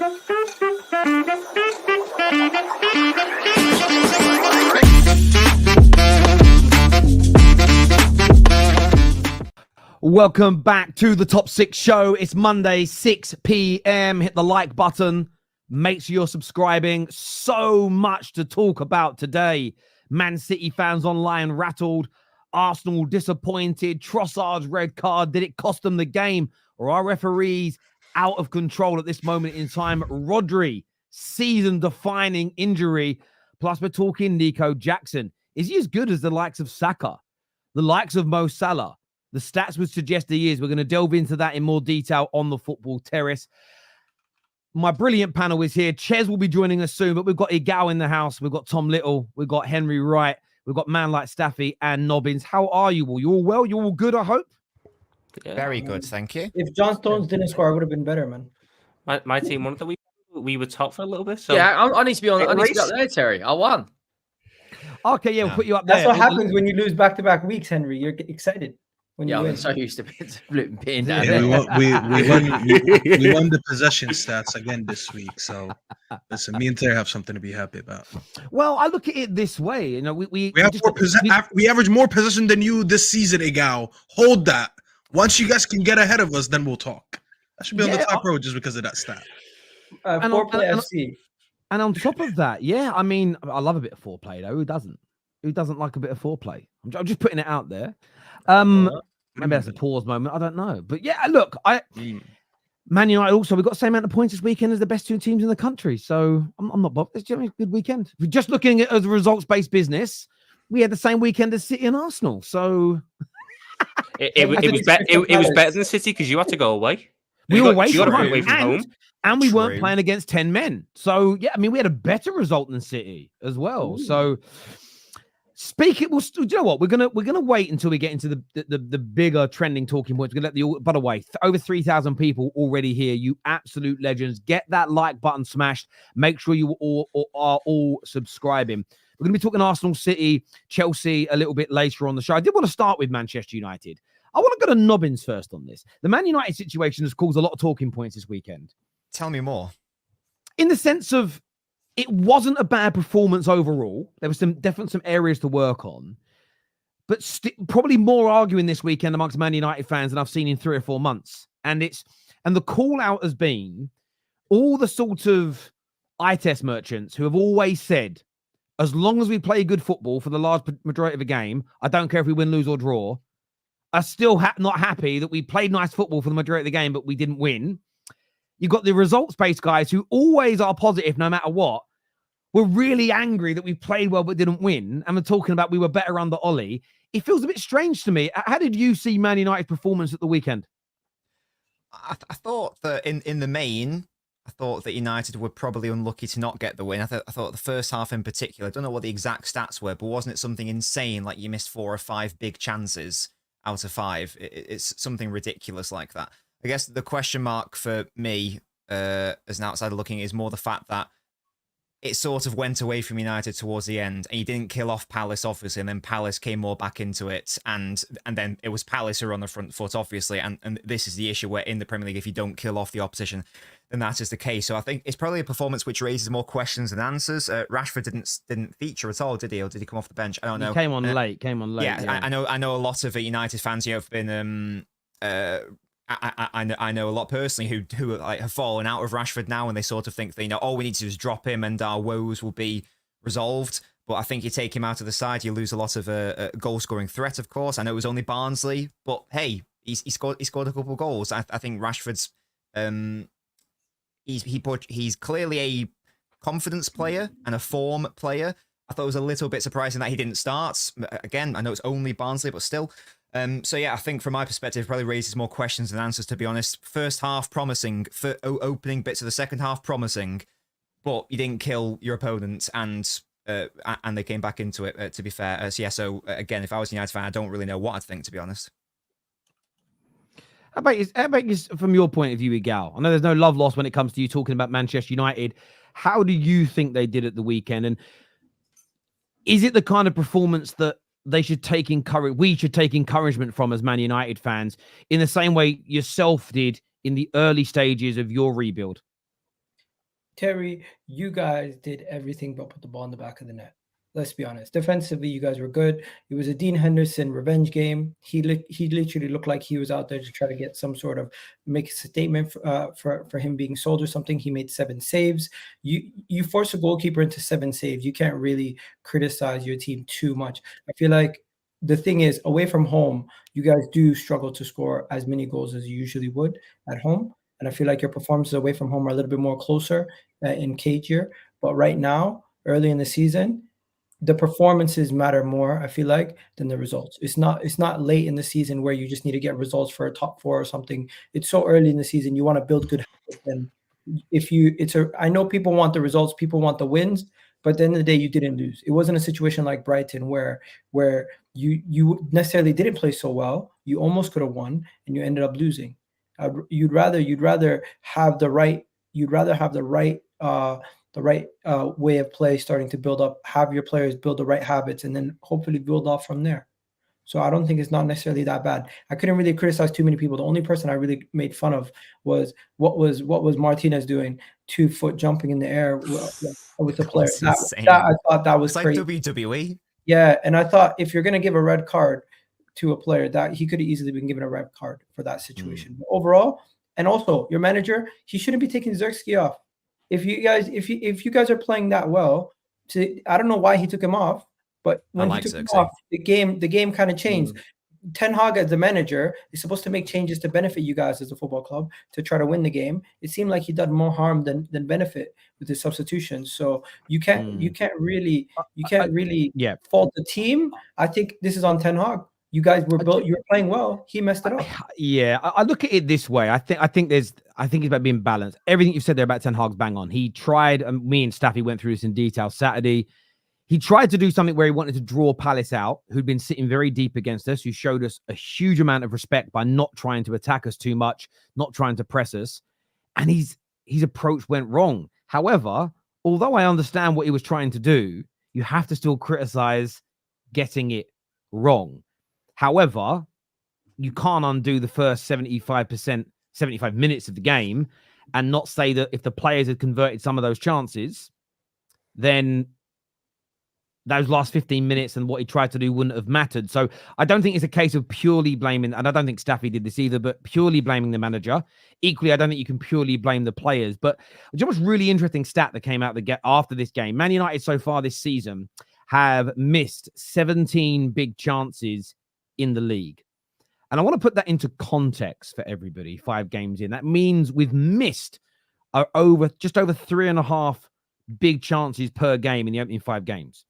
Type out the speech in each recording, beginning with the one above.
Welcome back to the Top 6 show. It's Monday, 6 p.m. Hit the like button. Make sure you're subscribing. So much to talk about today. Man City fans online rattled. Arsenal disappointed. Trossard's red card. Did it cost them the game? Or are referees out of control at this moment in time? Rodri, season-defining injury. Plus, we're talking Nico Jackson. Is he as good as the likes of Saka? The likes of Mo Salah? The stats would suggest he is. We're going to delve into that in more detail on the Football Terrace. My brilliant panel is here. Ches will be joining us soon, but we've got Egal in the house. We've got Tom Little. We've got Henry Wright. We've got man like Staffy and Nobbins. How are you all? You all well? You all good, I hope? Yeah. Very good, thank you. If John Stones didn't score, I would have been better, man. My team won the we were top for a little bit. So yeah, I need to be on. I need to be up there, Terry. I won. Okay, yeah, we'll put you up there. That's what happens when you lose back-to-back weeks, Henry. You're excited. I'm so used to being down there. We won the possession stats again this week. So listen, me and Terry have something to be happy about. Well, I look at it this way. You know, we have we average more possession than you this season, Egal. Hold that. Once you guys can get ahead of us, then we'll talk. I should be on the top row just because of that stat. Foreplay FC. And on top of that, yeah, I mean, I love a bit of foreplay though. Who doesn't? Who doesn't like a bit of foreplay? I'm just putting it out there. Maybe that's a pause moment. I don't know. But yeah, look, Man United also, we've got the same amount of points this weekend as the best two teams in the country. So I'm not bothered. It's a good weekend. If we're just looking at it as a results-based business, we had the same weekend as City and Arsenal. So it was better than City because you had to go away. We were away from home. And we weren't playing against 10 men. So yeah, I mean, we had a better result than City as well. Ooh. So speaking, do you know what? We're gonna wait until we get into the bigger trending talking points. We're gonna let the by the way, over 3,000 people already here. You absolute legends. Get that like button smashed. Make sure you are all subscribing. We're gonna be talking Arsenal, City, Chelsea a little bit later on the show. I did want to start with Manchester United. I want to go to Nobbins first on this. The Man United situation has caused a lot of talking points this weekend. Tell me more. In the sense of, it wasn't a bad performance overall. There was definitely some areas to work on, but probably more arguing this weekend amongst Man United fans than I've seen in 3 or 4 months. And the call out has been all the sort of eye test merchants who have always said, as long as we play good football for the large majority of the game, I don't care if we win, lose or draw, are still not happy that we played nice football for the majority of the game, but we didn't win. You've got the results-based guys who always are positive no matter what. We're really angry that we played well but didn't win. And we're talking about we were better under Ollie. It feels a bit strange to me. How did you see Man United's performance at the weekend? I thought that in the main, I thought that United were probably unlucky to not get the win. I thought the first half in particular, I don't know what the exact stats were, but wasn't it something insane like you missed 4 or 5 big chances out of 5? It's something ridiculous like that. I guess the question mark for me as an outsider looking is more the fact that it sort of went away from United towards the end, and you didn't kill off Palace, obviously, and then Palace came more back into it, and then it was Palace who were on the front foot, obviously, and this is the issue where in the Premier League, if you don't kill off the opposition, then that is the case. So I think it's probably a performance which raises more questions than answers. Rashford didn't feature at all, did he? Or did he come off the bench? I don't know. He came on late. Yeah, I know a lot of United fans, have been I know a lot personally who like have fallen out of Rashford now, and they sort of think that, all we need to do is drop him and our woes will be resolved. But I think you take him out of the side, you lose a lot of goal scoring threat. Of course, I know it was only Barnsley, but hey, he scored a couple of goals. I think Rashford's he's clearly a confidence player and a form player. I thought it was a little bit surprising that he didn't start. Again, I know it's only Barnsley, but still. So yeah, I think from my perspective, it probably raises more questions than answers, to be honest. First half promising, for opening bits of the second half promising, but you didn't kill your opponent, and they came back into it, to be fair. So again, if I was a United fan, I don't really know what I'd think, to be honest. How about you, from your point of view, Egal? I know there's no love lost when it comes to you talking about Manchester United. How do you think they did at the weekend? And is it the kind of performance that we should take encouragement from as Man United fans, in the same way yourself did in the early stages of your rebuild? Terry, you guys did everything but put the ball in the back of the net. Let's be honest. Defensively, you guys were good. It was a Dean Henderson revenge game. He literally looked like he was out there to try to get some sort of make a statement for him being sold or something. He made 7 saves. You force a goalkeeper into 7 saves. You can't really criticize your team too much. I feel like the thing is, away from home, you guys do struggle to score as many goals as you usually would at home. And I feel like your performances away from home are a little bit more closer in cagier. But right now, early in the season, the performances matter more, I feel like, than the results. It's not late in the season where you just need to get results for a top 4 or something. It's so early in the season. You want to build good habits. And I know people want the results, people want the wins, but at the end of the day, you didn't lose. It wasn't a situation like Brighton where you necessarily didn't play so well. You almost could have won and you ended up losing. You'd rather have the right way of play starting to build up, have your players build the right habits, and then hopefully build off from there. So I don't think it's not necessarily that bad. I couldn't really criticize too many people. The only person I really made fun of was what was Martinez doing, 2-foot jumping in the air with the player. That I thought that was it's crazy. Like WWE. Yeah, and I thought if you're going to give a red card to a player, that he could have easily been given a red card for that situation. But overall, and also your manager, he shouldn't be taking Zirkzee off. If you guys are playing that well, I don't know why he took him off, but when he took him off, the game kind of changed. Ten Hag as the manager is supposed to make changes to benefit you guys as a football club to try to win the game. It seemed like he did more harm than benefit with his substitutions. So you can't really fault the team. I think this is on Ten Hag. You guys were you were playing well. He messed it up. I look at it this way. I think it's about being balanced. Everything you've said there about Ten Hag's bang on. He tried, and me and Staffy went through this in detail Saturday. He tried to do something where he wanted to draw Palace out, who'd been sitting very deep against us, who showed us a huge amount of respect by not trying to attack us too much, not trying to press us. And his approach went wrong. However, although I understand what he was trying to do, you have to still criticize getting it wrong. However, you can't undo the first 75 minutes of the game and not say that if the players had converted some of those chances, then those last 15 minutes and what he tried to do wouldn't have mattered. So I don't think it's a case of purely blaming, and I don't think Staffy did this either, but purely blaming the manager. Equally, I don't think you can purely blame the players. But just a really interesting stat that came out after this game. Man United so far this season have missed 17 big chances in the league. And I want to put that into context for everybody. 5 games in. That means we've missed just over 3.5 big chances per game in the opening 5 games.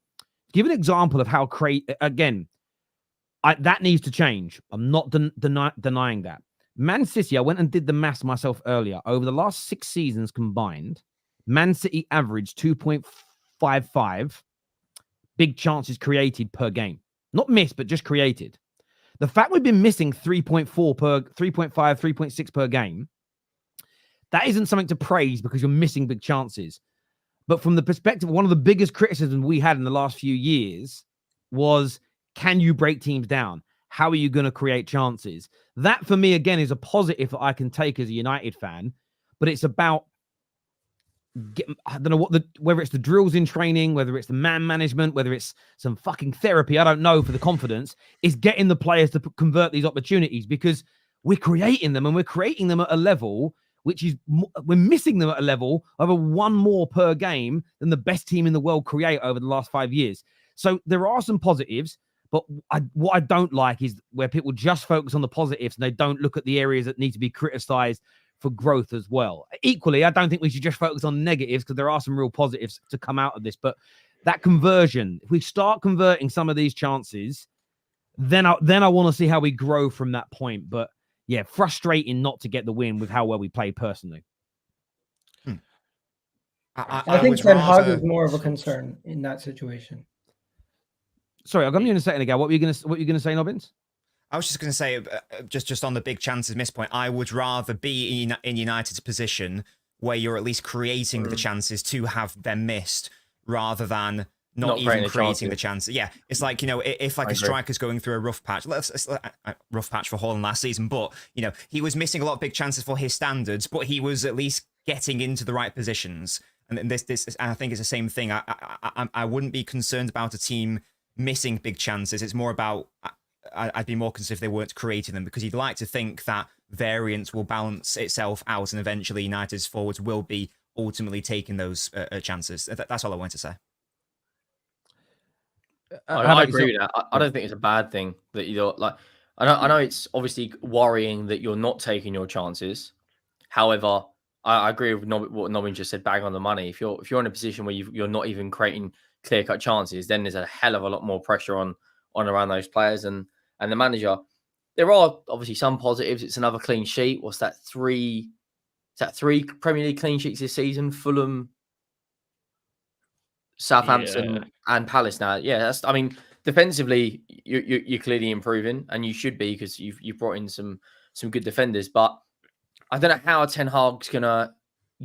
Give an example of how that needs to change. I'm not denying that. Man City, I went and did the maths myself earlier. Over the last 6 seasons combined, Man City averaged 2.55 big chances created per game. Not missed, but just created. The fact we've been missing 3.5, 3.6 per game, that isn't something to praise because you're missing big chances. But from the perspective, one of the biggest criticisms we had in the last few years was, can you break teams down? How are you going to create chances? That, for me, again, is a positive that I can take as a United fan. But it's about, I don't know whether it's the drills in training, whether it's the man management, whether it's some fucking therapy, I don't know, for the confidence, is getting the players to convert these opportunities, because we're creating them, and we're creating them at a level which is, we're missing them at a level over 1 more per game than the best team in the world create over the last 5 years. So there are some positives, but what I don't like is where people just focus on the positives and they don't look at the areas that need to be criticized for growth as well. Equally, I don't think we should just focus on negatives, because there are some real positives to come out of this. But that conversion, if we start converting some of these chances, then I want to see how we grow from that point. But yeah, frustrating not to get the win with how well we play personally. I think Ten Hag is more of a concern in that situation. Sorry, I'll come to you in a second again. What were you going to say, Nobbins? I was just going to say, just on the big chances miss point, I would rather be in United's position where you're at least creating the chances to have them missed, rather than not even creating the chances. Yeah, it's like, if like a striker's going through a rough patch, rough patch for Haaland last season, but, he was missing a lot of big chances for his standards, but he was at least getting into the right positions. And I think it's the same thing. I wouldn't be concerned about a team missing big chances. It's more about I'd be more concerned if they weren't creating them, because you'd like to think that variance will balance itself out, and eventually United's forwards will be ultimately taking those chances. That's all I wanted to say. I agree with that. I don't think it's a bad thing that you're like. I know it's obviously worrying that you're not taking your chances. However, I agree with what Nobin just said. Bang on the money. If you're in a position where you're not even creating clear-cut chances, then there's a hell of a lot more pressure on around those players and the manager. There are obviously some positives. It's another clean sheet. What's that? Three Premier League clean sheets this season? Fulham, Southampton, and Palace. Now, that's. I mean, defensively, you're clearly improving, and you should be, because you've brought in some good defenders. But I don't know how Ten Hag's gonna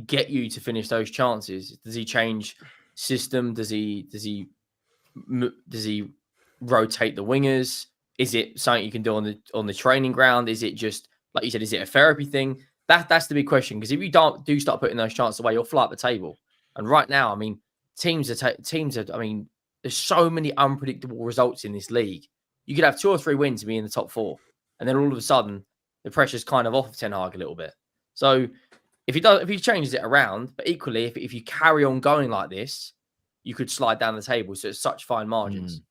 get you to finish those chances. Does he change system? Does he rotate the wingers? Is it something you can do on the training ground? Is it just, like you said, is it a therapy thing? That's the big question. Because if you do start putting those chances away, you'll fly at the table. And right now, I mean, teams are. I mean, there's so many unpredictable results in this league. You could have 2 or 3 wins to be in the top 4, and then all of a sudden, the pressure's kind of off of Ten Hag a little bit. So if he changes it around, but equally, if you carry on going like this, you could slide down the table. So it's such fine margins.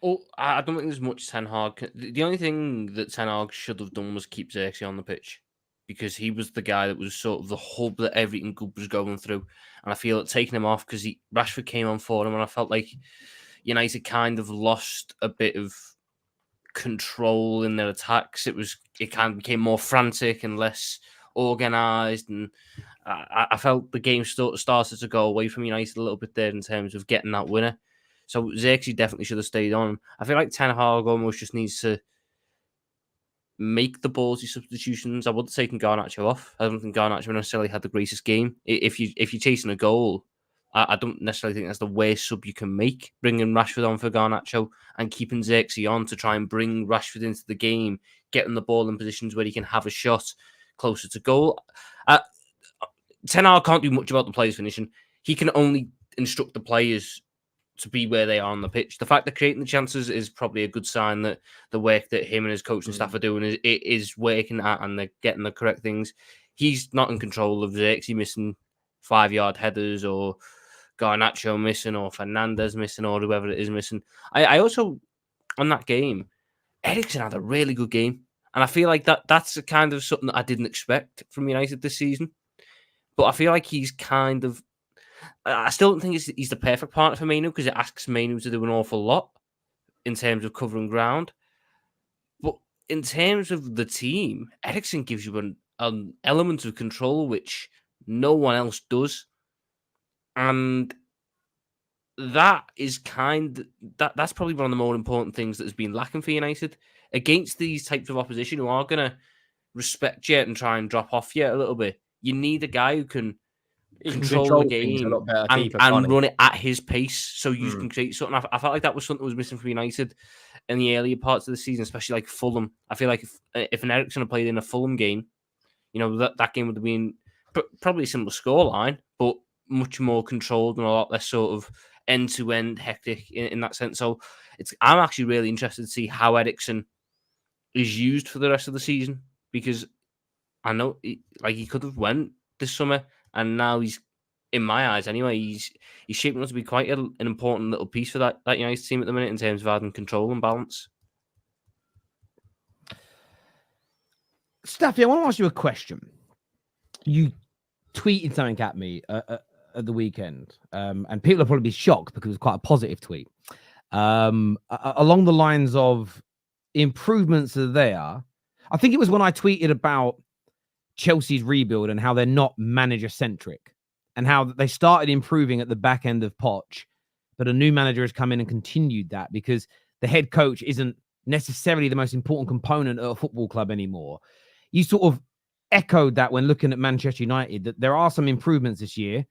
Well, I don't think there's much Ten Hag. The only thing that Ten Hag should have done was keep Zirkzee on the pitch, because he was the guy that was sort of the hub that everything good was going through. And I feel that taking him off, because Rashford came on for him, and I felt like United kind of lost a bit of control in their attacks. It kind of became more frantic and less organised, and I felt the game started to go away from United a little bit there in terms of getting that winner. So Zirkzee definitely should have stayed on. I feel like Ten Hag almost just needs to make the ballsy substitutions. I would have taken Garnacho off. I don't think Garnacho necessarily had the greatest game. If you're chasing a goal, I don't necessarily think that's the worst sub you can make. Bringing Rashford on for Garnacho and keeping Zirkzee on to try and bring Rashford into the game, getting the ball in positions where he can have a shot closer to goal. Ten Hag can't do much about the players finishing. He can only instruct the players to be where they are on the pitch. The fact that creating the chances is probably a good sign that the work that him and his coaching staff are doing is working at, and they're getting the correct things. He's not in control of Zirkzee missing 5-yard headers, or Garnacho missing, or Fernandez missing, or whoever it is missing. I also, on that game, Eriksen had a really good game. And I feel like that's a kind of something that I didn't expect from United this season. But I feel like he's kind of... I still don't think he's the perfect partner for Mainu, because it asks Mainu to do an awful lot in terms of covering ground. But in terms of the team, Eriksen gives you an element of control which no one else does. And that is that's probably one of the more important things that has been lacking for United against these types of opposition who are going to respect you and try and drop off you a little bit. You need a guy who can control the game and run it at his pace, so you can create something. I felt like that was something that was missing from United in the earlier parts of the season, especially like Fulham. I feel like if an Eriksen had played in a Fulham game, that game would have been probably a similar scoreline, but much more controlled and a lot less sort of end-to-end hectic in that sense. So I'm actually really interested to see how Eriksen is used for the rest of the season, because I know he could have went this summer, and now he's, in my eyes anyway, he's shaping up to be quite an important little piece for that United team at the minute in terms of adding control and balance. Staffy, I want to ask you a question. You tweeted something at me at the weekend, and people will probably be shocked because it was quite a positive tweet. Along the lines of improvements are there. I think it was when I tweeted about Chelsea's rebuild and how they're not manager-centric, and how they started improving at the back end of Poch, but a new manager has come in and continued that, because the head coach isn't necessarily the most important component of a football club anymore. You sort of echoed that when looking at Manchester United, that there are some improvements this year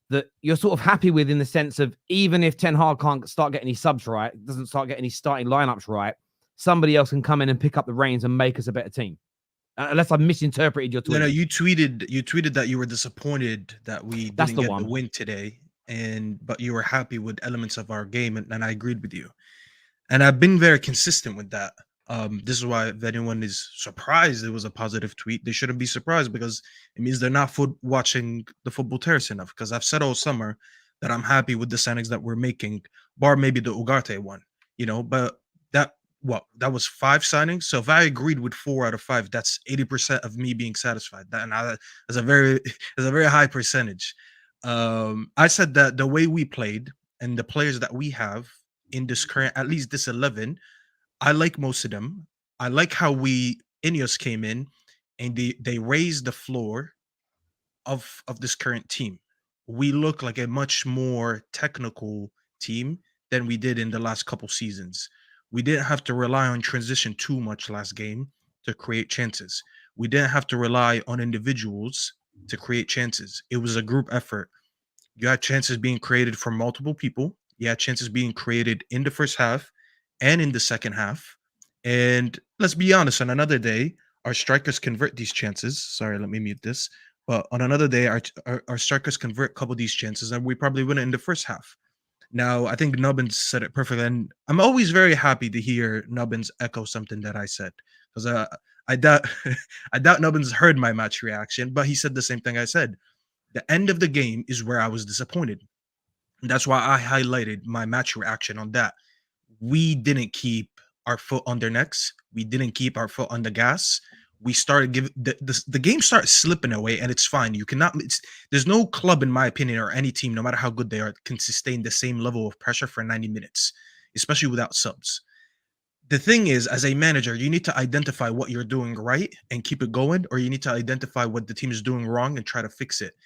that you're sort of happy with, in the sense of, even if Ten Hag can't start getting any subs right, doesn't start getting any starting lineups right, somebody else can come in and pick up the reins and make us a better team. unless I misinterpreted your tweet. No, you tweeted that you were disappointed that we That's didn't the get one. the win today, but you were happy with elements of our game, and I agreed with you. And I've been very consistent with that. This is why if anyone is surprised it was a positive tweet, they shouldn't be surprised, because it means they're not watching the football terrace enough. Because I've said all summer that I'm happy with the signings that we're making, bar maybe the Ugarte one, but that was 5 signings. So if I agreed with 4 out of 5, that's 80% of me being satisfied. That's a very high percentage. I said that the way we played and the players that we have in this current, at least this 11, I like most of them. I like how Ineos came in and they raised the floor of this current team. We look like a much more technical team than we did in the last couple seasons. We didn't have to rely on transition too much last game to create chances. We didn't have to rely on individuals to create chances. It was a group effort. You had chances being created from multiple people. You had chances being created in the first half and in the second half. And let's be honest, on another day, our strikers convert these chances. Sorry, let me mute this. But on another day, our strikers convert a couple of these chances, and we probably win it in the first half. Now, I think Nubbins said it perfectly, and I'm always very happy to hear Nubbins echo something that I said, because I doubt I doubt Nubbins heard my match reaction, but he said the same thing I said. The end of the game is where I was disappointed. And that's why I highlighted my match reaction on that. We didn't keep our foot on their necks. We didn't keep our foot on the gas. We started giving the game starts slipping away, and it's fine. You cannot. There's no club, in my opinion, or any team, no matter how good they are, can sustain the same level of pressure for 90 minutes, especially without subs. The thing is, as a manager, you need to identify what you're doing right and keep it going, or you need to identify what the team is doing wrong and try to fix it.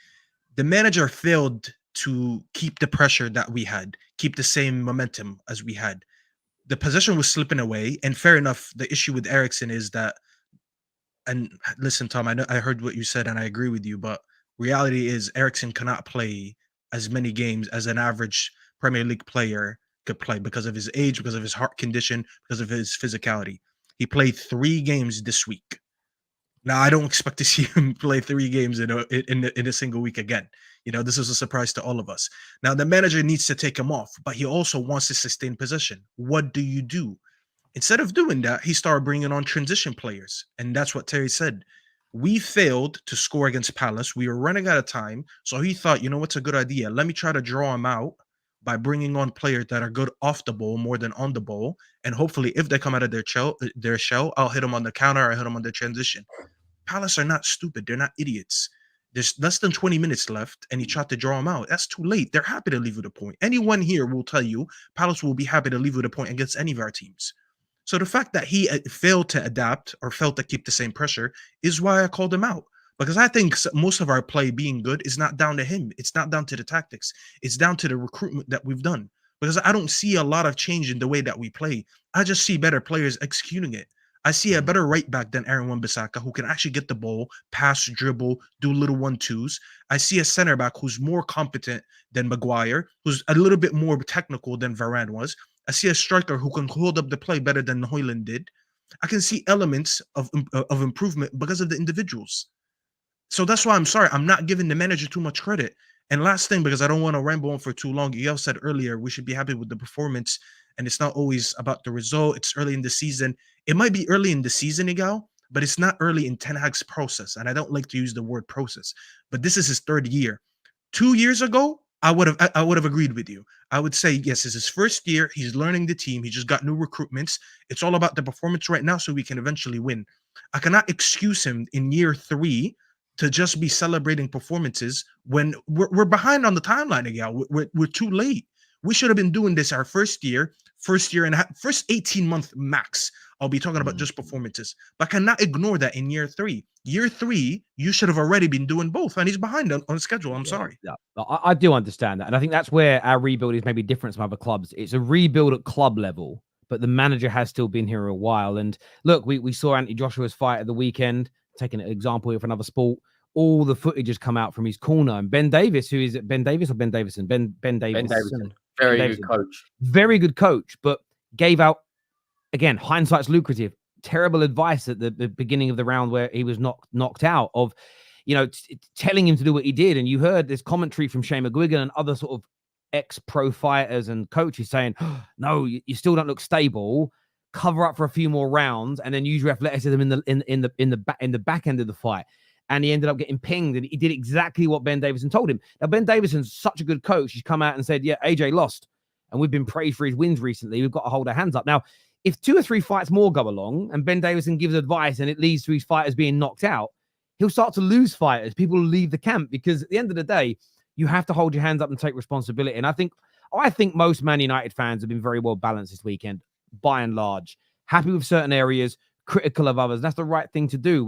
The manager failed to keep the pressure that we had, keep the same momentum as we had. The possession was slipping away, and fair enough. The issue with Eriksen is that, and listen, Tom, I heard what you said, and I agree with you, but reality is Eriksen cannot play as many games as an average Premier League player could play because of his age, because of his heart condition, because of his physicality. He played 3 games this week. Now, I don't expect to see him play 3 games in a single week again. This is a surprise to all of us. Now, the manager needs to take him off, but he also wants to sustain possession. What do you do? Instead of doing that, he started bringing on transition players. And that's what Terry said. We failed to score against Palace. We were running out of time. So he thought, what's a good idea? Let me try to draw him out by bringing on players that are good off the ball more than on the ball. And hopefully, if they come out of their shell, I'll hit them on the counter, or hit them on the transition. Palace are not stupid. They're not idiots. There's less than 20 minutes left, and he tried to draw them out. That's too late. They're happy to leave with a point. Anyone here will tell you Palace will be happy to leave with a point against any of our teams. So the fact that he failed to adapt or failed to keep the same pressure is why I called him out. Because I think most of our play being good is not down to him. It's not down to the tactics. It's down to the recruitment that we've done. Because I don't see a lot of change in the way that we play. I just see better players executing it. I see a better right back than Aaron Wan-Bissaka, who can actually get the ball, pass, dribble, do little 1-2s. I see a center back who's more competent than Maguire, who's a little bit more technical than Varane was. I see a striker who can hold up the play better than Højlund did. I can see elements of improvement because of the individuals. So that's why I'm sorry. I'm not giving the manager too much credit. And last thing, because I don't want to ramble on for too long, Egal said earlier, we should be happy with the performance. And it's not always about the result. It's early in the season. It might be early in the season, Egal, but it's not early in Ten Hag's process. And I don't like to use the word process, but this is his 3rd year. 2 years ago, I would have agreed with you. I would say, yes, it's his 1st year. He's learning the team. He just got new recruitments. It's all about the performance right now so we can eventually win. I cannot excuse him in year 3 to just be celebrating performances when we're behind on the timeline, Egal. We're too late. We should have been doing this our first year and a half, first 18-month max. I'll be talking about just performances. But I cannot ignore that in year 3. Year 3, you should have already been doing both. And he's behind on schedule. I'm sorry. Yeah, I do understand that. And I think that's where our rebuild is maybe different from other clubs. It's a rebuild at club level, but the manager has still been here a while. And look, we saw Anthony Joshua's fight at the weekend, taking an example here for another sport. All the footage has come out from his corner. And Ben Davis, who is it? Ben Davis or Ben Davison? Ben Davis. Ben Davison. Very good coach. Very good coach, but gave out, again, hindsight's lucrative, terrible advice at the beginning of the round where he was knocked out of, telling him to do what he did. And you heard this commentary from Shane McGuigan and other sort of ex-pro fighters and coaches saying, oh, no, you still don't look stable. Cover up for a few more rounds and then use your athleticism in the back end of the fight. And he ended up getting pinged, and he did exactly what Ben Davison told him. Now, Ben Davison's such a good coach. He's come out and said, yeah, AJ lost, and we've been praised for his wins recently. We've got to hold our hands up. Now, if 2 or 3 fights more go along and Ben Davison gives advice and it leads to his fighters being knocked out, he'll start to lose fighters. People will leave the camp because at the end of the day, you have to hold your hands up and take responsibility. And I think most Man United fans have been very well balanced this weekend, by and large. Happy with certain areas, critical of others. That's the right thing to do.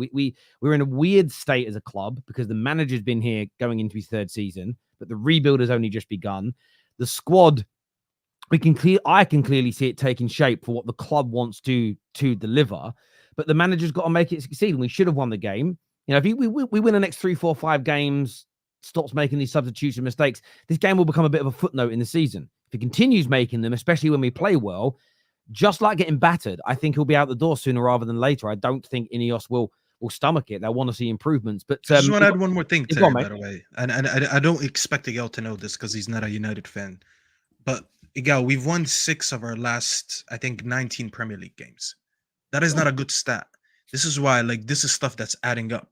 We're in a weird state as a club because the manager's been here going into his 3rd season, but the rebuild has only just begun. The squad, I can clearly see it taking shape for what the club wants to deliver, but the manager's got to make it succeed. And we should have won the game. If we win the next 3, 4, 5 games, stops making these substitution mistakes, this game will become a bit of a footnote in the season. If he continues making them, especially when we play well, just like getting battered, I think he'll be out the door sooner rather than later. I don't think Ineos will stomach it. They'll want to see improvements. But I just want to add one more thing, Terry, by the way. And I don't expect Egal to know this because he's not a United fan. But Egal, we've won 6 of our last, I think, 19 Premier League games. That is not a good stat. This is why, this is stuff that's adding up.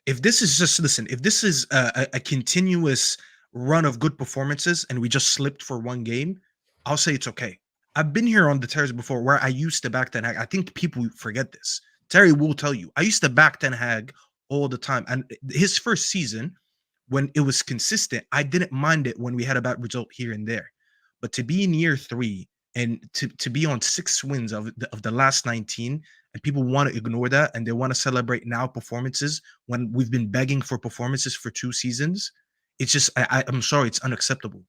If this is if this is a continuous run of good performances and we just slipped for one game, I'll say it's okay. I've been here on the Terrace before where I used to back Ten Hag. I think people forget this. Terry will tell you. I used to back Ten Hag all the time. And his first season, when it was consistent, I didn't mind it when we had a bad result here and there. But to be in year 3 and to be on 6 wins of the last 19, and people want to ignore that and they want to celebrate now performances when we've been begging for performances for 2 seasons, it's just, I'm sorry, it's unacceptable.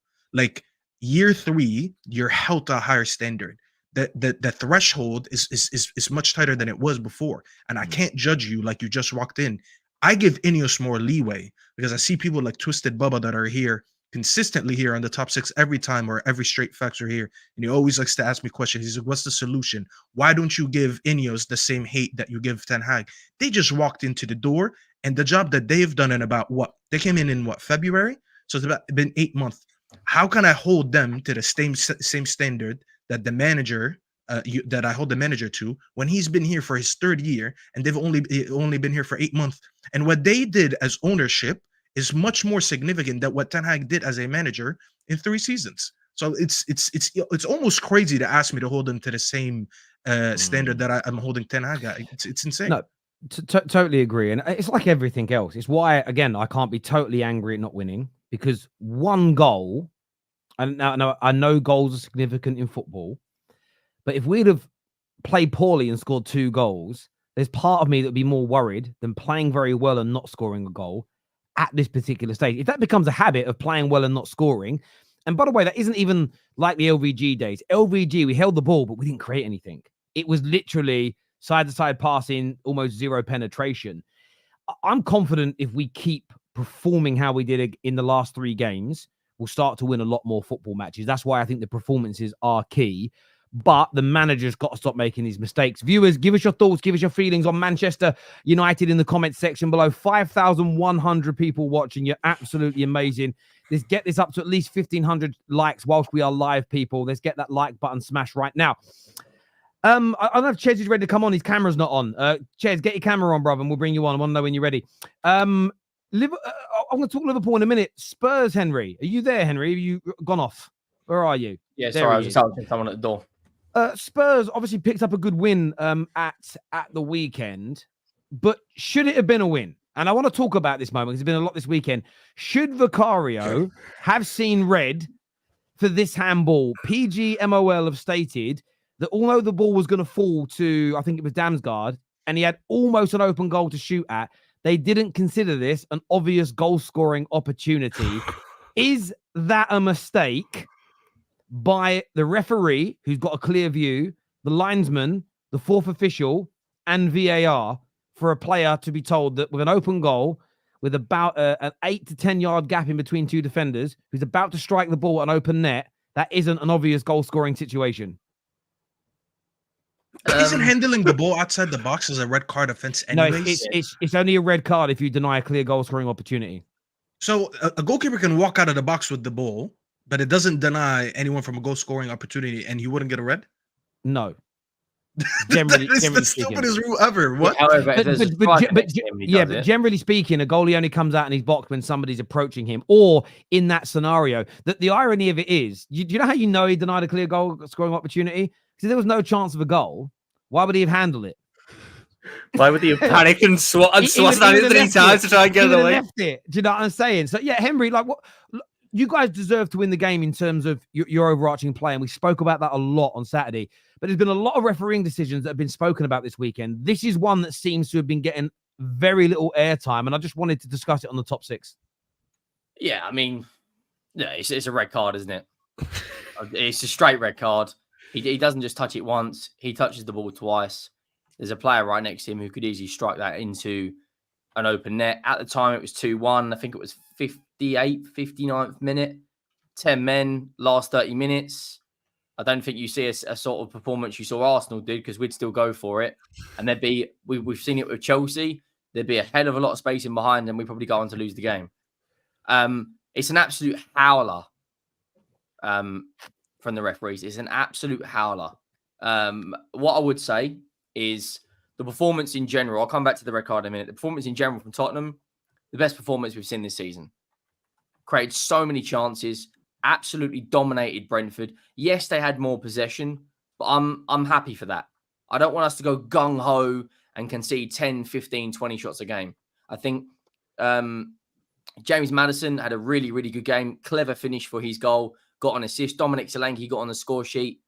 Year 3, you're held to a higher standard. The threshold is much tighter than it was before. And I can't judge you like you just walked in. I give Ineos more leeway because I see people like Twisted Bubba that are here consistently here on the top 6 every time, or every straight facts are here. And he always likes to ask me questions. He's like, what's the solution? Why don't you give Ineos the same hate that you give Ten Hag? They just walked into the door, and the job that they've done in about they came in February? So it's been 8 months. How can I hold them to the same standard that the manager that I hold the manager to when he's been here for his 3rd year and they've only been here for 8 months? And what they did as ownership is much more significant than what Ten Hag did as a manager in 3 seasons. So it's almost crazy to ask me to hold them to the same standard that I'm holding Ten Hag at. It's insane. No, totally agree. And it's like everything else. It's why, again, I can't be totally angry at not winning, because one goal, and now I know goals are significant in football, but if we'd have played poorly and scored 2 goals, there's part of me that would be more worried than playing very well and not scoring a goal at this particular stage. If that becomes a habit of playing well and not scoring, and by the way, that isn't even like the LVG days. LVG, we held the ball, but we didn't create anything. It was literally side-to-side passing, almost 0 penetration. I'm confident if we keep performing how we did in the last 3 games, we'll start to win a lot more football matches. That's why I think the performances are key. But the manager's got to stop making these mistakes. Viewers, give us your thoughts, give us your feelings on Manchester United in the comments section below. 5,100 people watching. You're absolutely amazing. Let's get this up to at least 1,500 likes whilst we are live, people. Let's get that like button smashed right now. I don't know if Chez is ready to come on. His camera's not on. Chez, get your camera on, brother, and we'll bring you on. I want to know when you're ready. I'm going to talk Liverpool in a minute. Spurs, Henry. Are you there, Henry? Have you gone off? Where are you? Yeah, sorry, I was just helping someone at the door. Spurs obviously picked up a good win at the weekend, but should it have been a win? And I want to talk about this moment because there's been a lot this weekend. Should Vicario have seen red for this handball? PGMOL have stated that although the ball was going to fall to, I think it was Damsgaard, and he had almost an open goal to shoot at, they didn't consider this an obvious goal-scoring opportunity. Is that a mistake by the referee, who's got a clear view, the linesman, the 4th official, and VAR, for a player to be told that with an open goal, with about an 8 to 10 yard gap in between 2 defenders, who's about to strike the ball at an open net, that isn't an obvious goal-scoring situation? But isn't handling the ball outside the box as a red card offense No, anyways? it's only a red card if you deny a clear goal scoring opportunity. So a goalkeeper can walk out of the box with the ball, but it doesn't deny anyone from a goal scoring opportunity, and he wouldn't get a red. No. Generally, That is generally the speaking. stupidest rule ever. What? However, if there's a striker next to him, he does but it. generally speaking, a goalie only comes out in his box when somebody's approaching him, or in that scenario. That the irony of it is, do you know how you know he denied a clear goal scoring opportunity? Because there was no chance of a goal. Why would he have handled it? Why would he have panicked and swatted He would at have it 3 left times to try and He get it would have away? left it. Do you know what I'm saying? So yeah, Henry, like what? You guys deserve to win the game in terms of your overarching play, and we spoke about that a lot on Saturday. But there's been a lot of refereeing decisions that have been spoken about this weekend. This is one that seems to have been getting very little airtime, and I just wanted to discuss it on the top 6. Yeah, I mean, yeah, it's a red card, isn't it? It's a straight red card. He doesn't just touch it once. He touches the ball twice. There's a player right next to him who could easily strike that into an open net. At the time, it was 2-1. I think it was 58th, 59th minute. 10 men, last 30 minutes. I don't think you see a sort of performance you saw Arsenal did, because we'd still go for it. And there'd be, we've seen it with Chelsea. There'd be a hell of a lot of space in behind, and we'd probably go on to lose the game. It's an absolute howler from the referees. It's an absolute howler. What I would say is the performance in general. I'll come back to the red card in a minute. The performance in general from Tottenham, the best performance we've seen this season. Created so many chances, absolutely dominated Brentford. Yes, they had more possession, but I'm happy for that. I don't want us to go gung-ho and concede 10, 15, 20 shots a game. I think James Maddison had a really, really good game. Clever finish for his goal. Got an assist. Dominic Solanke got on the score sheet.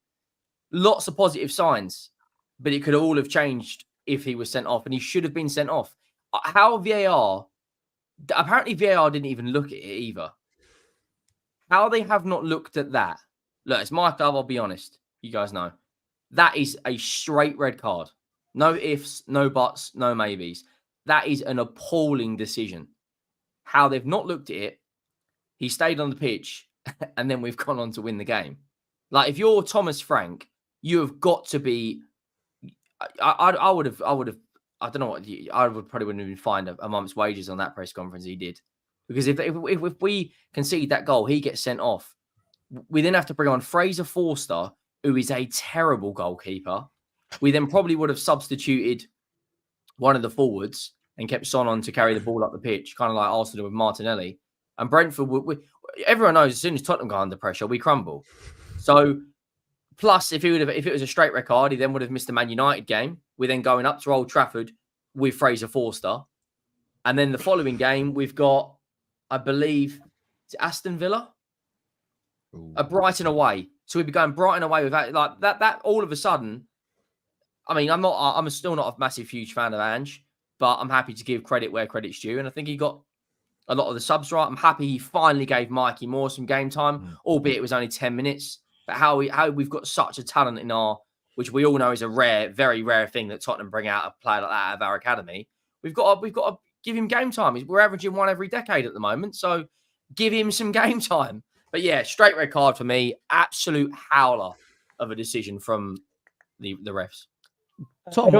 Lots of positive signs, but it could all have changed if he was sent off, and he should have been sent off. How VAR... Apparently, VAR didn't even look at it either. How they have not looked at that? Look, it's my club, I'll be honest. You guys know. That is a straight red card. No ifs, no buts, no maybes. That is an appalling decision. How they've not looked at it, he stayed on the pitch, and then we've gone on to win the game. Like, if you're Thomas Frank, you have got to be... I would have... I don't know what I probably wouldn't even find a month's wages on that press conference he did, because if we concede that goal, he gets sent off. We then have to bring on Fraser Forster, who is a terrible goalkeeper. We then probably would have substituted one of the forwards and kept Son on to carry the ball up the pitch, kind of like Arsenal with Martinelli. And Brentford, everyone knows as soon as Tottenham go under pressure, we crumble. So, plus if it was a straight red card, he then would have missed the Man United game. We're then going up to Old Trafford with Fraser Forster. And then the following game, we've got, I believe, Aston Villa? A Brighton away. So we'd be going Brighton away with that. Like that all of a sudden, I mean, I'm still not a massive, huge fan of Ange, but I'm happy to give credit where credit's due. And I think he got a lot of the subs right. I'm happy he finally gave Mikey Moore some game time, albeit it was only 10 minutes. But how we've got such a talent in our, which we all know is a rare, very rare thing that Tottenham bring out a player like that out of our academy. We've got to give him game time. We're averaging one every decade at the moment, so give him some game time. But yeah, straight red card for me. Absolute howler of a decision from the refs. I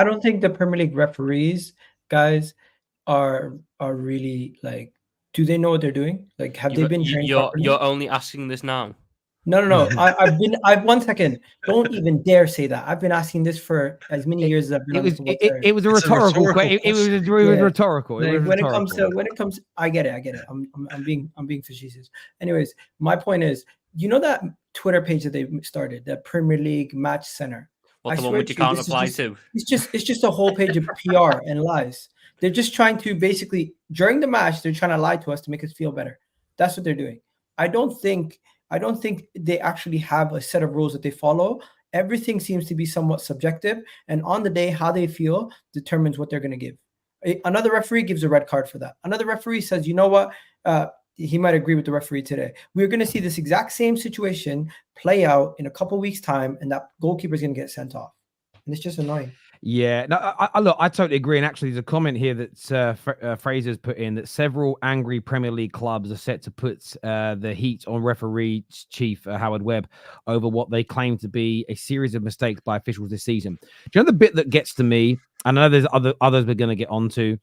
don't think the Premier League referees, guys, are really like. Do they know what they're doing? Like, have they been trained properly? You're only asking this now. No. I've 1 second. Don't even dare say that. I've been asking this for as many years as I've been. It was a rhetorical question. It was rhetorical. Like, when it comes, I get it. I'm being facetious. Anyways, my point is, you know that Twitter page that they started, the Premier League Match Center. What, the one which you can't reply to? It's just a whole page of PR and lies. They're just trying to basically, during the match, they're trying to lie to us to make us feel better. That's what they're doing. I don't think they actually have a set of rules that they follow. Everything seems to be somewhat subjective, and on the day, how they feel determines what they're going to give. Another referee gives a red card for that. Another referee says, you know what? He might agree with the referee today. We're going to see this exact same situation play out in a couple weeks' time, and that goalkeeper is going to get sent off. And it's just annoying. Yeah, no, look, I totally agree. And actually, there's a comment here that Fraser's put in that several angry Premier League clubs are set to put the heat on referee chief Howard Webb over what they claim to be a series of mistakes by officials this season. Do you know the bit that gets to me? I know there's others we're going to get onto.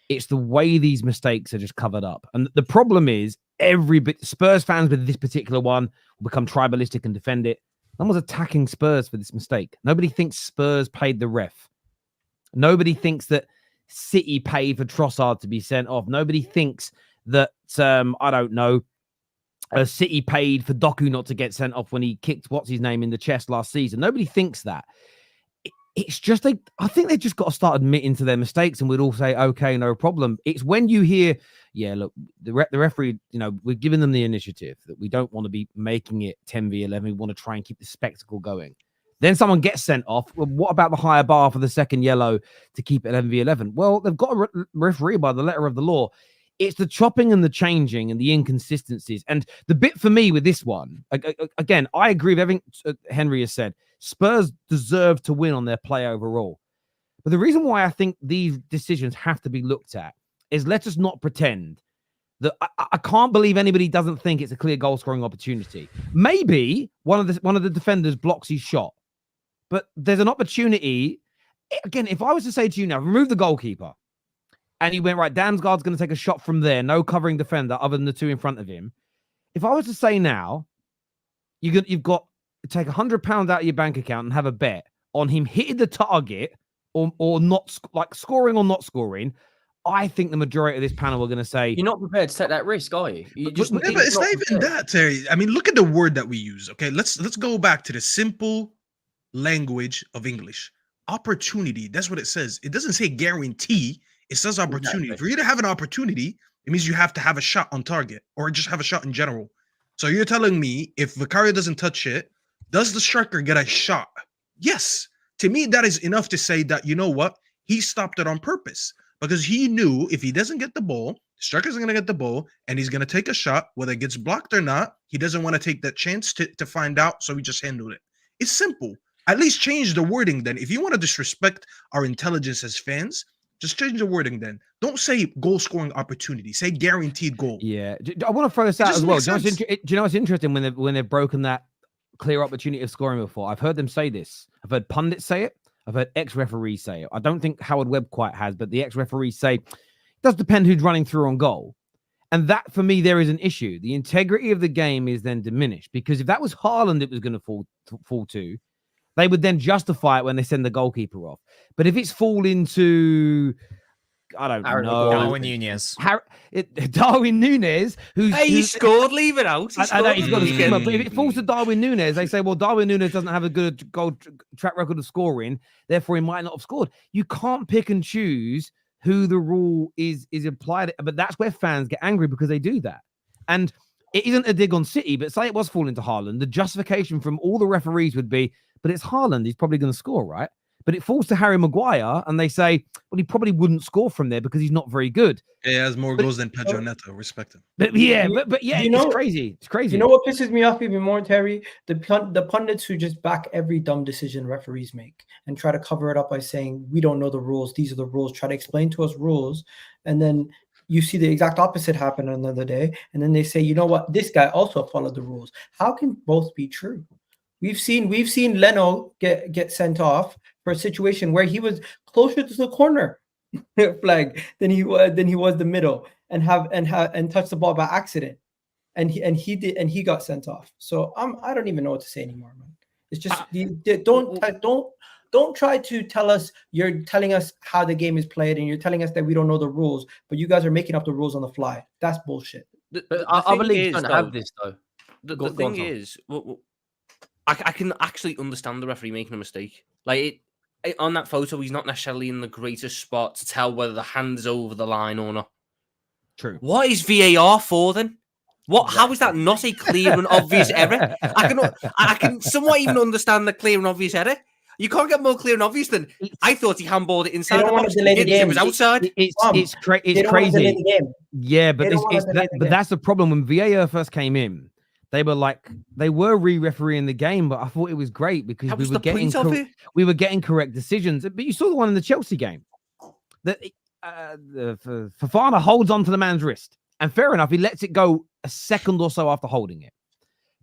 It's the way these mistakes are just covered up. And the problem is Spurs fans with this particular one will become tribalistic and defend it. No one's attacking Spurs for this mistake. Nobody thinks Spurs paid the ref. Nobody thinks that City paid for Trossard to be sent off. Nobody thinks that, I don't know, City paid for Doku not to get sent off when he kicked what's-his-name in the chest last season. Nobody thinks that. It's just, I think they've just got to start admitting to their mistakes and we'd all say, okay, no problem. It's when you hear, yeah, look, the referee, we're giving them the initiative that we don't want to be making it 10v11. We want to try and keep the spectacle going. Then someone gets sent off. Well, what about the higher bar for the second yellow to keep it 11v11? Well, they've got a referee by the letter of the law. It's the chopping and the changing and the inconsistencies. And the bit for me with this one, again, I agree with everything Henry has said. Spurs deserve to win on their play overall. But the reason why I think these decisions have to be looked at is let us not pretend that I can't believe anybody doesn't think it's a clear goal scoring opportunity. Maybe one of the defenders blocks his shot, but there's an opportunity. Again, if I was to say to you now, remove the goalkeeper, and he went, right, Damsgaard's going to take a shot from there, no covering defender other than the two in front of him. If I was to say now, you've got to take £100 out of your bank account and have a bet on him hitting the target or not, like scoring or not scoring, I think the majority of this panel are going to say... You're not prepared to take that risk, are you? But it's not even that, Terry. I mean, look at the word that we use, okay? Let's go back to the simple language of English. Opportunity, that's what it says. It doesn't say guarantee. It says opportunity. Exactly. For you to have an opportunity, it means you have to have a shot on target or just have a shot in general. So you're telling me if Vicario doesn't touch it, does the striker get a shot? Yes. To me, that is enough to say that, you know what? He stopped it on purpose because he knew if he doesn't get the ball, the striker's going to get the ball and he's going to take a shot, whether it gets blocked or not. He doesn't want to take that chance to find out, so he just handled it. It's simple. At least change the wording then. If you want to disrespect our intelligence as fans, just change the wording then. Don't say goal scoring opportunity. Say guaranteed goal. Yeah. I want to throw this out as well. Do you know what's interesting when they've broken that clear opportunity of scoring before? I've heard them say this. I've heard pundits say it. I've heard ex-referees say it. I don't think Howard Webb quite has, but the ex-referees say it does depend who's running through on goal. And that, for me, there is an issue. The integrity of the game is then diminished because if that was Haaland it was going to fall to, they would then justify it when they send the goalkeeper off. But if it's fall into, I don't know, Darwin Núñez. Darwin Núñez, he scored, leave it out. I know he's got a skimmer, but if it falls to Darwin Núñez, they say, well, Darwin Núñez doesn't have a good goal track record of scoring, therefore he might not have scored. You can't pick and choose who the rule is applied, but that's where fans get angry because they do that. And it isn't a dig on City, but say it was falling to Haaland, the justification from all the referees would be, but it's Haaland, he's probably going to score, right? But it falls to Harry Maguire, and they say, well, he probably wouldn't score from there because he's not very good. He has more goals than Pedro Neto, respect him. But yeah, it's crazy. It's crazy. You know what pisses me off even more, Terry? The pundits who just back every dumb decision referees make and try to cover it up by saying, we don't know the rules, these are the rules, try to explain to us rules, and then you see the exact opposite happen another day, and then they say, you know what, this guy also followed the rules. How can both be true? We've seen Leno get sent off for a situation where he was closer to the corner flag than he was the middle and touched the ball by accident, and he got sent off. So I don't even know what to say anymore, man. It's just don't try to tell us you're telling us how the game is played and you're telling us that we don't know the rules, but you guys are making up the rules on the fly. That's bullshit. I believe you don't have this though. The thing is, I can actually understand the referee making a mistake. Like on that photo, he's not necessarily in the greatest spot to tell whether the hand's over the line or not. True. What is VAR for then? How is that not a clear and obvious error? I can somewhat even understand the clear and obvious error. You can't get more clear and obvious than I thought he handballed it inside the box. It was outside. It's crazy. Yeah, but that's the problem. When VAR first came in, they were re-refereeing the game, but I thought it was great because That we was were the getting point of it. we were getting correct decisions. But you saw the one in the Chelsea game that Fofana holds onto the man's wrist, and fair enough, he lets it go a second or so after holding it.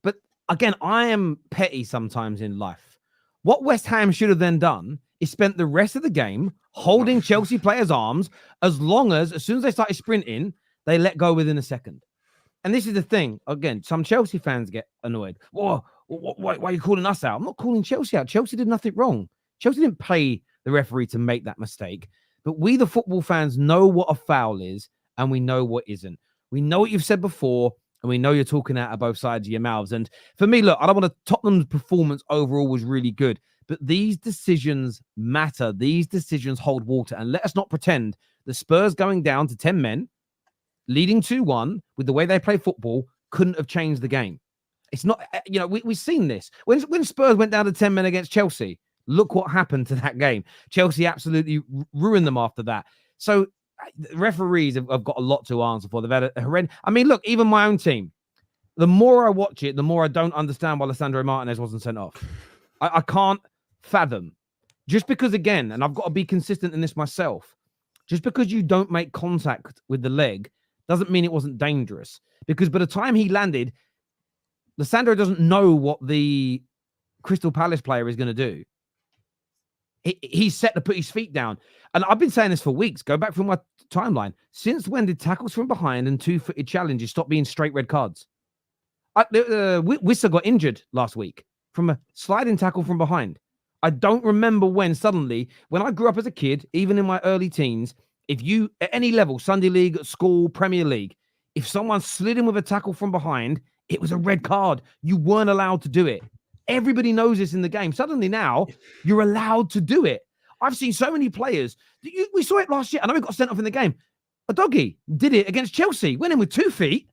But again, I am petty sometimes in life. What West Ham should have then done is spent the rest of the game holding Chelsea players' arms as soon as they started sprinting, they let go within a second. And this is the thing. Again, some Chelsea fans get annoyed. Whoa, why are you calling us out? I'm not calling Chelsea out. Chelsea did nothing wrong. Chelsea didn't pay the referee to make that mistake. But we, the football fans, know what a foul is and we know what isn't. We know what you've said before and we know you're talking out of both sides of your mouths. And for me, look, I don't want to... Tottenham's performance overall was really good. But these decisions matter. These decisions hold water. And let us not pretend the Spurs going down to 10 men, leading 2-1 with the way they play football, couldn't have changed the game. It's not, we've seen this. When Spurs went down to 10 men against Chelsea, look what happened to that game. Chelsea absolutely ruined them after that. So referees have got a lot to answer for. They've had a horrendous... I mean, look, even my own team, the more I watch it, the more I don't understand why Lisandro Martinez wasn't sent off. I can't fathom. Just because, again, and I've got to be consistent in this myself, just because you don't make contact with the leg doesn't mean it wasn't dangerous. Because by the time he landed, Lisandro doesn't know what the Crystal Palace player is going to do. He's set to put his feet down. And I've been saying this for weeks. Go back through my timeline. Since when did tackles from behind and two-footed challenges stop being straight red cards? Wissa got injured last week from a sliding tackle from behind. I don't remember when I grew up as a kid, even in my early teens, if you, at any level, Sunday League, school, Premier League, if someone slid in with a tackle from behind, it was a red card. You weren't allowed to do it. Everybody knows this in the game. Suddenly now, you're allowed to do it. I've seen so many players. We saw it last year. I know he got sent off in the game. A doggy did it against Chelsea. Went in with 2 feet.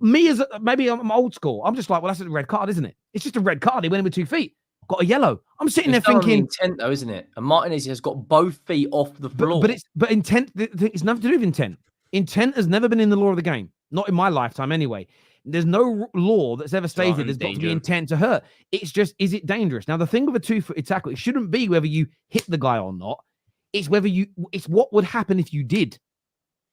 Me, maybe I'm old school. I'm just like, well, that's a red card, isn't it? It's just a red card. He went in with 2 feet. Got a yellow. I'm sitting there thinking intent, though, isn't it? And Martinez has got both feet off the floor. But intent. It's nothing to do with intent. Intent has never been in the law of the game. Not in my lifetime, anyway. There's no law that's ever stated there's got to be intent to hurt. It's just, is it dangerous? Now, the thing with a 2-footed tackle, it shouldn't be whether you hit the guy or not. It's it's what would happen if you did.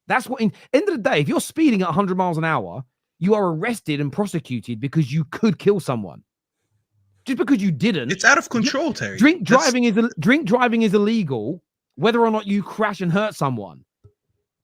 That's what. End of the day, if you're speeding at 100 miles an hour, you are arrested and prosecuted because you could kill someone. Just because you didn't, it's out of control, Terry. Drink driving is illegal, whether or not you crash and hurt someone.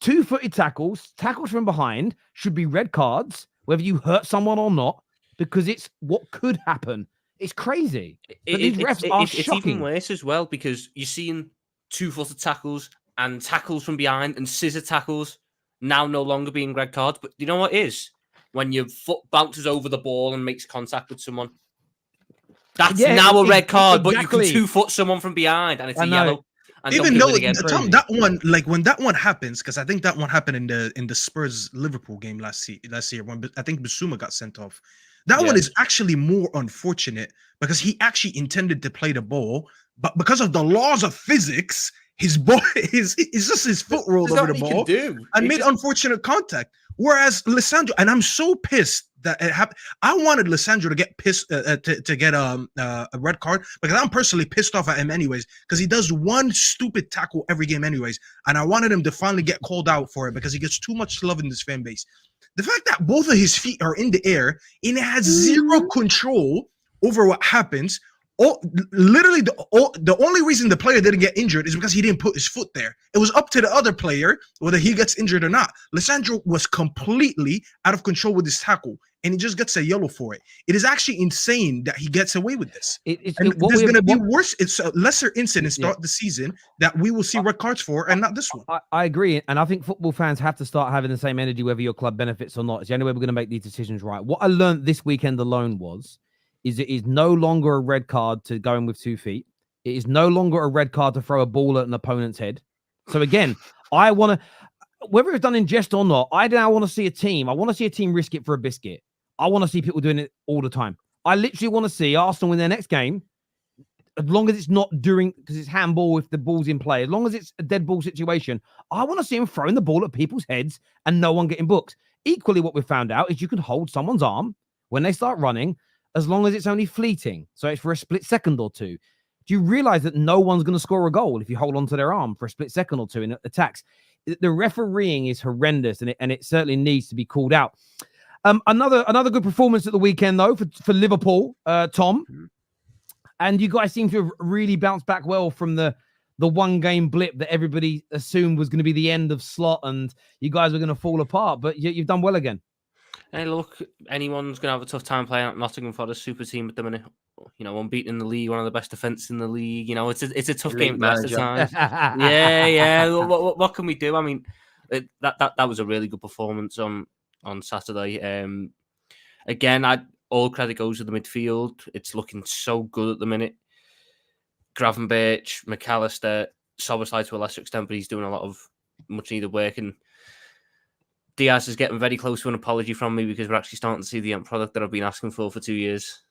2-footed tackles from behind should be red cards, whether you hurt someone or not, because it's what could happen. It's crazy. But these refs are shocking. It's even worse as well because you're seeing 2-footed tackles and tackles from behind and scissor tackles now no longer being red cards. But you know what it is? When your foot bounces over the ball and makes contact with someone. That's now a red card, but you can 2-foot someone from behind and it's a yellow. And even though Tom, that one, like when that one happens, because I think that one happened in the Spurs Liverpool game last year when I think Bissouma got sent off. That one is actually more unfortunate because he actually intended to play the ball, but because of the laws of physics, his ball is just his foot rolled over the ball and made unfortunate contact. Whereas Lisandro, and I'm so pissed that it happened. I wanted Lisandro to get pissed to get a red card because I'm personally pissed off at him anyways because he does one stupid tackle every game anyways, and I wanted him to finally get called out for it because he gets too much love in this fan base. The fact that both of his feet are in the air and it has zero control over what happens. Literally, the only reason the player didn't get injured is because he didn't put his foot there. It was up to the other player whether he gets injured or not. Lisandro was completely out of control with his tackle, and he just gets a yellow for it. It is actually insane that he gets away with this. There's going to be worse. It's a lesser incident start the season that we will see red cards for, and not this one. I agree, and I think football fans have to start having the same energy whether your club benefits or not. It's the only way we're going to make these decisions right. What I learned this weekend alone is it is no longer a red card to go in with 2 feet. It is no longer a red card to throw a ball at an opponent's head. So again, I want to, whether it's done in jest or not, I now want to see a team. I want to see a team risk it for a biscuit. I want to see people doing it all the time. I literally want to see Arsenal win their next game, as long as it's not during, because it's handball if the ball's in play, as long as it's a dead ball situation, I want to see them throwing the ball at people's heads and no one getting booked. Equally, what we've found out is you can hold someone's arm when they start running, as long as it's only fleeting, so it's for a split second or two. Do you realize that no one's going to score a goal if you hold on to their arm for a split second or two in attacks? The refereeing is horrendous, and it certainly needs to be called out. Another good performance at the weekend, though, for Liverpool, Tom. And you guys seem to have really bounced back well from the one game blip that everybody assumed was going to be the end of Slot, and you guys were going to fall apart. But you've done well again. Hey, look, anyone's going to have a tough time playing at Nottingham Forest super team at the minute. You know, unbeaten in the league, one of the best defenses in the league. You know, it's a tough game the rest of the time. Yeah. What can we do? I mean, that was a really good performance on Saturday. Again, all credit goes to the midfield. It's looking so good at the minute. Gravenberch, McAllister, Szoboszlai to a lesser extent, but he's doing a lot of much needed work. And Diaz is getting very close to an apology from me because we're actually starting to see the end product that I've been asking for 2 years.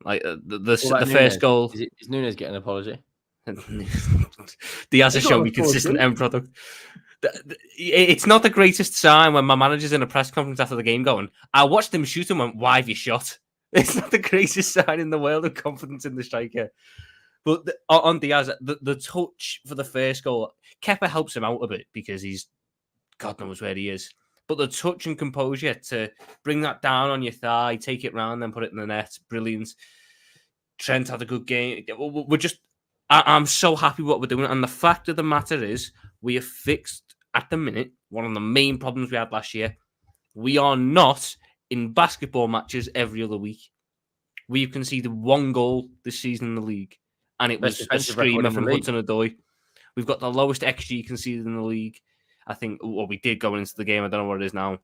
Like the first goal. Is Nunes getting an apology? Diaz has shown me consistent end product. It's not the greatest sign when my manager's in a press conference after the game going, I watched him shoot and went, why have you shot? It's not the greatest sign in the world of confidence in the striker. But on Diaz, the touch for the first goal, Kepa helps him out a bit because he's God knows where he is. But the touch and composure to bring that down on your thigh, take it round, then put it in the net, brilliant. Trent had a good game. I'm so happy with what we're doing. And the fact of the matter is, we have fixed, at the minute, one of the main problems we had last year. We are not in basketball matches every other week. We've conceded 1 goal this season in the league. And it was a screamer from Hudson-Odoi. We've got the lowest XG conceded in the league. I think, well, we did going into the game. I don't know what it is now.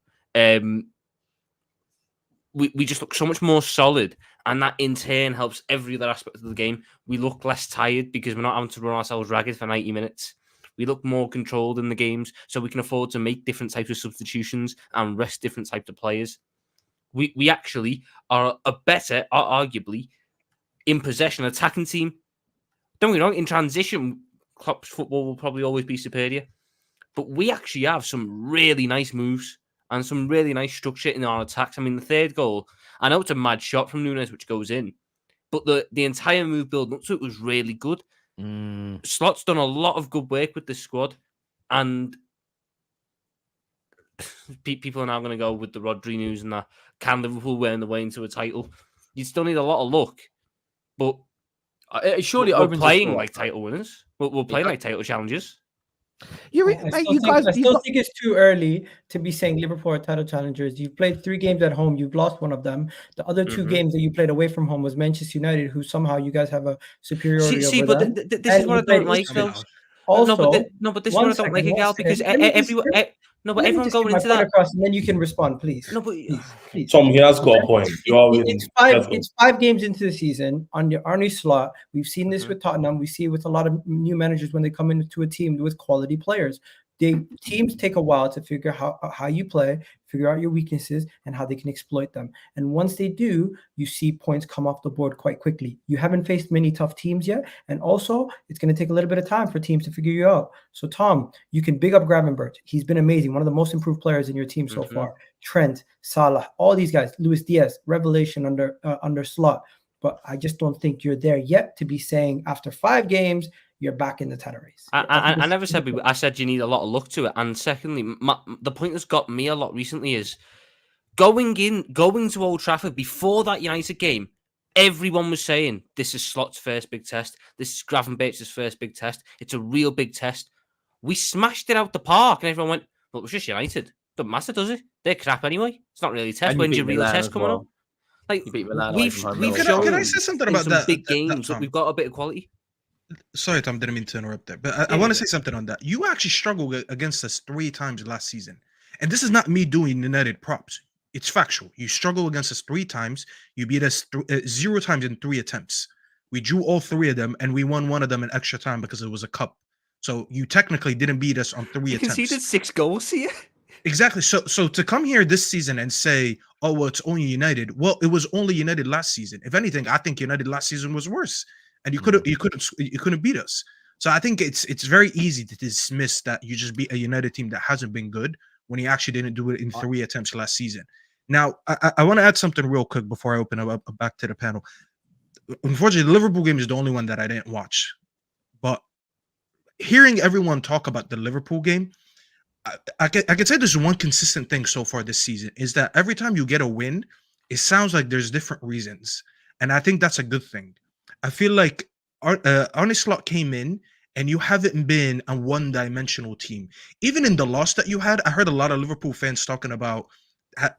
We just look so much more solid, and that in turn helps every other aspect of the game. We look less tired because we're not having to run ourselves ragged for 90 minutes. We look more controlled in the games, so we can afford to make different types of substitutions and rest different types of players. We actually are a better, arguably, in possession attacking team. Don't get me wrong, in transition, Klopp's football will probably always be superior. But we actually have some really nice moves and some really nice structure in our attacks. I mean, the third goal, I know it's a mad shot from Nunes, which goes in, but the entire move build up to it was really good. Slot's done a lot of good work with this squad, and people are now going to go with the Rodri news and that. Can Liverpool win the way into a title? You still need a lot of luck, but surely we're playing like title winners. We're playing like title challengers. I still think it's too early to be saying Liverpool are title challengers. You've played 3 games at home. You've lost one of them. The other 2 games that you played away from home was Manchester United, who somehow you guys have a superiority over them. This is what I don't like, Phil. Also, but this is what I don't like, Egal, because everyone going into that. Across, and then you can respond, please. No, but please. Tom, he has got a point. It's 5 games into the season under Arne Slot. We've seen this with Tottenham. We see it with a lot of new managers when they come into a team with quality players. Teams take a while to figure how you play, figure out your weaknesses, and how they can exploit them. And once they do, you see points come off the board quite quickly. You haven't faced many tough teams yet, and also it's going to take a little bit of time for teams to figure you out. So, Tom, you can big up Gravenberch. He's been amazing, one of the most improved players in your team so far. Trent, Salah, all these guys, Luis Diaz, revelation under Slot. But I just don't think you're there yet to be saying after 5 games, you're back in the title race. I never said I said you need a lot of luck to it. And secondly, the point that's got me a lot recently is going to Old Trafford before that United game. Everyone was saying this is Slot's first big test. This is Gravenberch's first big test. It's a real big test. We smashed it out the park, and everyone went, "Well, it was just United. Doesn't matter, does it? They're crap anyway. It's not really a test. When's your real test coming up?" Like we've shown can I say something about that? Big games that we've got a bit of quality. Sorry, Tom, didn't mean to interrupt there, but I want to say something on that. You actually struggled against us 3 times last season, and this is not me doing United props. It's factual. You struggled against us 3 times. You beat us 0 times in 3 attempts. We drew all 3 of them, and we won 1 of them in extra time because it was a cup. So you technically didn't beat us on 3 attempts. You conceded 6 goals here. Exactly. So to come here this season and say, "Oh, well, it's only United." Well, it was only United last season. If anything, I think United last season was worse. And you couldn't beat us. So I think it's very easy to dismiss that you just beat a United team that hasn't been good when he actually didn't do it in 3 attempts last season. Now, I want to add something real quick before I open up back to the panel. Unfortunately, the Liverpool game is the only one that I didn't watch. But hearing everyone talk about the Liverpool game, I can say there's one consistent thing so far this season is that every time you get a win, it sounds like there's different reasons. And I think that's a good thing. I feel like Arne Slot came in and you haven't been a one-dimensional team. Even in the loss that you had, I heard a lot of Liverpool fans talking about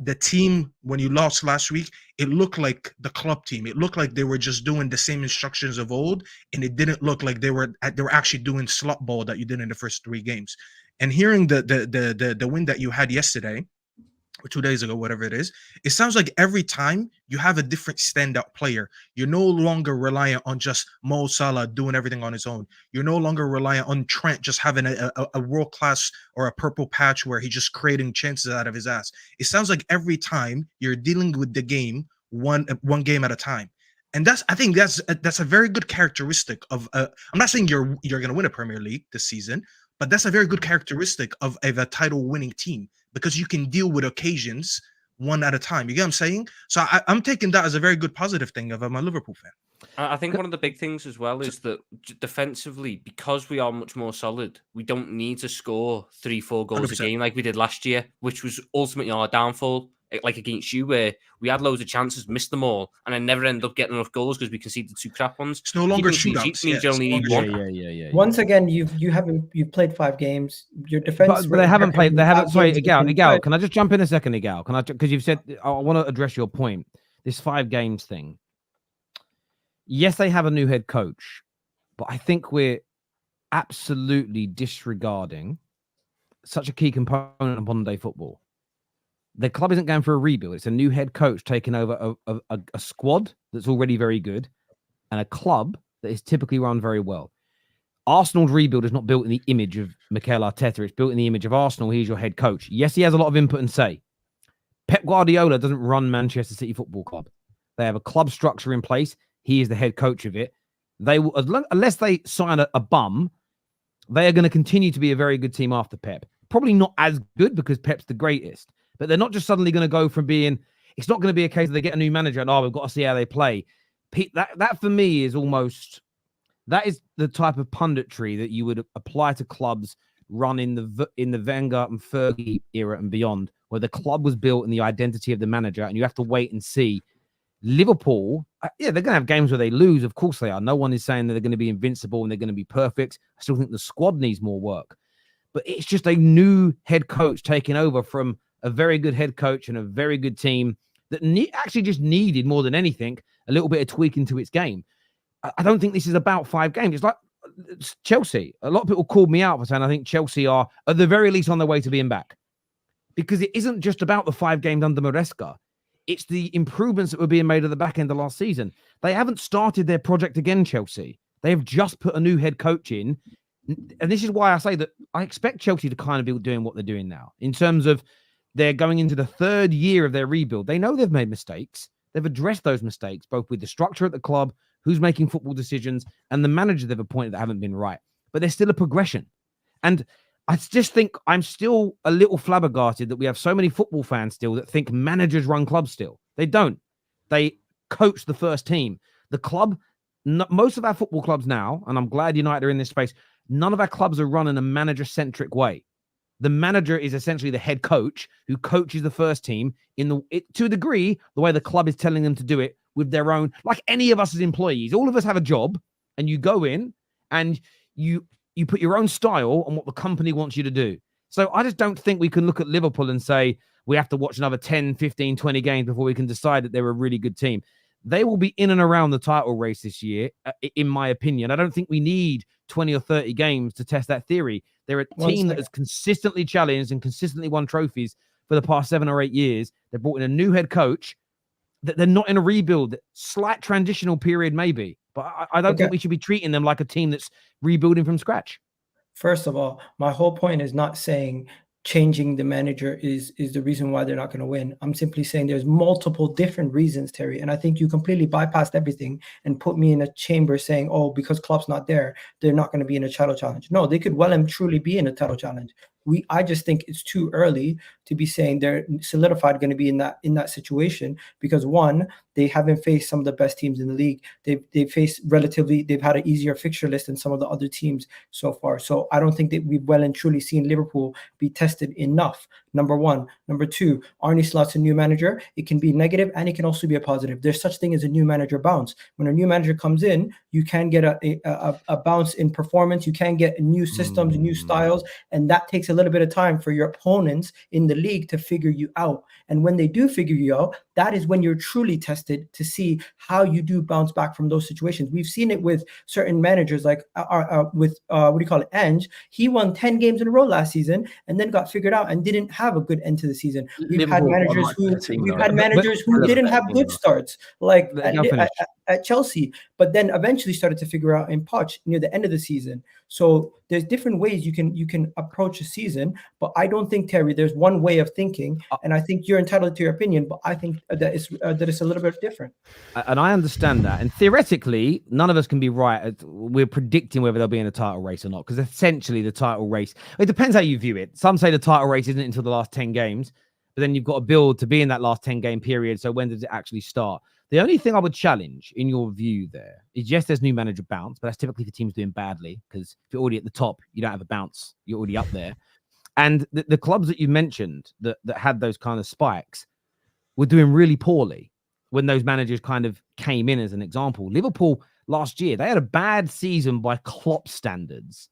the team when you lost last week. It looked like the club team. It looked like they were just doing the same instructions of old, and it didn't look like they were actually doing slot ball that you did in the first 3 games. And hearing the win that you had yesterday, or 2 days ago, whatever it is, it sounds like every time you have a different standout player. You're no longer reliant on just Mo Salah doing everything on his own. You're no longer reliant on Trent just having a world-class or a purple patch where he's just creating chances out of his ass. It sounds like every time you're dealing with the game one game at a time. And I think that's a very good characteristic of I'm not saying you're going to win a Premier League this season, but that's a very good characteristic of a title-winning team, because you can deal with occasions one at a time. You get what I'm saying? So I'm taking that as a very good positive thing of I'm a Liverpool fan. I think one of the big things as well is that defensively, because we are much more solid, we don't need to score 3-4 goals 100%. a game like we did last year, which was ultimately our downfall. Like against you, where we had loads of chances, missed them all, and then never ended up getting enough goals because we conceded 2 crap ones. It's no longer Keeping clean shootouts. sheets means you only need one. Yeah. Once again, you've played 5 games. Your defense, But they haven't played. They haven't. Sorry, Egal. Egal. Can I just jump in a second, Egal? Can I? Because you've said I want to address your point. This 5 games thing. Yes, they have a new head coach, but I think we're absolutely disregarding such a key component of modern day football. The club isn't going for a rebuild. It's a new head coach taking over a squad that's already very good and a club that is typically run very well. Arsenal's rebuild is not built in the image of Mikel Arteta. It's built in the image of Arsenal. He's your head coach. Yes, he has a lot of input and say. Pep Guardiola doesn't run Manchester City Football Club. They have a club structure in place. He is the head coach of it. They will, unless they sign a bum, they are going to continue to be a very good team after Pep. Probably not as good because Pep's the greatest. But they're not just suddenly going to go from being, it's not going to be a case that they get a new manager and, we've got to see how they play. That for me is almost, that is the type of punditry that you would apply to clubs run in the Wenger and Fergie era and beyond, where the club was built in the identity of the manager, and you have to wait and see. Liverpool, they're going to have games where they lose. Of course they are. No one is saying that they're going to be invincible and they're going to be perfect. I still think the squad needs more work. But it's just a new head coach taking over from a very good head coach and a very good team that actually just needed, more than anything, a little bit of tweaking to its game. I don't think this is about 5 games. It's like Chelsea. A lot of people called me out for saying I think Chelsea are, at the very least, on their way to being back. Because it isn't just about the 5 games under Maresca. It's the improvements that were being made at the back end of last season. They haven't started their project again, Chelsea. They have just put a new head coach in. And this is why I say that I expect Chelsea to kind of be doing what they're doing now. In terms of they're going into the 3rd year of their rebuild. They know they've made mistakes. They've addressed those mistakes, both with the structure at the club, who's making football decisions, and the manager they've appointed that haven't been right. But there's still a progression. And I just think I'm still a little flabbergasted that we have so many football fans still that think managers run clubs still. They don't. They coach the first team. The club, most of our football clubs now, and I'm glad United are in this space, none of our clubs are run in a manager-centric way. The manager is essentially the head coach who coaches the first team to a degree, the way the club is telling them to do it with their own, like any of us as employees. All of us have a job, and you go in and you put your own style on what the company wants you to do. So I just don't think we can look at Liverpool and say we have to watch another 10, 15, 20 games before we can decide that they're a really good team. They will be in and around the title race this year, in my opinion. I don't think we need 20 or 30 games to test that theory. They're a team that has consistently challenged and consistently won trophies for the past 7 or 8 years. They brought in a new head coach. That they're not in a rebuild. Slight transitional period, maybe. But I don't think we should be treating them like a team that's rebuilding from scratch. First of all, my whole point is not saying changing the manager is the reason why they're not going to win. I'm simply saying there's multiple different reasons, Terry. And I think you completely bypassed everything and put me in a chamber saying, because Klopp's not there, they're not going to be in a title challenge. No, they could well and truly be in a title challenge. I just think it's too early to be saying they're solidified going to be in that situation, because one, they haven't faced some of the best teams in the league. They've had an easier fixture list than some of the other teams so far. So I don't think that we've well and truly seen Liverpool be tested enough. Number one. Number two, Arne Slot's a new manager. It can be negative and it can also be a positive. There's such thing as a new manager bounce. When a new manager comes in, you can get a bounce in performance. You can get new systems, new styles, and that takes a little bit of time for your opponents in the league to figure you out. And when they do figure you out, that is when you're truly tested to see how you do bounce back from those situations. We've seen it with certain managers, like Ange. He won 10 games in a row last season and then got figured out and didn't have a good end to the season. We've had managers who didn't have good starts, like at Chelsea, but then eventually started to figure out in Poch near the end of the season. So there's different ways you can approach a season, but I don't think, Terry, there's one way of thinking, and I think you're entitled to your opinion, but I think that it's a little bit different. And I understand that. And theoretically, none of us can be right. We're predicting whether they'll be in a title race or not, because essentially the title race, it depends how you view it. Some say the title race isn't until the last 10 games, but then you've got to build to be in that last 10 game period. So when does it actually start? The only thing I would challenge in your view there is, yes, there's new manager bounce, but that's typically for teams doing badly, because if you're already at the top, you don't have a bounce. You're already up there. And the clubs that you mentioned that had those kind of spikes were doing really poorly when those managers kind of came in, as an example. Liverpool last year, they had a bad season by Klopp standards,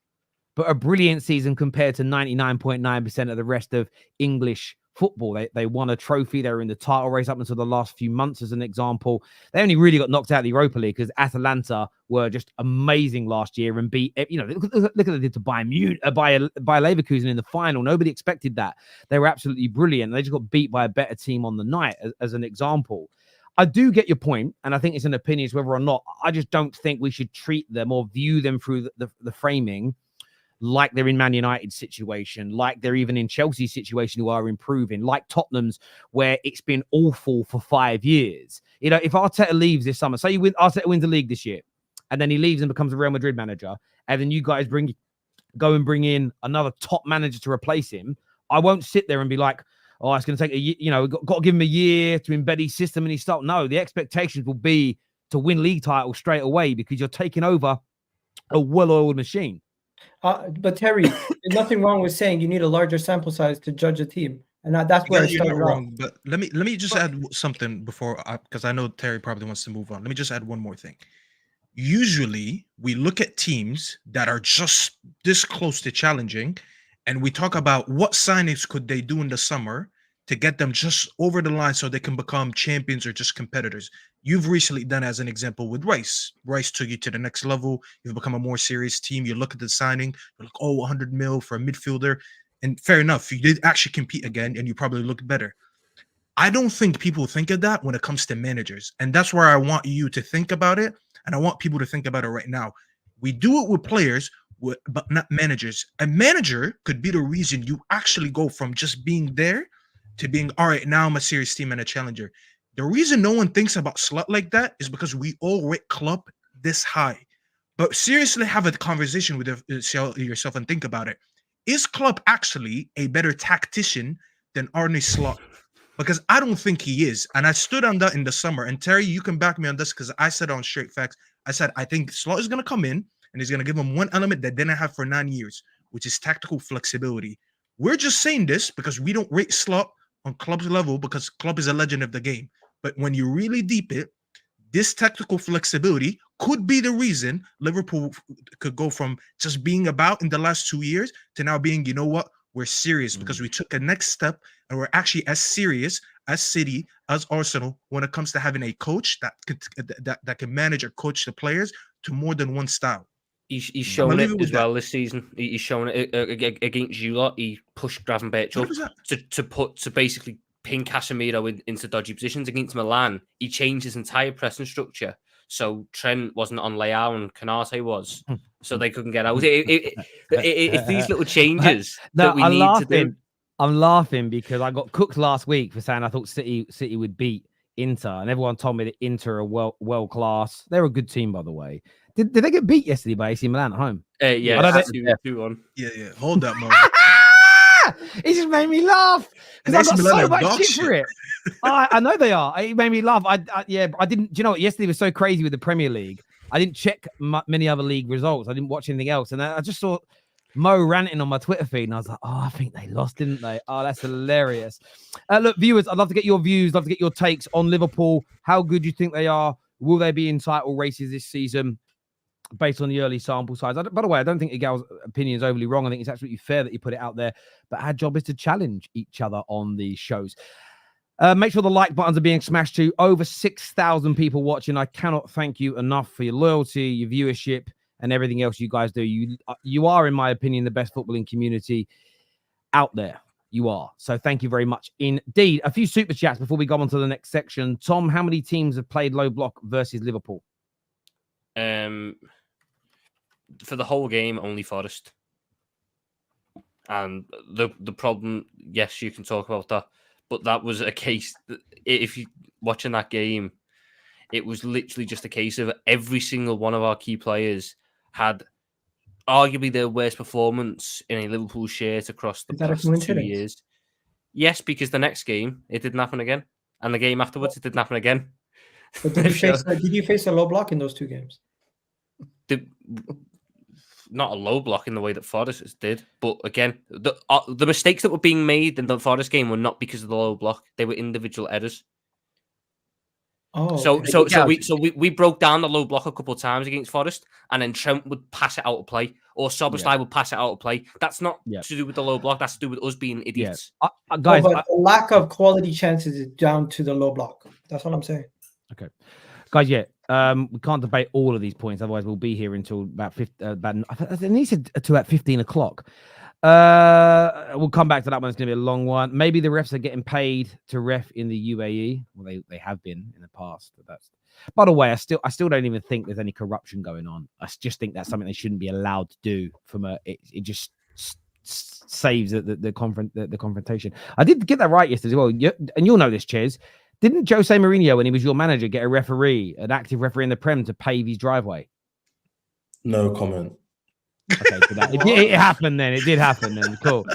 but a brilliant season compared to 99.9% of the rest of English football. They won a trophy. They were in the title race up until the last few months, as an example. They only really got knocked out of the Europa League because Atalanta were just amazing last year and beat, look at what they did to Bayern Leverkusen in the final. Nobody expected that. They were absolutely brilliant. They just got beat by a better team on the night, as an example. I do get your point, and I think it's an opinion as whether or not. I just don't think we should treat them or view them through the framing like they're in Man United's situation, like they're even in Chelsea's situation, who are improving, like Tottenham's, where it's been awful for 5 years. If Arteta leaves this summer, say Arteta wins the league this year, and then he leaves and becomes a Real Madrid manager, and then you guys go and bring in another top manager to replace him, I won't sit there and be like, oh, it's going to take a year, got to give him a year to embed his system and he start. No, the expectations will be to win league titles straight away, because you're taking over a well-oiled machine. But Terry, there's nothing wrong with saying you need a larger sample size to judge a team, and that's where you're not wrong. But let me just add something before, because I know Terry probably wants to move on. Let me just add one more thing. Usually, we look at teams that are just this close to challenging, and we talk about what signings could they do in the summer to get them just over the line so they can become champions or just competitors. You've recently done, as an example, with Rice. Rice took you to the next level. You've become a more serious team. You look at the signing, you're like, 100 mil for a midfielder. And fair enough, you did actually compete again, and you probably looked better. I don't think people think of that when it comes to managers. And that's where I want you to think about it. And I want people to think about it right now. We do it with players, but not managers. A manager could be the reason you actually go from just being there to being, all right, now I'm a serious team and a challenger. The reason no one thinks about Slot like that is because we all rate Klopp this high. But seriously, have a conversation with yourself and think about it. Is Klopp actually a better tactician than Arne Slot? Because I don't think he is. And I stood on that in the summer. And Terry, you can back me on this, because I said on Straight Facts, I said, I think Slot is going to come in and he's going to give him one element that they didn't have for 9 years, which is tactical flexibility. We're just saying this because we don't rate Slot on Klopp's level, because Klopp is a legend of the game. But when you really deep it, this tactical flexibility could be the reason Liverpool could go from just being about in the last 2 years to now being, you know what, we're serious, because we took a next step and we're actually as serious as City, as Arsenal, when it comes to having a coach that can manage or coach the players to more than one style. He's shown it as well this season. He's shown it against you lot. He pushed Gravenberch up to basically pin Casemiro into dodgy positions. Against Milan, he changed his entire pressing structure, so Trent wasn't on Leao and Canate was, so they couldn't get out. It's these little changes that we need to do. I'm laughing because I got cooked last week for saying I thought City would beat Inter, and everyone told me that Inter are world class. They're a good team, by the way. Did they get beat yesterday by AC Milan at home? Yeah, 2-1. Yeah. Hold that, Mo. It just made me laugh And because I got AC Milan so are much dog shit shit. for it. I know they are. It made me laugh. I didn't. Do you know what? Yesterday was so crazy with the Premier League. I didn't check many other league results. I didn't watch anything else, and I just saw Mo ranting on my Twitter feed, and I was like, "Oh, I think they lost, didn't they? Oh, that's hilarious." Look, viewers, I'd love to get your views. Love to get your takes on Liverpool. How good do you think they are? Will they be in title races this season? Based on the early sample size. By the way, I don't think Egal's opinion is overly wrong. I think it's absolutely fair that you put it out there. But our job is to challenge each other on these shows. Make sure the like buttons are being smashed to over 6,000 people watching. I cannot thank you enough for your loyalty, your viewership, and everything else you guys do. You are, in my opinion, the best footballing community out there. You are. So thank you very much indeed. A few super chats before we go on to the next section. Tom, how many teams have played low block versus Liverpool? For the whole game, only Forest. And the problem, yes, you can talk about that, but that was a case that if you watching that game, it was literally just a case of every single one of our key players had arguably their worst performance in a Liverpool shirt across the past 2 years. Yes, because the next game it didn't happen again, and the game afterwards it didn't happen again. But did you face a low block in those two games? Not a low block in the way that Forest did, but again, the mistakes that were being made in the Forest game were not because of the low block; they were individual errors. Oh, so we broke down the low block a couple of times against Forest, and then Trent would pass it out of play, or Soboslai would pass it out of play. That's not to do with the low block; that's to do with us being idiots. Guys, but the lack of quality chances is down to the low block. That's what I'm saying. Okay, guys. We can't debate all of these points, otherwise we'll be here until about 15 to at 15 o'clock. We'll come back to that one. It's going to be a long one. Maybe the refs are getting paid to ref in the UAE. Well, they have been in the past. But by the way, I still don't even think there's any corruption going on. I just think that's something they shouldn't be allowed to do. It just saves the confrontation. I did get that right yesterday as well. And you'll know this, Ches. Didn't Jose Mourinho, when he was your manager, get an active referee in the Prem to pave his driveway? No comment. Okay, so it happened then. It did happen then. Cool.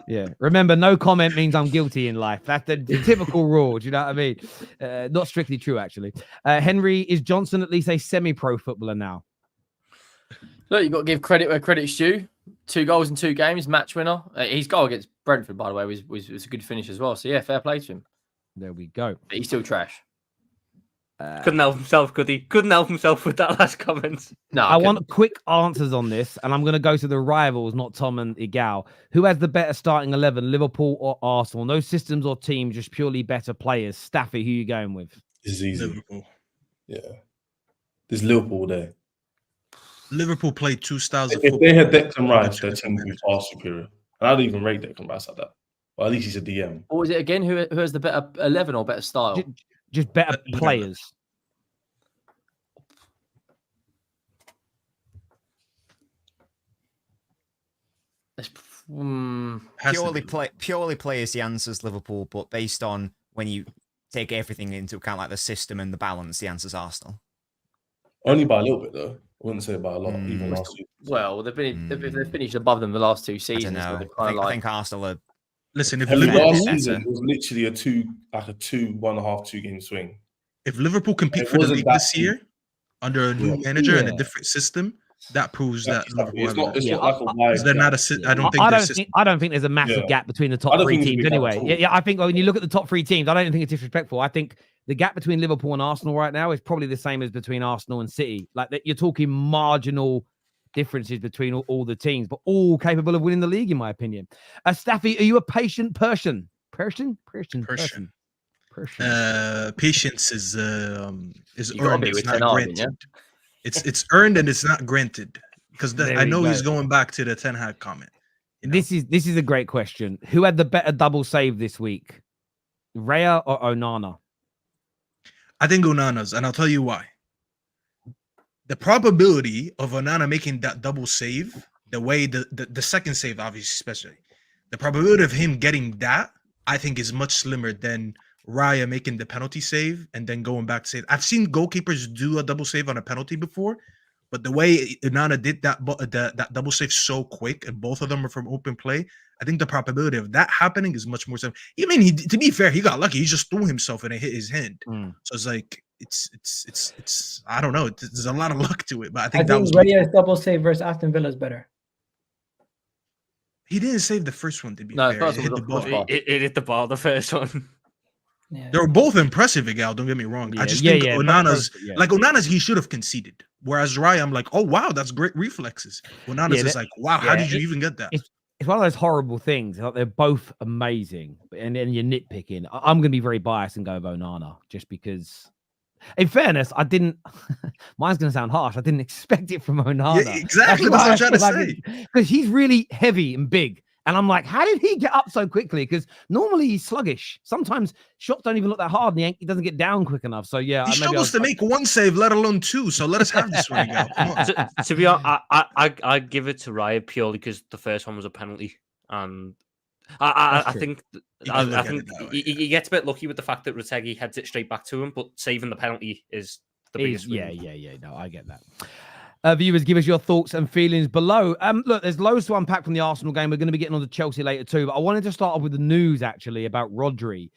Yeah. Remember, no comment means I'm guilty in life. That's the typical rule. Do you know what I mean? Not strictly true, actually. Henry, is Johnson at least a semi-pro footballer now? Look, you've got to give credit where credit's due. 2 goals in 2 games, match winner. His goal against Brentford, by the way, was a good finish as well. So, yeah, fair play to him. There we go. But he's still trash. Couldn't help himself, could he? Couldn't help himself with that last comment. No, I want quick answers on this, and I'm going to go to the rivals, not Tom and Egal. Who has the better starting 11, Liverpool or Arsenal? No systems or teams, just purely better players. Staffy, who are you going with? This is easy. Liverpool. Yeah. There's Liverpool there. Liverpool played 2 styles of If football. they had Declan Rice, their team would be far superior. And I'd even rate Declan Rice like that. Well, at least he's a DM. What was it again? Who has the better 11 or better style? Just better players. Purely players, the answer's Liverpool, but based on when you take everything into account, like the system and the balance, the answer's Arsenal. Only by a little bit, though. I wouldn't say by a lot, even last season. Well, they've finished above them the last 2 seasons. I don't know. So I think Arsenal are. Listen, if Last season was literally a 1.5-2 game swing. If Liverpool compete for the league this year under a new manager and a different system, that proves that Liverpool. It's not like a wide. They're not a. I don't think there's a massive gap between the top 3 teams anyway. Yeah, I think when you look at the top 3 teams, I don't think it's disrespectful. I think the gap between Liverpool and Arsenal right now is probably the same as between Arsenal and City. Like you're talking marginal differences between all the teams, but all capable of winning the league, in my opinion. Staffy, are you a patient person? Persian. Patience is earned. It's not granted. Yeah? It's earned and it's not granted. Because I know he's going back to the Ten Hag comment. You know? This is a great question. Who had the better double save this week, Raya or Onana? I think Onana's, and I'll tell you why. The probability of Onana making that double save, the way the second save, obviously, especially, the probability of him getting that, I think, is much slimmer than Raya making the penalty save and then going back to save. I've seen goalkeepers do a double save on a penalty before, but the way Onana did that double save so quick, and both of them are from open play, I think the probability of that happening is much more. I mean, to be fair, he got lucky. He just threw himself and it hit his hand. So it's like it's. I don't know. There's a lot of luck to it, but I think that was. Reyes double save versus Aston Villa is better. He didn't save the first one. To be No, fair, first it one hit the was ball. It hit the ball, the first one. Yeah. They were both impressive, Egal. Don't get me wrong. I just think Onana's he should have conceded. Whereas Raya, I'm like, oh wow, that's great reflexes. Onana's is like, wow, how did you even get that? It's one of those horrible things. Like they're both amazing, and then you're nitpicking. I'm going to be very biased and go with Onana just because. In fairness, I didn't. Mine's going to sound harsh. I didn't expect it from Onana. Yeah, exactly. That's what I'm trying to say. Because he's really heavy and big. And I'm like, how did he get up so quickly? Because normally he's sluggish. Sometimes shots don't even look that hard, and he doesn't get down quick enough. So yeah, he struggles to make one save, let alone two. So let us have this one. To be honest, I give it to Raya purely because the first one was a penalty, and I think he gets a bit lucky with the fact that Retegui heads it straight back to him, but saving the penalty is the biggest. Yeah. No, I get that. Viewers, give us your thoughts and feelings below. Look, there's loads to unpack from the Arsenal game. We're going to be getting on to Chelsea later too, but I wanted to start off with the news actually about Rodri.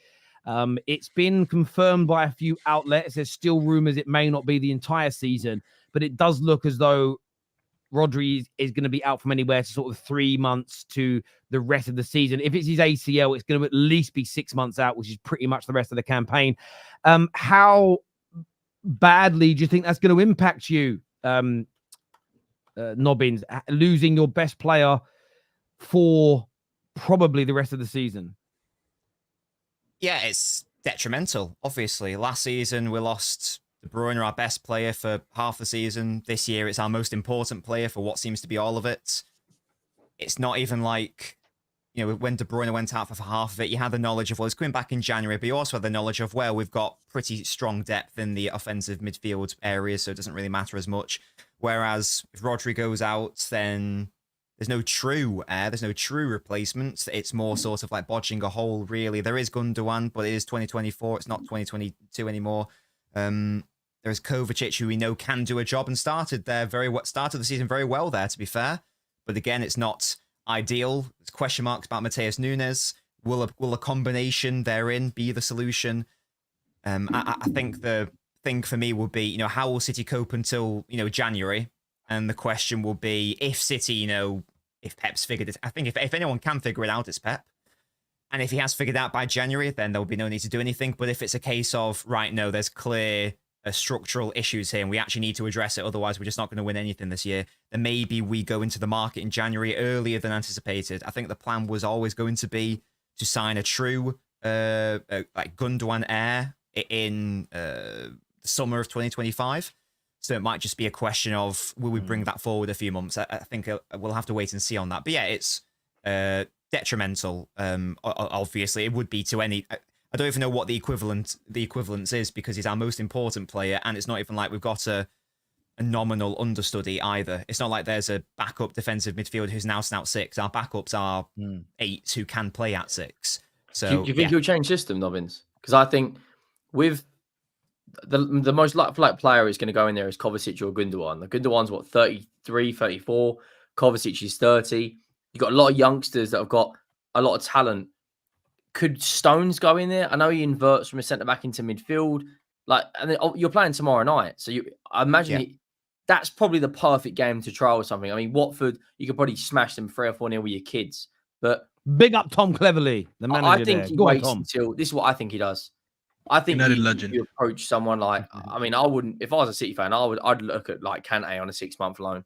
It's been confirmed by a few outlets. There's still rumors it may not be the entire season, but it does look as though Rodri is going to be out from anywhere to sort of 3 months to the rest of the season. If it's his ACL, it's going to at least be 6 months out, which is pretty much the rest of the campaign. How badly do you think that's going to impact you? Nobbins, losing your best player for probably the rest of the season? Yeah, it's detrimental, obviously. Last season, we lost De Bruyne, our best player, for half the season. This year, it's our most important player for what seems to be all of it. It's not even like, you know, when De Bruyne went out for half of it, you had the knowledge of, well, he's coming back in January, but you also had the knowledge of, well, we've got pretty strong depth in the offensive midfield areas, so it doesn't really matter as much. Whereas if Rodri goes out, then there's no true there's no true replacement. It's more sort of like bodging a hole, really. There is Gundogan, but it is 2024. It's not 2022 anymore. There's Kovacic, who we know can do a job and started the season very well there, to be fair. But again, it's not ideal. There's question marks about Mateus Nunes. Will a combination therein be the solution? I think the thing for me would be, you know, how will City cope until, you know, January? And the question will be, if City, you know, if Pep's figured it, I think if anyone can figure it out, it's Pep. And if he has figured it out by January, then there'll be no need to do anything. But if it's a case of, right, no, there's clear structural issues here and we actually need to address it, otherwise we're just not going to win anything this year, then maybe we go into the market in January earlier than anticipated. I think the plan was always going to be to sign a true like Gundogan heir in the summer of 2025. So it might just be a question of, will we bring that forward a few months? I think we'll have to wait and see on that. But yeah, it's detrimental. Obviously, it would be to any. I don't even know what the equivalence is, because he's our most important player, and it's not even like we've got a nominal understudy either. It's not like there's a backup defensive midfielder who's now snout 6. Our backups are 8 who can play at 6. So do you think he'll change system, Nobbins? Because I think with the most like player is going to go in there is Kovacic or Gundogan. The Gundogan's what, 33, 34. Kovacic is 30. You've got a lot of youngsters that have got a lot of talent. Could Stones go in there? I know he inverts from a centre back into midfield. Like, and then, you're playing tomorrow night, so I imagine that's probably the perfect game to trial something. I mean, Watford, you could probably smash them 3 or 4-0 with your kids. But big up Tom Cleverley, the manager. I think he waits until this is what I think he does. I think you approach someone like, I mean, I wouldn't, if I was a City fan, I'd look at like Kante on a 6-month loan.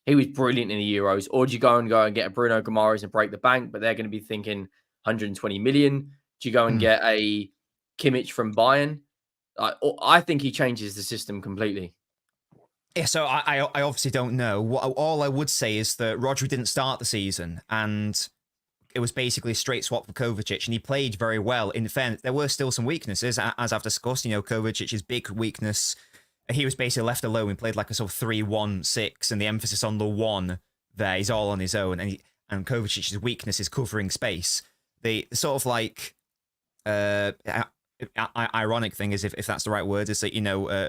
He was brilliant in the Euros. Or do you go and get a Bruno Guimaraes and break the bank, but they're going to be thinking 120 million? Do you go and get a Kimmich from Bayern? I think he changes the system completely. Yeah, so I obviously don't know. All I would say is that Rodri didn't start the season, and it was basically a straight swap for Kovacic, and he played very well. In fairness, there were still some weaknesses, as I've discussed. You know, Kovacic's big weakness, he was basically left alone. He played like a sort of 3-1-6, and the emphasis on the one there, he's all on his own. And Kovacic's weakness is covering space. The sort of like ironic thing is, if that's the right word, is that, you know,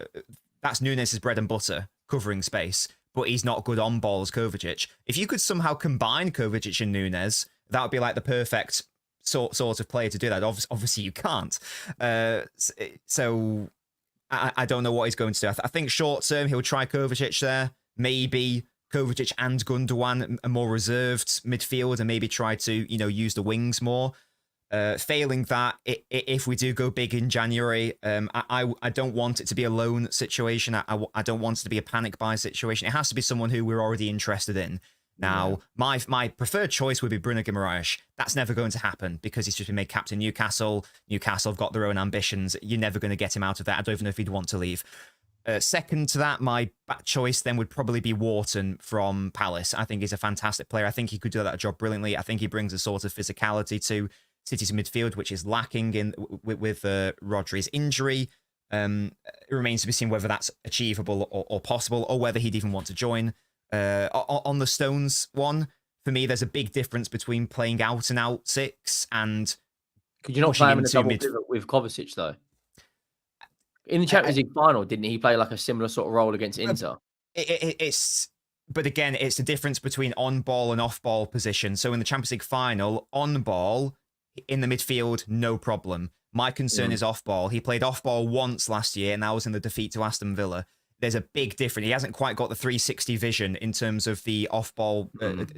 that's Nunes' bread and butter, covering space, but he's not good on ball as Kovacic. If you could somehow combine Kovacic and Nunes, That would be like the perfect sort of player to do that. Obviously, you can't. So I don't know what he's going to do. I think short term he'll try Kovacic there. Maybe Kovacic and Gundogan a more reserved midfield, and maybe try to use the wings more. Failing that, if we do go big in January, I don't want it to be a loan situation. I don't want it to be a panic buy situation. It has to be someone who we're already interested in. Now, my preferred choice would be Bruno Guimaraes. That's never going to happen because he's just been made captain Newcastle. Newcastle have got their own ambitions. You're never going to get him out of that. I don't even know if he'd want to leave. Second to that, my back choice then would probably be Wharton from Palace. I think he's a fantastic player. I think he could do that job brilliantly. I think he brings a sort of physicality to City's midfield, which is lacking with Rodri's injury. It remains to be seen whether that's achievable or possible, or whether he'd even want to join. On the Stones one, for me, there's a big difference between playing out and out six and. Could you not play him in a double pivot with Kovacic though? In the Champions League final, didn't he play like a similar sort of role against Inter? But again, it's the difference between on ball and off ball position. So in the Champions League final, on ball in the midfield, no problem. My concern is off ball. He played off ball once last year, and that was in the defeat to Aston Villa. There's a big difference. He hasn't quite got the 360 vision in terms of the off-ball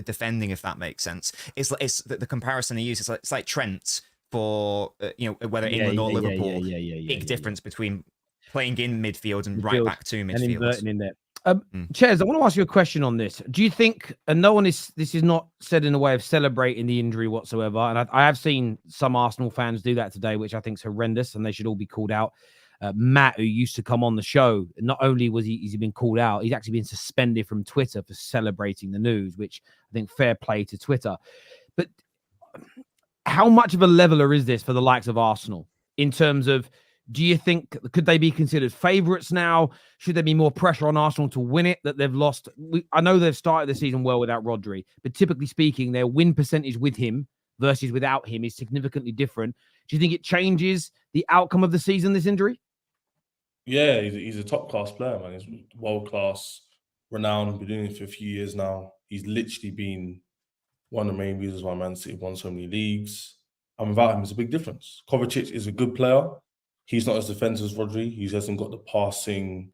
defending, if that makes sense. It's the comparison he uses. It's like Trent for whether England or Liverpool. Big difference between playing in midfield and right back to midfield. And inverting in there. Chez, I want to ask you a question on this. Do you think, and this is not said in a way of celebrating the injury whatsoever, and I have seen some Arsenal fans do that today, which I think is horrendous, and they should all be called out. Matt, who used to come on the show, not only was he's been called out, he's actually been suspended from Twitter for celebrating the news, which I think fair play to Twitter. But how much of a leveler is this for the likes of Arsenal in terms of, do you think, could they be considered favourites now? Should there be more pressure on Arsenal to win it that they've lost? I know they've started the season well without Rodri, but typically speaking, their win percentage with him versus without him is significantly different. Do you think it changes the outcome of the season, this injury? Yeah, he's a top-class player, man. He's world-class, renowned. Been doing it for a few years now. He's literally been one of the main reasons why Man City won so many leagues. And without him, it's a big difference. Kovacic is a good player. He's not as defensive as Rodri. He hasn't got the passing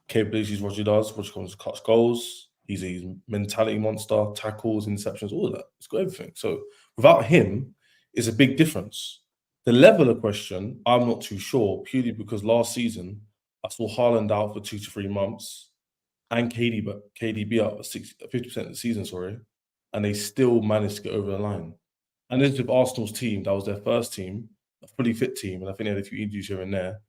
capabilities Rodri does. Rodri comes to clutch goals. He's a mentality monster, tackles, interceptions, all of that. He's got everything. So without him, it's a big difference. The level of question, I'm not too sure, purely because last season, I saw Haaland out for 2 to 3 months and KDB out for 50% of the season, and they still managed to get over the line. And this is with Arsenal's team. That was their first team, a fully fit team, and I think they had a few injuries here and there.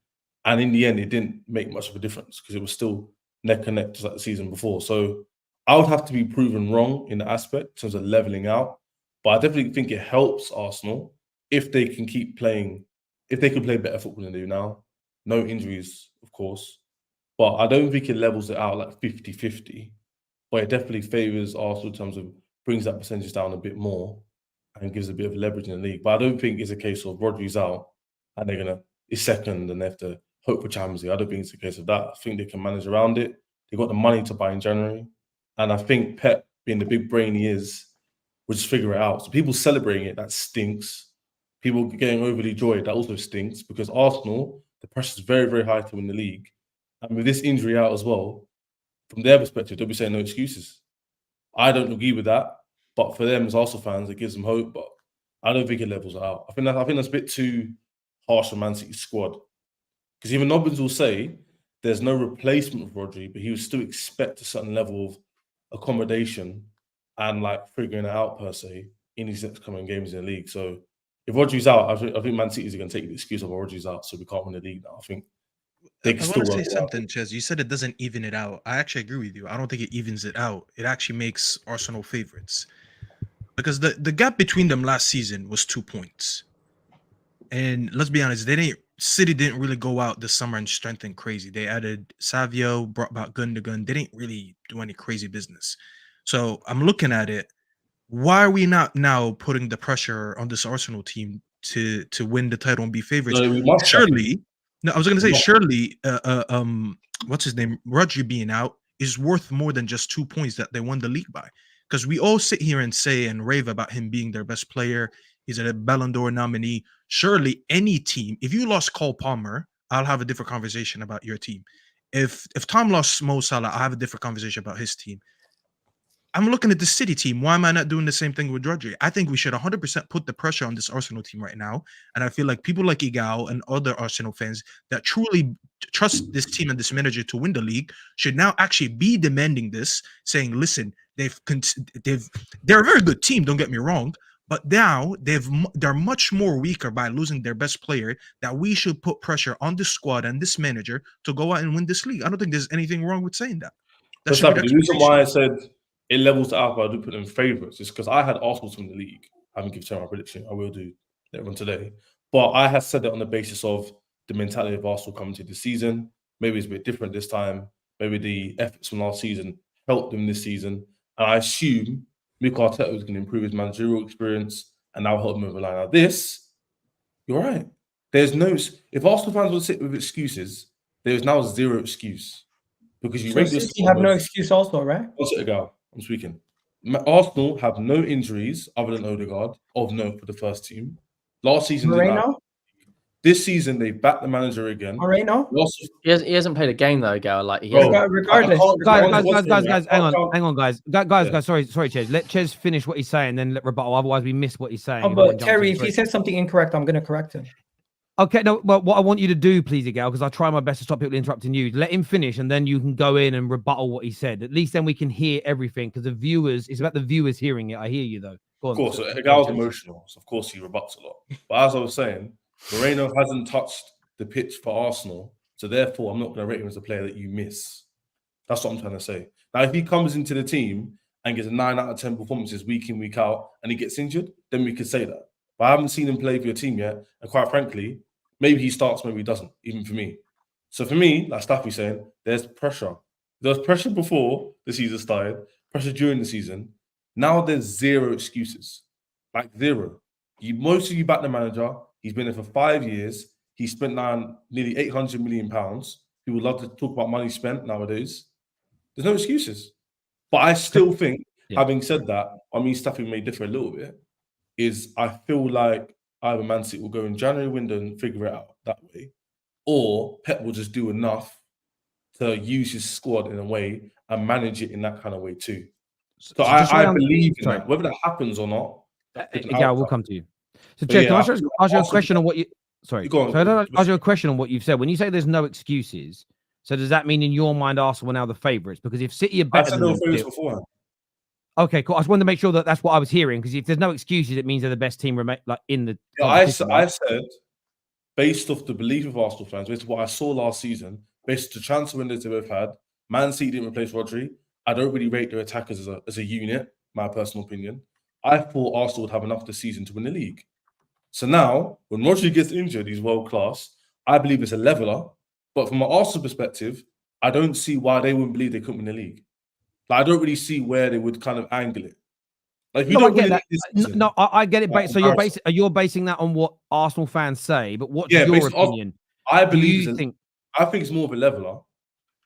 And in the end, it didn't make much of a difference because it was still neck and neck just like the season before. So I would have to be proven wrong in that aspect in terms of leveling out. But I definitely think it helps Arsenal if they can keep playing, if they can play better football than they do now. No injuries, of course. But I don't think it levels it out like 50-50. But it definitely favours Arsenal in terms of brings that percentage down a bit more and gives a bit of leverage in the league. But I don't think it's a case of Rodri's out and they're going to, it's second and they have to hope for Champions League. I don't think it's a case of that. I think they can manage around it. They've got the money to buy in January. And I think Pep, being the big brain he is, will just figure it out. So people celebrating it, that stinks. People getting overly joyed, that also stinks because Arsenal, the pressure is very, very high to win the league. And with this injury out as well, from their perspective, they'll be saying no excuses. I don't agree with that. But for them as Arsenal fans, it gives them hope. But I don't think it levels it out. I think that's a bit too harsh on Man City's squad. Because even Nobbins will say there's no replacement for Rodri, but he would still expect a certain level of accommodation and like figuring it out per se in these next coming games in the league. So if Rodri's out, I think Man City is going to take the excuse of Rodri's out, so we can't win the league now. I think they can still say something, Chez. You said it doesn't even it out. I actually agree with you. I don't think it evens it out. It actually makes Arsenal favorites. Because the gap between them last season was 2 points. And let's be honest, City didn't really go out this summer and strengthen crazy. They added Savio, brought back Gundogan. They didn't really do any crazy business. So I'm looking at it. Why are we not now putting the pressure on this Arsenal team to win the title and be favorites? Surely, what's his name? Rodri being out is worth more than just 2 points that they won the league by. because we all sit here and say and rave about him being their best player. He's a Ballon d'Or nominee. Surely any team, if you lost Cole Palmer, I'll have a different conversation about your team. If Tom lost Mo Salah, I'll have a different conversation about his team. I'm looking at the City team. Why am I not doing the same thing with Rodri? I think we should 100% put the pressure on this Arsenal team right now. And I feel like people like Egal and other Arsenal fans that truly trust this team and this manager to win the league should now actually be demanding this, saying, listen, they're a very good team, don't get me wrong, but now they're much more weaker by losing their best player, that we should put pressure on this squad and this manager to go out and win this league. I don't think there's anything wrong with saying that. That should be the reason why I said it levels out, but I do put them favourites, is because I had Arsenal to win the league. I haven't given my prediction. I will do later on today. But I had said it on the basis of the mentality of Arsenal coming to the season. Maybe it's a bit different this time. Maybe the efforts from last season helped them this season. And I assume Mikel Arteta was going to improve his managerial experience and now help him over the line. Now this, you're right. There's no, if Arsenal fans will sit with excuses, there's now zero excuse. Because you rate this. You have no excuse also, right? I'll sit Egal. I'm speaking. Arsenal have no injuries other than Odegaard of note for the first team. Last season, this season they backed the manager again. Moreno? He hasn't played a game though, Egal. Like regardless, guys, hang on, guys. Sorry, Ches. Let Ches finish what he's saying, then let rebuttal. Otherwise, we miss what he's saying. Oh, but Terry, if he says something incorrect, I'm going to correct him. Okay, no, well, what I want you to do, please, Egal, because I try my best to stop people interrupting you. Let him finish, and then you can go in and rebuttal what he said. At least then we can hear everything, because the viewers, it's about the viewers hearing it. I hear you, though. Go on. Of course, so Egal's emotional, so of course he rebuts a lot. But as I was saying, Moreno hasn't touched the pitch for Arsenal, so therefore I'm not going to rate him as a player that you miss. That's what I'm trying to say. Now, if he comes into the team and gets a 9 out of 10 performances week in, week out, and he gets injured, then we could say that. But I haven't seen him play for your team yet, and quite frankly, maybe he starts, maybe he doesn't, even for me. So for me, like Staffy saying, there's pressure. There was pressure before the season started, pressure during the season. Now there's zero excuses. Like zero. Most of you back the manager. He's been there for 5 years. He spent nearly £800 million. People love to talk about money spent nowadays. There's no excuses. But I still think, having said that, I mean, Staffy may differ a little bit, is I feel like either Man City will go in January window and figure it out that way, or Pep will just do enough to use his squad in a way and manage it in that kind of way too. So I believe in that. Whether that happens or not, yeah, we'll come to you. So, Jay, can I ask you a question on what you? Sorry, so I ask you a question on what you've said. When you say there's no excuses, so does that mean in your mind Arsenal are now the favourites? Because if City are better than them, beforehand. Okay, cool. I just wanted to make sure that that's what I was hearing, because if there's no excuses, it means they're the best team in the. Yeah, I said, based off the belief of Arsenal fans, based on what I saw last season, based on the transfer windows they've had, Man City didn't replace Rodri. I don't really rate their attackers as a unit, my personal opinion. I thought Arsenal would have enough this season to win the league. So now, when Rodri gets injured, he's world class. I believe it's a leveler. But from an Arsenal perspective, I don't see why they wouldn't believe they couldn't win the league. Like, I don't really see where they would kind of angle it. Like, I get that. No, I get it. So you're basing that on what Arsenal fans say, but what's your opinion? I think it's more of a leveler.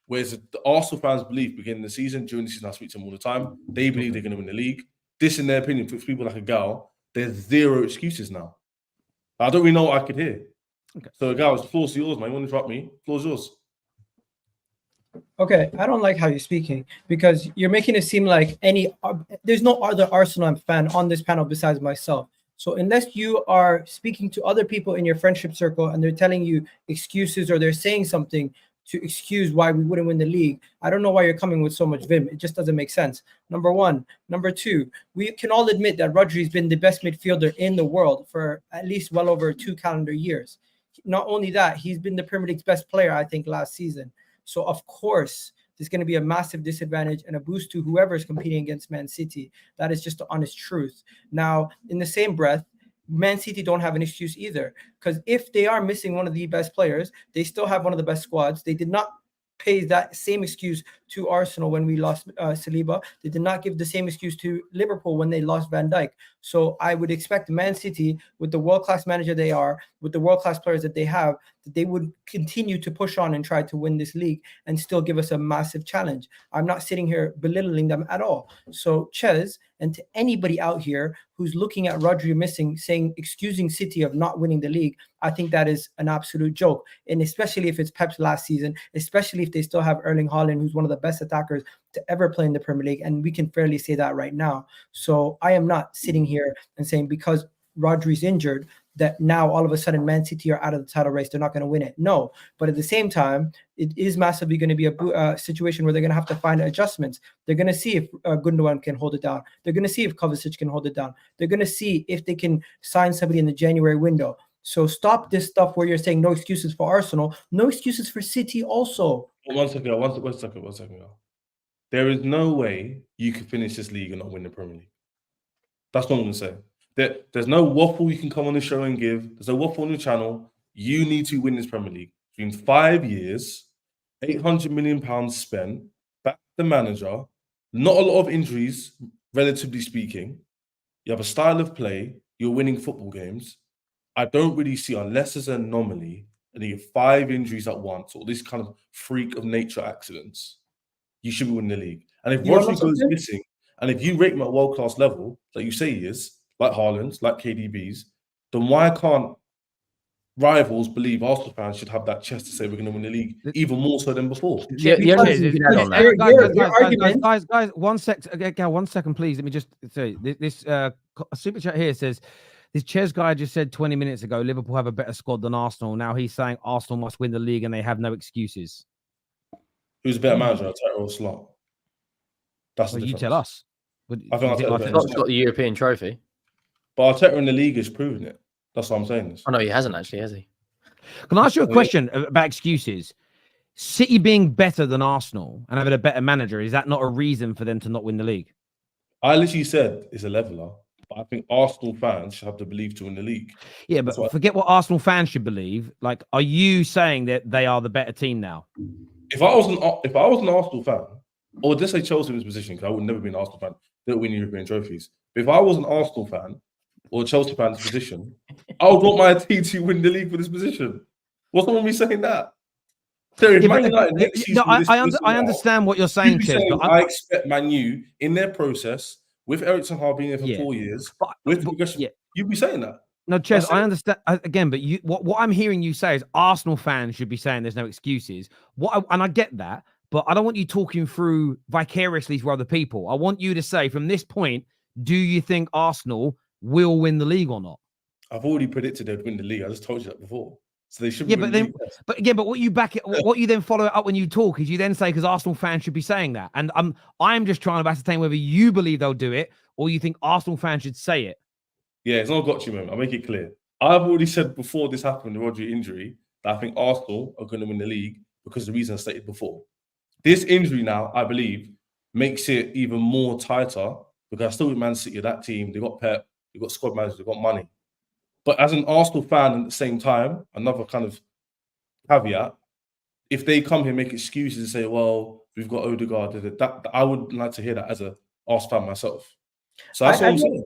Whereas the Arsenal fans believe beginning of the season, during the season, I speak to them all the time, they believe they're going to win the league. This, in their opinion, for people like Egal, there's zero excuses now. I don't really know what I could hear. Okay. So, Egal, the floor's yours, man. You want to interrupt me? The floor's yours. Okay, I don't like how you're speaking, because you're making it seem like there's no other Arsenal fan on this panel besides myself. So unless you are speaking to other people in your friendship circle and they're telling you excuses, or they're saying something to excuse why we wouldn't win the league, I don't know why you're coming with so much vim. It just doesn't make sense. Number one. Number two, we can all admit that Rodri's been the best midfielder in the world for at least well over 2 calendar years. Not only that, he's been the Premier League's best player, I think, last season. So, of course, there's going to be a massive disadvantage and a boost to whoever is competing against Man City. That is just the honest truth. Now, in the same breath, Man City don't have an excuse either, because if they are missing one of the best players, they still have one of the best squads. They did not pay that same excuse to Arsenal when we lost Saliba. They did not give the same excuse to Liverpool when they lost Van Dijk. So I would expect Man City, with the world-class manager they are, with the world-class players that they have, that they would continue to push on and try to win this league and still give us a massive challenge. I'm not sitting here belittling them at all. So Ches, and to anybody out here who's looking at Rodri missing, excusing City of not winning the league, I think that is an absolute joke. And especially if it's Pep's last season, especially if they still have Erling Haaland, who's one of the best attackers to ever play in the Premier League. And we can fairly say that right now. So I am not sitting here and saying because Rodri's injured that now all of a sudden Man City are out of the title race, they're not going to win it. No, but at the same time, it is massively going to be a situation where they're going to have to find adjustments. They're going to see if Gundogan can hold it down. They're going to see if Kovacic can hold it down. They're going to see if they can sign somebody in the January window. So stop this stuff where you're saying no excuses for Arsenal, no excuses for City also. One second. There is no way you can finish this league and not win the Premier League. That's what I'm going to say. There's no waffle you can come on the show and give. There's no waffle on the channel. You need to win this Premier League. It's been 5 years, £800 million spent, back the manager, not a lot of injuries, relatively speaking. You have a style of play. You're winning football games. I don't really see, unless there's an anomaly and you get 5 injuries at once or this kind of freak of nature accidents, you should be winning the league. And if Rodri goes missing, and if you rate him at world-class level, like you say he is, like Haaland, like KDB's, then why can't rivals believe Arsenal fans should have that chest to say we're going to win the league even more so than before? Guys, 1 second, please. Let me just say this super chat here says this Ches guy just said 20 minutes ago Liverpool have a better squad than Arsenal. Now he's saying Arsenal must win the league and they have no excuses. Who's a better manager, Arteta or Slot? That's you tell us. I think Slot's got the European trophy. But Arteta in the league has proven it. That's what I'm saying. Oh, no, he hasn't actually, has he? Can I ask you a question about excuses? City being better than Arsenal and having a better manager, is that not a reason for them to not win the league? I literally said it's a leveler, but I think Arsenal fans should have the belief to win the league. Yeah, but forget what Arsenal fans should believe. Like, are you saying that they are the better team now? If I was an Arsenal fan, or just say Chelsea in this position, because I would never be an Arsenal fan, they don't win European trophies. But if I was an Arsenal fan or a Chelsea fan in this position, I would want my team to win the league for this position. What's wrong with me saying that? I understand what you're saying, Ches. I expect Man U in their process with Eric Ten Hag being there for 4 years. You'd be saying that. No, Ches, I understand again, but what I'm hearing you say is Arsenal fans should be saying there's no excuses. And I get that, but I don't want you talking through vicariously for other people. I want you to say from this point, do you think Arsenal will win the league or not? I've already predicted they'd win the league. I just told you that before. So they should. Yeah, but what you then follow it up when you talk is you then say because Arsenal fans should be saying that, and I'm just trying to ascertain whether you believe they'll do it or you think Arsenal fans should say it. Yeah, it's not got you, man. I'll make it clear. I've already said before this happened, the Rodri injury, that I think Arsenal are going to win the league because of the reason I stated before. This injury now, I believe, makes it even more tighter because I still with Man City, that team, they got Pep, they got squad managers, they got money. But as an Arsenal fan at the same time, another kind of caveat, if they come here and make excuses and say, well, we've got Odegaard, that I would like to hear that as an Arsenal fan myself. So that's what I'm saying.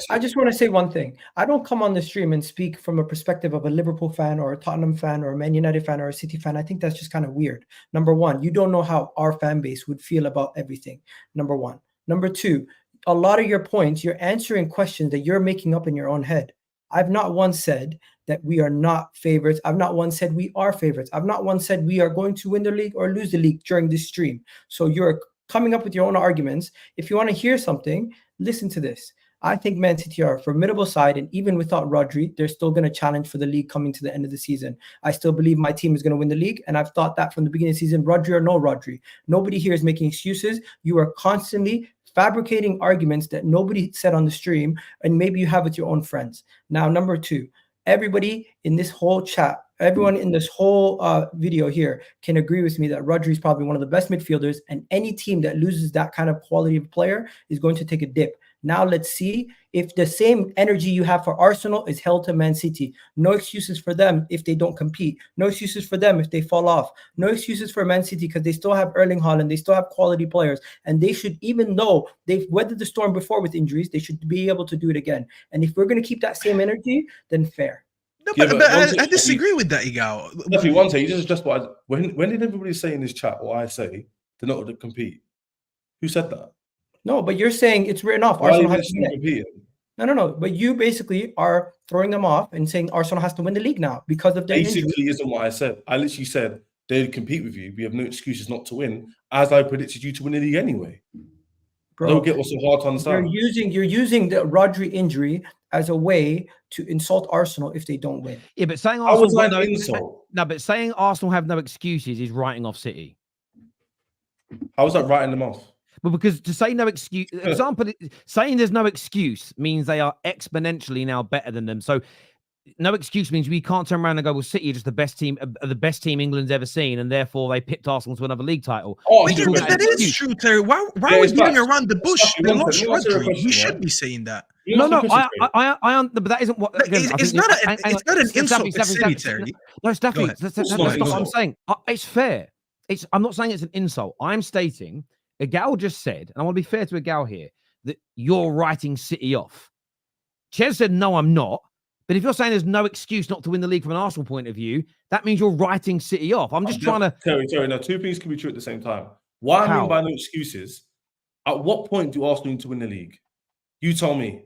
I just want to say one thing. I don't come on the stream and speak from a perspective of a Liverpool fan or a Tottenham fan or a Man United fan or a City fan. I think that's just kind of weird. Number one, you don't know how our fan base would feel about everything. Number one. Number two, a lot of your points, you're answering questions that you're making up in your own head. I've not once said that we are not favorites. I've not once said we are favorites. I've not once said we are going to win the league or lose the league during this stream. So you're coming up with your own arguments. If you want to hear something, listen to this. I think Man City are a formidable side, and even without Rodri, they're still going to challenge for the league coming to the end of the season. I still believe my team is going to win the league, and I've thought that from the beginning of the season, Rodri or no Rodri. Nobody here is making excuses. You are constantly fabricating arguments that nobody said on the stream, and maybe you have with your own friends. Now, number two, everybody in this whole chat, everyone in this whole video here can agree with me that Rodri is probably one of the best midfielders, and any team that loses that kind of quality of player is going to take a dip. Now let's see if the same energy you have for Arsenal is held to Man City. No excuses for them if they don't compete. No excuses for them if they fall off. No excuses for Man City because they still have Erling Haaland. They still have quality players. And they should, even though they've weathered the storm before with injuries, they should be able to do it again. And if we're going to keep that same energy, then fair. No, Yeah, but but I disagree with that, Egal. Staffy, one thing, you just what when did everybody say in this chat, what I say, they're not going to compete? Who said that? No, but you're saying it's written off. Why are you Arsenal has to still win it. competing? No. But you basically are throwing them off and saying Arsenal has to win the league now because of their injury. Basically, isn't what I said. I literally said they'd compete with you. We have no excuses not to win, as I predicted you to win the league anyway. I don't get what's so hard to understand. You're using the Rodri injury as a way to insult Arsenal if they don't win. Yeah, but saying How was Arsenal that an insult? no, but saying Arsenal have no excuses is writing off City. How was that writing them off? Well, because to say no excuse, example, saying there's no excuse means they are exponentially now better than them. So no excuse means we can't turn around and go, well, City are just the best team England's ever seen, and therefore they pipped Arsenal to another league title. Oh, But that is true, Terry. Why are we beating around the bush? Staffy, They one lost second, let me ask you a Rodri. question, We should right? be saying that. No, but that isn't what. Again, It's not an insult to City, Terry. No, Staffy, ahead. that's not what I'm saying. It's fair. I'm not saying it's an insult. I'm stating, Egal just said, and I want to be fair to Egal here, that you're writing City off. Ches said, no, I'm not. But if you're saying there's no excuse not to win the league from an Arsenal point of view, that means you're writing City off. I'm just trying to... Terry, no, two things can be true at the same time. What I mean by no excuses, at what point do Arsenal need to win the league? You tell me.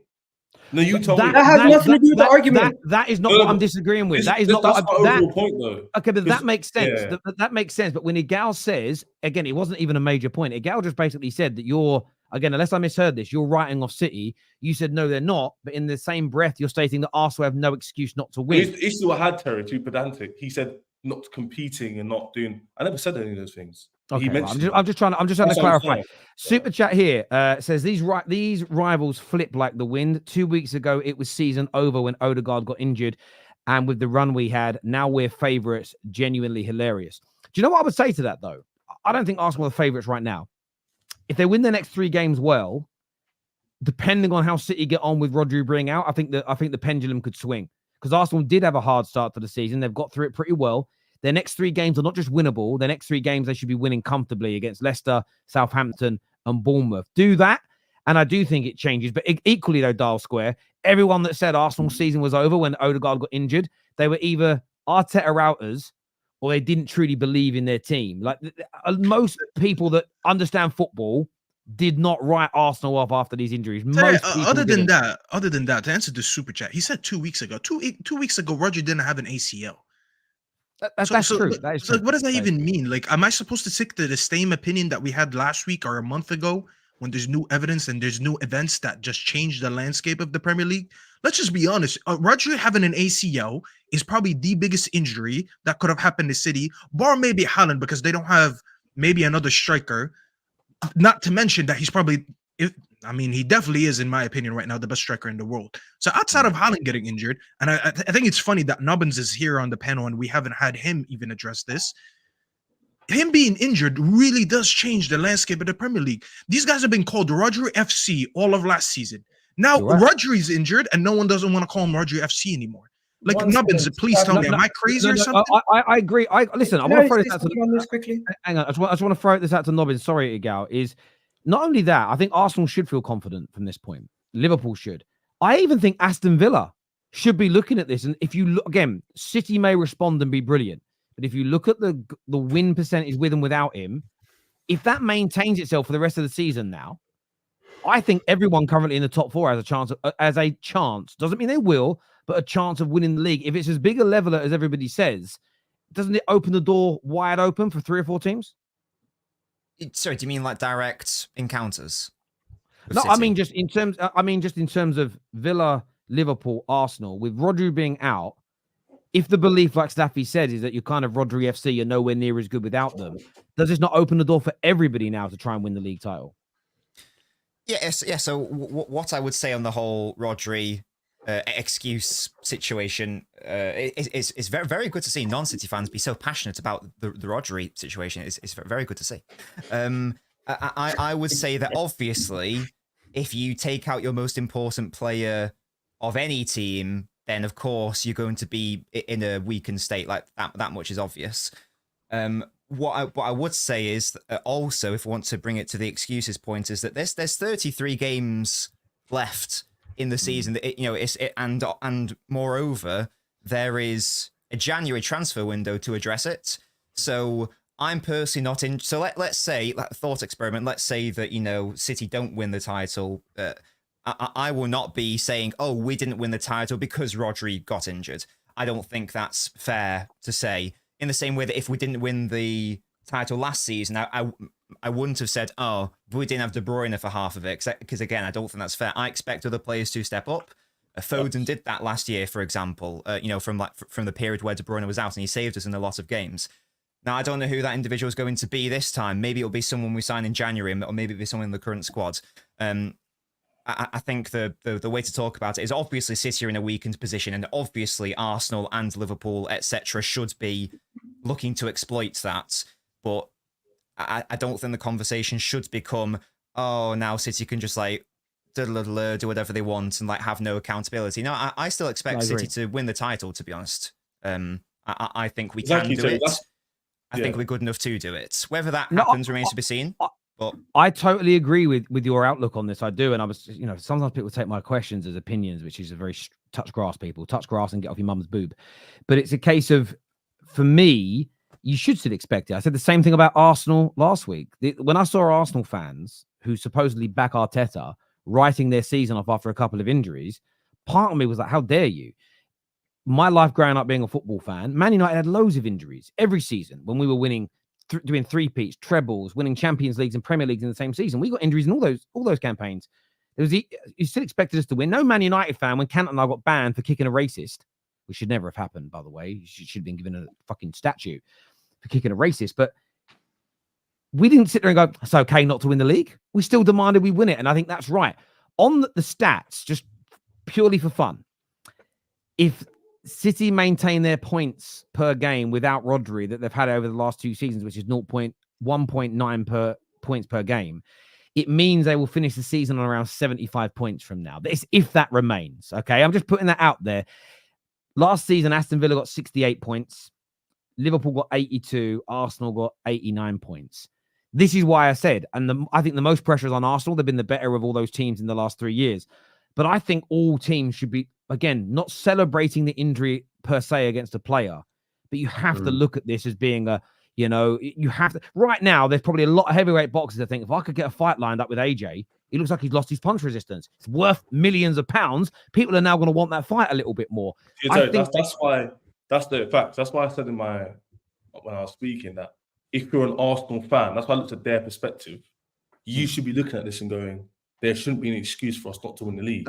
No, you tell me. That has nothing to do with the argument. That is not what I'm disagreeing with. That's my overall point, though. Okay, but that makes sense. Yeah. That makes sense. But when Egal says, again, it wasn't even a major point. Egal just basically said that you're, again, unless I misheard this, you're writing off City. You said, no, they're not. But in the same breath, you're stating that Arsenal have no excuse not to win. It's what I had, Terry, too pedantic. He said not competing and not doing... I never said any of those things. Okay, I'm just trying to clarify. Super chat here says these rivals flip like the wind. 2 weeks ago, it was season over when Odegaard got injured, and with the run we had, now we're favourites. Genuinely hilarious. Do you know what I would say to that though? I don't think Arsenal are favourites right now. If they win the next 3 games well, depending on how City get on with Rodri being out, I think the pendulum could swing because Arsenal did have a hard start to the season. They've got through it pretty well. Their next 3 games are not just winnable. Their next 3 games, they should be winning comfortably against Leicester, Southampton, and Bournemouth. Do that, and I do think it changes. But equally, though, Dial Square, everyone that said Arsenal's season was over when Odegaard got injured, they were either Arteta routers or they didn't truly believe in their team. Like most people that understand football did not write Arsenal off after these injuries. Other than that, to answer the super chat, he said 2 weeks ago. 2 weeks ago, Rodri didn't have an ACL. That's true. That is true. What does that even mean? Like, am I supposed to stick to the same opinion that we had last week or a month ago when there's new evidence and there's new events that just change the landscape of the Premier League? Let's just be honest. Rodri having an ACL is probably the biggest injury that could have happened to City, bar maybe Haaland because they don't have maybe another striker. Not to mention that he's probably... he definitely is, in my opinion, right now, the best striker in the world. So outside of Haaland getting injured, and I think it's funny that Nubbins is here on the panel and we haven't had him even address this. Him being injured really does change the landscape of the Premier League. These guys have been called Rodri FC all of last season. Now Rodri's injured and no one doesn't want to call him Rodri FC anymore. Like, Nubbins, please tell me, am I crazy or something? I agree. Listen, I want to throw this out to... quickly. Hang on, I just want to throw this out to Nubbins. Sorry, Egal, is... Not only that, I think Arsenal should feel confident from this point. Liverpool should. I even think Aston Villa should be looking at this. And if you look, again, City may respond and be brilliant. But if you look at the win percentage with and without him, if that maintains itself for the rest of the season now, I think everyone currently in the top 4 has a chance. Doesn't mean they will, but a chance of winning the league. If it's as big a leveler as everybody says, doesn't it open the door wide open for 3 or 4 teams? Sorry, do you mean like direct encounters? No, City? I mean just in terms of Villa, Liverpool, Arsenal, with Rodri being out. If the belief, like Staffy said, is that you're kind of Rodri FC, you're nowhere near as good without them, does this not open the door for everybody now to try and win the league title? Yes, yeah. So what I would say on the whole Rodri excuse situation is very, very good to see non-City fans be so passionate about the Rodri situation. It's very good to see. I would say that obviously if you take out your most important player of any team, then of course you're going to be in a weakened state. Like that much is obvious. What I would say is also, if we want to bring it to the excuses point, is that there's 33 games left in the season. And moreover, there is a January transfer window to address it. So I'm personally not in. So let's say, thought experiment. Let's say that City don't win the title. I will not be saying, oh, we didn't win the title because Rodri got injured. I don't think that's fair to say. In the same way that if we didn't win the title last season, I wouldn't have said, oh, we didn't have De Bruyne for half of it. Because again, I don't think that's fair. I expect other players to step up. Foden did that last year, for example. From the period where De Bruyne was out, and he saved us in a lot of games. Now, I don't know who that individual is going to be this time. Maybe it'll be someone we sign in January, or maybe it'll be someone in the current squad. I think the way to talk about it is obviously City are in a weakened position, and obviously Arsenal and Liverpool, etc., should be looking to exploit that. But I don't think the conversation should become, oh, now City can just do whatever they want and have no accountability. No, I still expect City to win the title, to be honest. I think we can do it. I think we're good enough to do it. Whether that happens remains to be seen. But I totally agree with your outlook on this. I do. And I was, sometimes people take my questions as opinions, which is a very touch grass, people. Touch grass and get off your mum's boob. But it's a case of, for me, you should still expect it. I said the same thing about Arsenal last week. When I saw Arsenal fans who supposedly back Arteta writing their season off after a couple of injuries, part of me was like, how dare you? My life growing up being a football fan, Man United had loads of injuries every season when we were winning, doing three-peats, trebles, winning Champions Leagues and Premier Leagues in the same season. We got injuries in all those campaigns. You still expected us to win. No Man United fan, when Cantona and I got banned for kicking a racist, which should never have happened, by the way. You should have been given a fucking statue for kicking a racist. But we didn't sit there and go, it's okay not to win the league. We still demanded we win it. And I think that's right. On the stats, just purely for fun, if City maintain their points per game without Rodri that they've had over the last 2 seasons, which is 1.9 points per game, it means they will finish the season on around 75 points from now. This, if that remains, okay? I'm just putting that out there. Last season, Aston Villa got 68 points. Liverpool got 82. Arsenal got 89 points. This is why I said, and I think the most pressure is on Arsenal. They've been the better of all those teams in the last 3 years. But I think all teams should be, again, not celebrating the injury per se against a player, but you have to look at this as being you have to. Right now, there's probably a lot of heavyweight boxers that think, if I could get a fight lined up with AJ, he looks like he's lost his punch resistance. It's worth millions of pounds. People are now going to want that fight a little bit more. That's why I said when I was speaking that if you're an Arsenal fan, that's why I looked at their perspective. You should be looking at this and going, there shouldn't be an excuse for us not to win the league.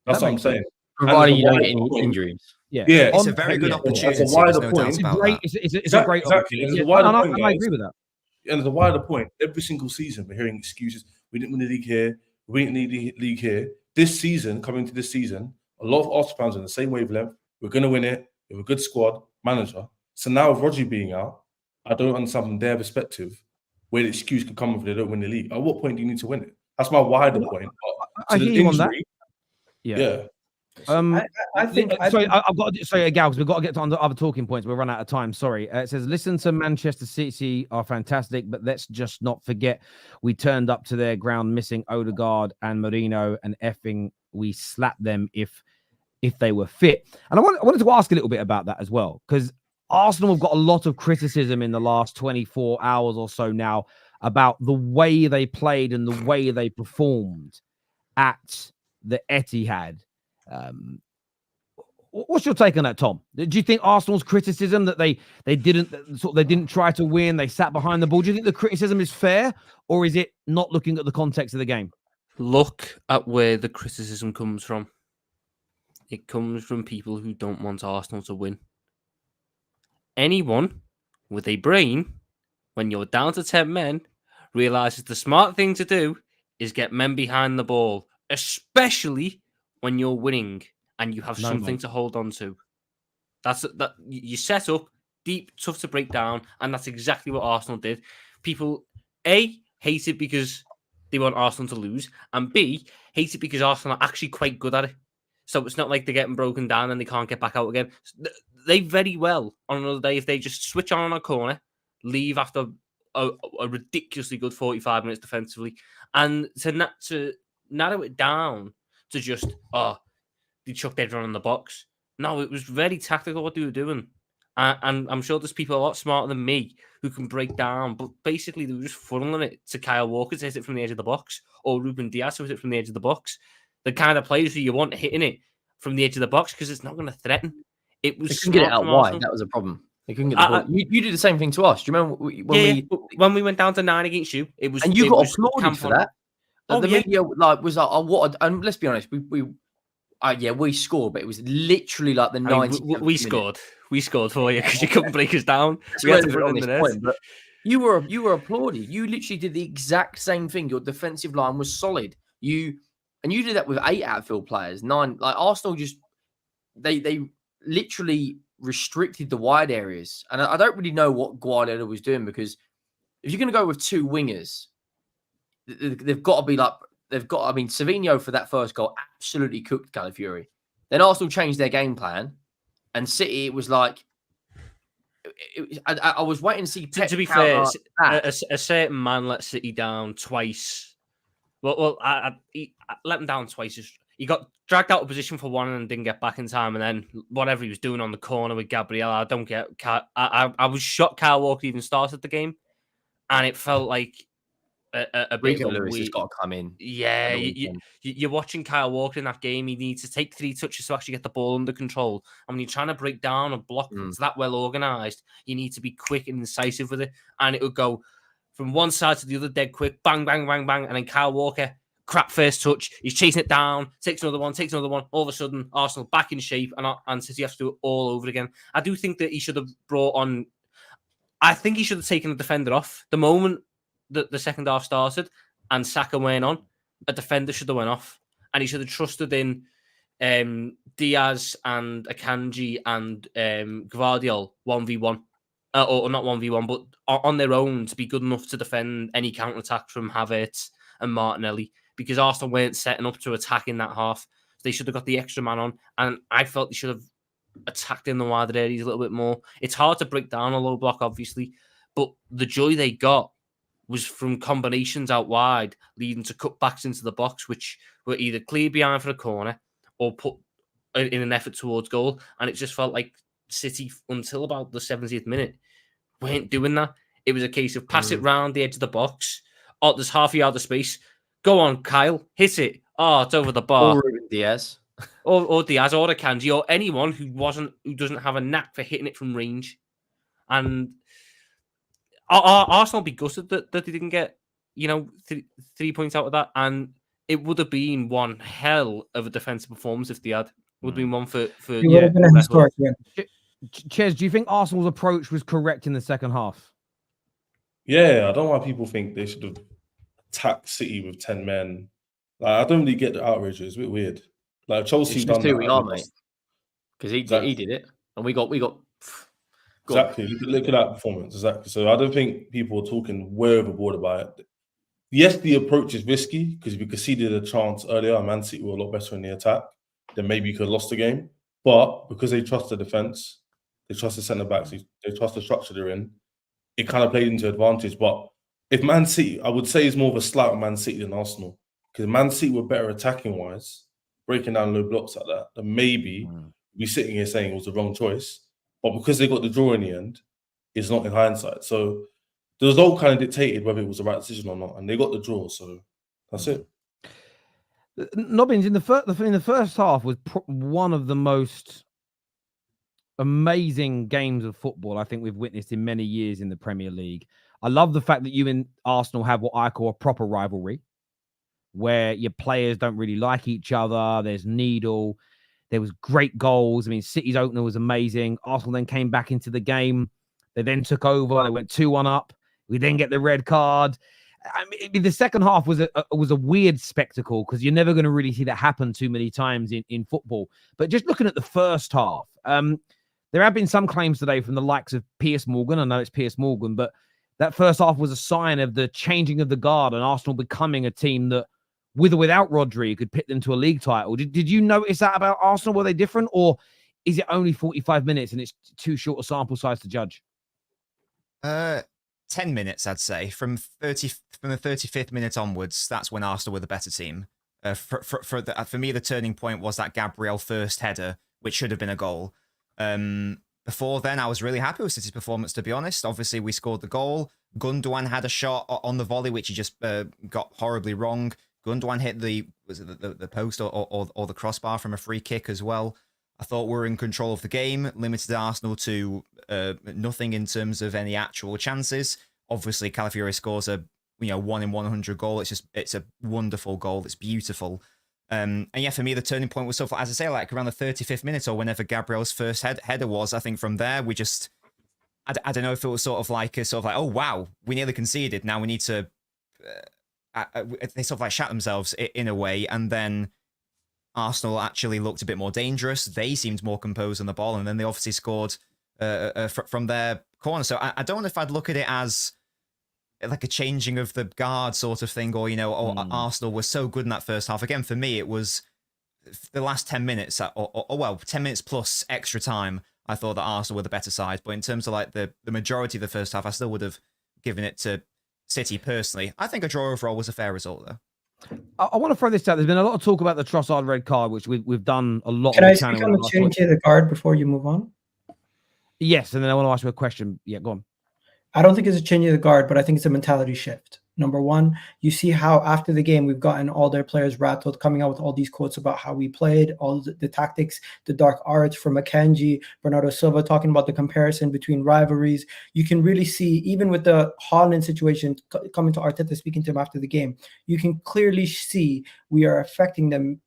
That's what I'm saying. Providing you don't get any injuries. Yeah, it's a very good opportunity. It's a wider point. It's a great exactly. It's a wider point, I agree with that. And there's a wider point. Every single season, we're hearing excuses. We didn't win the league here. We didn't win the league here. This season, coming to this season, a lot of Arsenal fans are in the same wavelength. We're going to win it. We have a good squad, manager. So now with Rodri being out, I don't understand from their perspective where the excuse could come if they don't win the league. At what point do you need to win it? That's my wider point. I hear you on that. Yeah. I think. I've got to say, Egal, because we've got to get to other talking points. We'll run out of time. Sorry. It says, listen to Manchester City are fantastic, but let's just not forget we turned up to their ground missing Odegaard and Mourinho, and effing we slapped them if they were fit. And I wanted to ask a little bit about that as well, because Arsenal have got a lot of criticism in the last 24 hours or so now about the way they played and the way they performed at the Etihad. What's your take on that, Tom? Do you think Arsenal's criticism that they didn't try to win, they sat behind the ball, do you think the criticism is fair, or is it not looking at the context of the game? Look at where the criticism comes from. It comes from people who don't want Arsenal to win. Anyone with a brain, when you're down to 10 men, realizes the smart thing to do is get men behind the ball, especially when you're winning and you have something to hold on to. That you set up deep, tough to break down, and that's exactly what Arsenal did. People hate it because they want Arsenal to lose, and B, hate it because Arsenal are actually quite good at it. So it's not like they're getting broken down and they can't get back out again. They very well, on another day, if they just switch on a corner, leave after a ridiculously good 45 minutes defensively, and to narrow it down to just, they chucked everyone in the box. No, it was very tactical what they were doing. And I'm sure there's people a lot smarter than me who can break down, but basically they were just funneling it to Kyle Walker to hit it from the edge of the box, or Ruben Dias to hit it from the edge of the box. The kind of players who you want hitting it from the edge of the box because it's not going to threaten. It was they couldn't get it out wide. Arsenal. That was a problem. They couldn't get the ball. You did the same thing to us. Do you remember when we went down to 9 against you? It was, and you got applauded for that. The media was like, what? And let's be honest, we scored, but it was literally like the 90th. We scored. We scored for you because you couldn't break us down. We had to put it in the net. But you were applauded. You literally did the exact same thing. Your defensive line was solid. You did that with 8 outfield players. 9, like Arsenal, just they literally restricted the wide areas. And I don't really know what Guardiola was doing, because if you're going to go with 2 wingers, they've got to be like. I mean, Savinho for that first goal absolutely cooked Calafiori. Then Arsenal changed their game plan, and City, it was like, I was waiting to see Pep. To be fair, a certain man let City down twice. Well, he let him down twice. He got dragged out of position for one and didn't get back in time, and then whatever he was doing on the corner with Gabriel, I don't get. I was shocked Kyle Walker even started the game, and it felt like a bit Rico Lewis has got to come in. Yeah, you're watching Kyle Walker in that game. He needs to take 3 touches to actually get the ball under control. And when you're trying to break down a block that's that well organised, you need to be quick and incisive with it. And it would go from one side to the other dead quick, bang, bang, bang, bang. And then Kyle Walker, crap first touch. He's chasing it down, takes another one. All of a sudden, Arsenal back in shape, and City has to do it all over again. I do think that he should have brought on... I think he should have taken a defender off. The moment the second half started and Saka went on, a defender should have went off, and he should have trusted in Diaz and Akanji and Gvardiol 1v1, or not 1v1, but on their own to be good enough to defend any counter-attack from Havertz and Martinelli, because Arsenal weren't setting up to attack in that half. They should have got the extra man on, and I felt they should have attacked in the wider areas a little bit more. It's hard to break down a low block, obviously, but the joy they got was from combinations out wide, leading to cutbacks into the box, which were either clear behind for a corner or put in an effort towards goal. And it just felt like City, until about the 70th minute, weren't doing that. It was a case of pass it round the edge of the box. Oh, there's half a yard of space. Go on, Kyle, hit it. Oh, it's over the bar. Or Diaz. or Diaz, or Akanji, or anyone who doesn't have a knack for hitting it from range. And Arsenal be gutted that they didn't get, 3 points out of that, and it would have been one hell of a defensive performance if they had. It would have been one for it would have been a historic win. Ches, do you think Arsenal's approach was correct in the second half? Yeah, I don't know why people think they should have attacked City with 10 men. Like, I don't really get the outrage. It's a bit weird. Like Chelsea It's done just who that. we are, mate. Because he did it, and we got. Exactly. Look at that performance. Exactly. So I don't think people are talking way overboard about it. Yes, the approach is risky because if we conceded a chance earlier, Man City were a lot better in the attack, then maybe you could have lost the game. But because they trust the defense, they trust the centre backs, they trust the structure they're in, it kind of played into advantage. But if Man City, I would say it's more of a slight on Man City than Arsenal, because Man City were better attacking wise, breaking down low blocks like that, then maybe we're sitting here saying it was the wrong choice. But because they got the draw in the end, it's not in hindsight. So the result kind of dictated whether it was the right decision or not, and they got the draw. So that's it. Nobbins, in the first half was one of the most amazing games of football I think we've witnessed in many years in the Premier League. I love the fact that you and Arsenal have what I call a proper rivalry, where your players don't really like each other. There's needle. There was great goals. I mean, City's opener was amazing. Arsenal then came back into the game. They then took over. They went 2-1 up. We then get the red card. I mean, the second half was a weird spectacle because you're never going to really see that happen too many times in football. But just looking at the first half, there have been some claims today from the likes of Piers Morgan. I know it's Piers Morgan, but that first half was a sign of the changing of the guard and Arsenal becoming a team that, with or without Rodri, could pit them to a league title. Did you notice that about Arsenal? Were they different, or is it only 45 minutes and it's too short a sample size to judge? 10 minutes, I'd say. From the 35th minute onwards, that's when Arsenal were the better team. For me, the turning point was that Gabriel first header, which should have been a goal. Before then, I was really happy with City's performance, to be honest. Obviously, we scored the goal. Gundogan had a shot on the volley, which he just got horribly wrong. Gundogan hit the post or the crossbar from a free kick as well. I thought we were in control of the game, limited Arsenal to nothing in terms of any actual chances. Obviously, Calafiori scores a 1 in 100 goal. It's a wonderful goal. It's beautiful. And yeah, for me, the turning point was as I say, like around the 35th minute or whenever Gabriel's first header was. I think from there, we just, I don't know if it was oh wow, we nearly conceded. Now we need to, they sort of like shat themselves in a way. And then Arsenal actually looked a bit more dangerous. They seemed more composed on the ball. And then they obviously scored from their corner. So I don't know if I'd look at it as like a changing of the guard sort of thing, or Arsenal was so good in that first half. Again, for me, it was the last 10 minutes, or 10 minutes plus extra time. I thought that Arsenal were the better side, but in terms of like the majority of the first half, I still would have given it to City personally. I think a draw overall was a fair result, though. I want to throw this out. There's been a lot of talk about the Trossard red card, which we've done a lot. Can I speak on the change of the guard before you move on? Yes, and then I want to ask you a question. Yeah, go on. I don't think it's a change of the guard, but I think it's a mentality shift. Number one, you see how after the game, we've gotten all their players rattled, coming out with all these quotes about how we played, all the tactics, the dark arts from Akanji, Bernardo Silva, talking about the comparison between rivalries. You can really see, even with the Haaland situation, coming to Arteta, speaking to him after the game, you can clearly see we are affecting them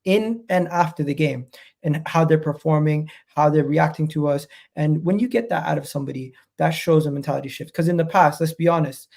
in and after the game, and how they're performing, how they're reacting to us. And when you get that out of somebody, that shows a mentality shift. Because in the past, let's be honest,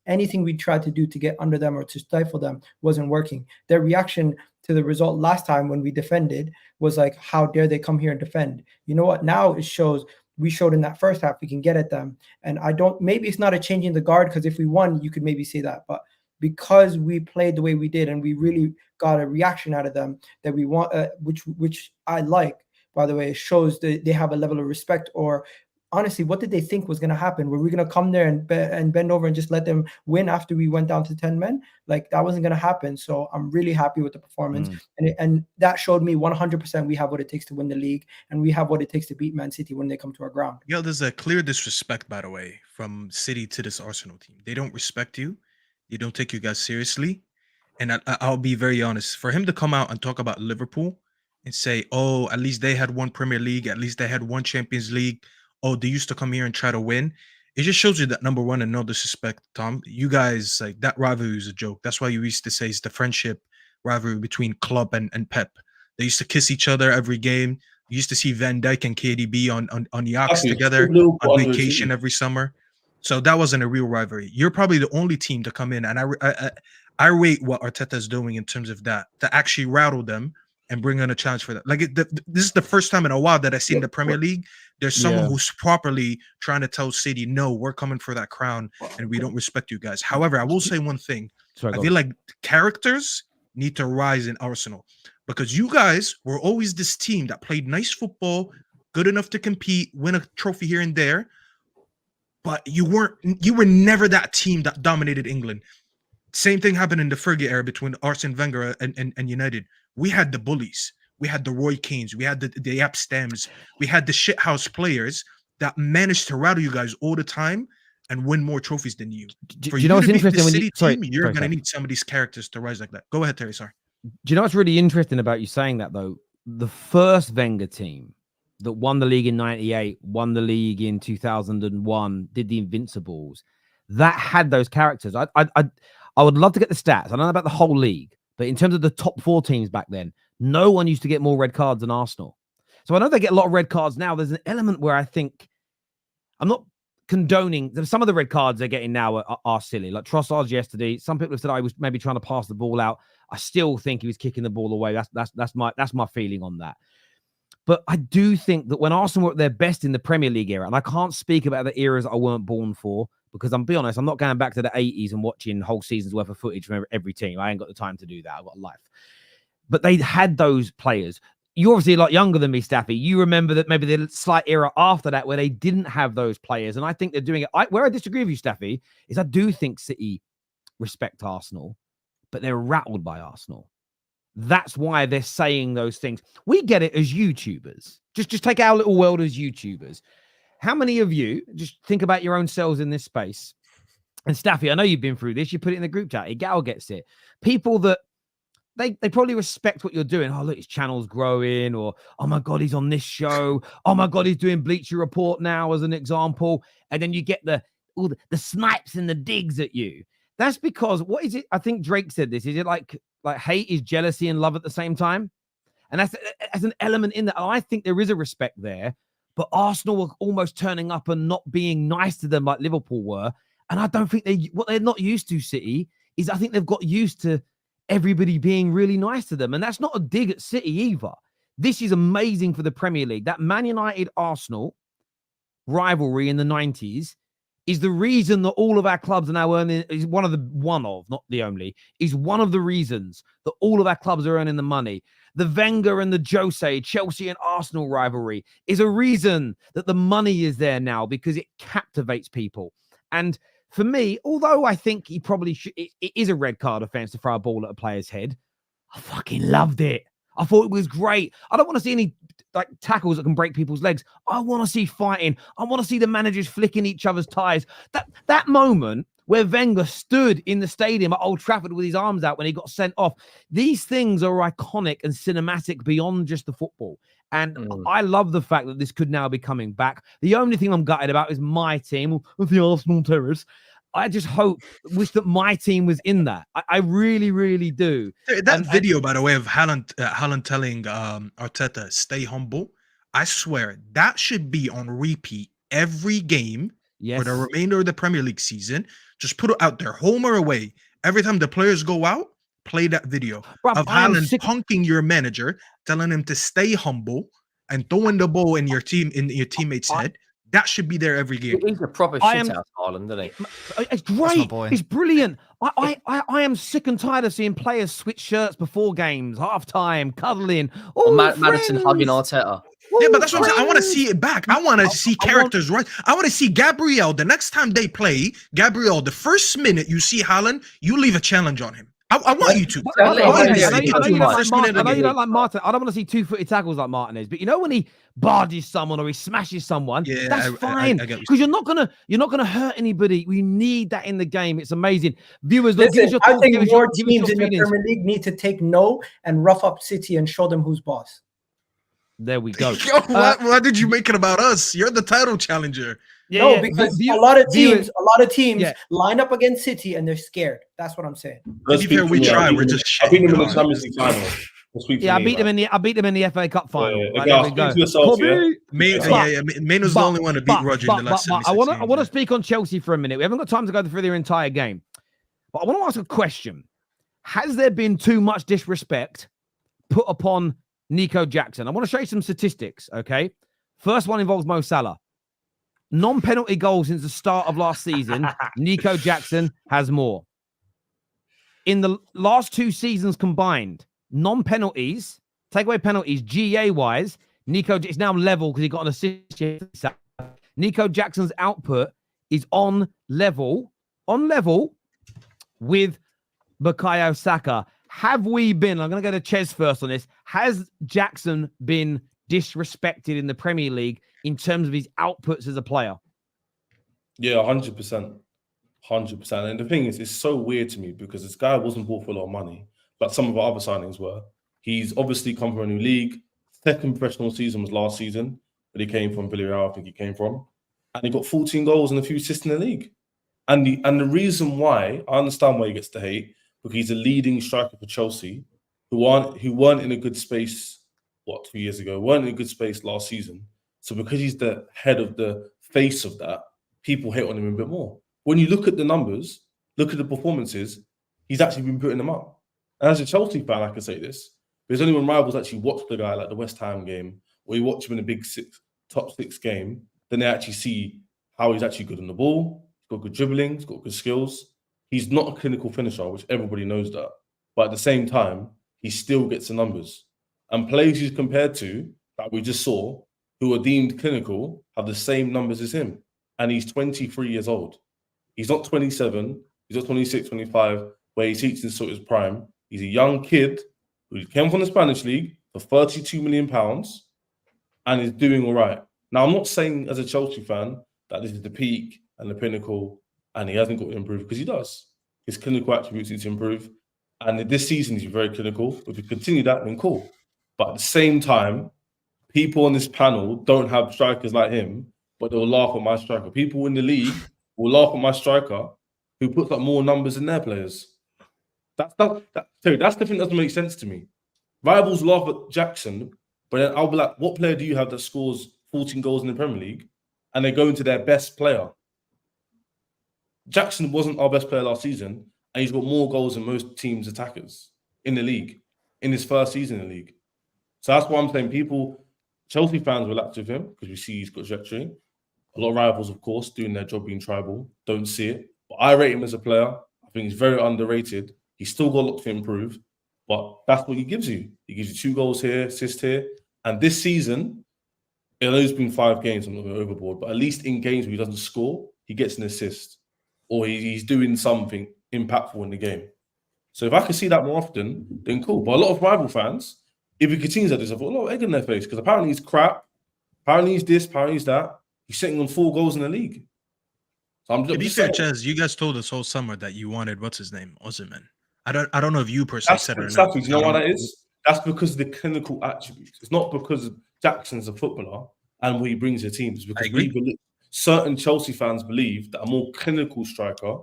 anything we tried to do to get under them or to stifle them wasn't working. Their reaction to the result last time when we defended was like, how dare they come here and defend? You know what? Now it shows, we showed in that first half we can get at them. And maybe it's not a changing the guard, because if we won, you could maybe say that. But because we played the way we did and we really got a reaction out of them that we want, which I like, by the way, it shows that they have a level of respect. Or honestly, what did they think was going to happen? Were we going to come there and bend over and just let them win after we went down to 10 men? Like, that wasn't going to happen. So I'm really happy with the performance. And that showed me 100% we have what it takes to win the league, and we have what it takes to beat Man City when they come to our ground. There's a clear disrespect, by the way, from City to this Arsenal team. They don't respect you. They don't take you guys seriously. And I'll be very honest. For him to come out and talk about Liverpool and say, oh, at least they had one Premier League, at least they had one Champions League, oh, they used to come here and try to win. It just shows you that, number one, and no disrespect, Tom, you guys, like, that rivalry is a joke. That's why you used to say it's the friendship rivalry between Klopp and Pep. They used to kiss each other every game. You used to see Van Dijk and KDB on yachts together on vacation every summer. So that wasn't a real rivalry. You're probably the only team to come in, and I rate what Arteta is doing in terms of that, to actually rattle them and bring on a challenge for that. Like, this is the first time in a while that I've seen the Premier League. There's someone who's properly trying to tell City, no, we're coming for that crown and we don't respect you guys. However, I will say one thing. I feel like characters need to rise in Arsenal, because you guys were always this team that played nice football, good enough to compete, win a trophy here and there, but you were never that team that dominated England. Same thing happened in the Fergie era between Arsene Wenger and United. We had the bullies. We had the Roy Keanes. We had the Jaap Stems. We had the shithouse players that managed to rattle you guys all the time and win more trophies than you. Do you know what's interesting? You're going to need some of these characters to rise like that. Go ahead, Terry. Sorry. Do you know what's really interesting about you saying that, though? The first Wenger team that won the league in 98, won the league in 2001, did the Invincibles, that had those characters. I would love to get the stats. I don't know about the whole league, but in terms of the top 4 teams back then, no one used to get more red cards than Arsenal. So I know they get a lot of red cards now. There's an element where I think, I'm not condoning, some of the red cards they're getting now are silly. Like Trossard's yesterday, some people have said I was maybe trying to pass the ball out. I still think he was kicking the ball away. That's my feeling on that. But I do think that when Arsenal were at their best in the Premier League era, and I can't speak about the eras I weren't born for, because I'm be honest, I'm not going back to the 80s and watching whole seasons worth of footage from every team. I ain't got the time to do that. I've got a life. But they had those players. You're obviously a lot younger than me, Staffy. You remember that maybe the slight era after that where they didn't have those players. And I think they're doing it. Where I disagree with you, Staffy, is I do think City respect Arsenal, but they're rattled by Arsenal. That's why they're saying those things. We get it as YouTubers. Just take our little world as YouTubers. How many of you, just think about your own selves in this space. And Staffy, I know you've been through this. You put it in the group chat. Egal gets it. People that they probably respect what you're doing. Oh, look, his channel's growing. Or, oh my God, he's on this show. Oh my God, he's doing Bleacher Report now as an example. And then you get the snipes and the digs at you. That's because, what is it? I think Drake said this. Is it like hate is jealousy and love at the same time? And that's an element in that. I think there is a respect there, but Arsenal were almost turning up and not being nice to them like Liverpool were. And I don't think what they're not used to, City, is I think they've got used to everybody being really nice to them. And that's not a dig at City either. This is amazing for the Premier League. That Man United Arsenal rivalry in the 90s is the reason that all of our clubs are now earning, is one of the reasons that all of our clubs are earning the money. The Wenger and the Jose, Chelsea and Arsenal rivalry is a reason that the money is there now, because it captivates people. And for me, although I think he probably should, it is a red card offense to throw a ball at a player's head, I fucking loved it. I thought it was great. I don't want to see any tackles that can break people's legs. I want to see fighting. I want to see the managers flicking each other's ties. That moment where Wenger stood in the stadium at Old Trafford with his arms out when he got sent off. These things are iconic and cinematic beyond just the football. And I love the fact that this could now be coming back. The only thing I'm gutted about is my team, the Arsenal Terrors. I just wish that my team was in that. I really, really do. That video, by the way, of Haaland telling Arteta, stay humble. I swear that should be on repeat every game for the remainder of the Premier League season. Just put it out there, home or away. Every time the players go out, play that video of Haaland punking your manager, telling him to stay humble and throwing the ball in your teammate's head. That should be there every game. He's a proper shithouse, Haaland, isn't he? It's great. It's brilliant. I am sick and tired of seeing players switch shirts before games, halftime, cuddling. Madison hugging Arteta. Yeah, but that's what I'm saying. I want to see it back. I want to see characters, right? I want to see Gabriel. The next time they play, Gabriel, the first minute you see Haaland, you leave a challenge on him. I want you to. I know you don't like Martin. I don't want to see two-footed tackles like Martinez, but you know when he barges someone or he smashes someone, that's fine, because you're not gonna hurt anybody. We need that in the game. It's amazing. Viewers, listen, I think more teams in the Premier League need to take note and rough up City and show them who's boss. There we go. Why did you make it about us? You're the title challenger. Because a lot of teams line up against City and they're scared. That's what I'm saying. We try. We're just I beat them in the Champions League final. I beat them in the FA Cup final. Main was the only one to beat Rodri in the last 76 I want to speak on Chelsea for a minute. We haven't got time to go through their entire game, but I want to ask a question. Has there been too much disrespect put upon Nico Jackson? I want to show you some statistics, okay? First one involves Mo Salah. Non-penalty goals since the start of last season, Nico Jackson has more. In the last two seasons combined, non-penalties, take away penalties, GA-wise, Nico is now level because he got an assist. Nico Jackson's output is on level with Bukayo Saka. Have we been, I'm going to go to Ches first on this, has Jackson been disrespected in the Premier League in terms of his outputs as a player? Yeah, 100%. 100%. And the thing is, it's so weird to me because this guy wasn't bought for a lot of money, like some of our other signings were. He's obviously come from a new league. Second professional season was last season, but he came from Villarreal, I think he came from. And he got 14 goals and a few assists in the league. And the reason why, I understand why he gets the hate, because he's a leading striker for Chelsea, who weren't in a good space, 2 years ago, weren't in a good space last season. So because he's the head of the face of that, people hate on him a bit more. When you look at the numbers, look at the performances, he's actually been putting them up. And as a Chelsea fan, I can say this, because only when rivals actually watch the guy, like the West Ham game, or you watch him in a top six game, then they actually see how he's actually good on the ball. He's got good dribbling. He's got good skills. He's not a clinical finisher, which everybody knows that. But at the same time, he still gets the numbers. And players he's compared to, that we just saw, who are deemed clinical, have the same numbers as him. And he's 23 years old. He's not 27. He's not 26, 25, where he's reaching sort of his prime. He's a young kid who came from the Spanish league for £32 million and is doing all right. Now, I'm not saying as a Chelsea fan that this is the peak and the pinnacle and he hasn't got to improve, because he does. His clinical attributes need to improve. And this season, he's very clinical. If we continue that, then cool. But at the same time, people on this panel don't have strikers like him, but they'll laugh at my striker. People in the league will laugh at my striker who puts up more numbers than their players. That's the thing that doesn't make sense to me. Rivals laugh at Jackson, but then I'll be like, what player do you have that scores 14 goals in the Premier League? And they go into their best player. Jackson wasn't our best player last season, and he's got more goals than most teams' attackers in the league, in his first season in the league. So that's why I'm saying Chelsea fans will relax with him, because we see he's got trajectory. A lot of rivals, of course, doing their job being tribal, don't see it. But I rate him as a player. I think he's very underrated. He's still got a lot to improve, but that's what he gives you. He gives you 2 goals here, assist here. And this season, I know it's been 5 games, I'm not going overboard, but at least in games where he doesn't score, he gets an assist, or he's doing something impactful in the game. So if I can see that more often, then cool. But a lot of rival fans, if he continues at this, I've got a lot of egg in their face, because apparently he's crap, apparently he's this, apparently he's that. He's sitting on 4 goals in the league. So I'm To be just fair, saying. Chaz, you guys told us all summer that you wanted what's his name, Osimhen. I don't know if you personally said it or not. Staffy, do you know why that is? That's because of the clinical attributes. It's not because Jackson's a footballer and what he brings to the team. It's because we believe, certain Chelsea fans believe that a more clinical striker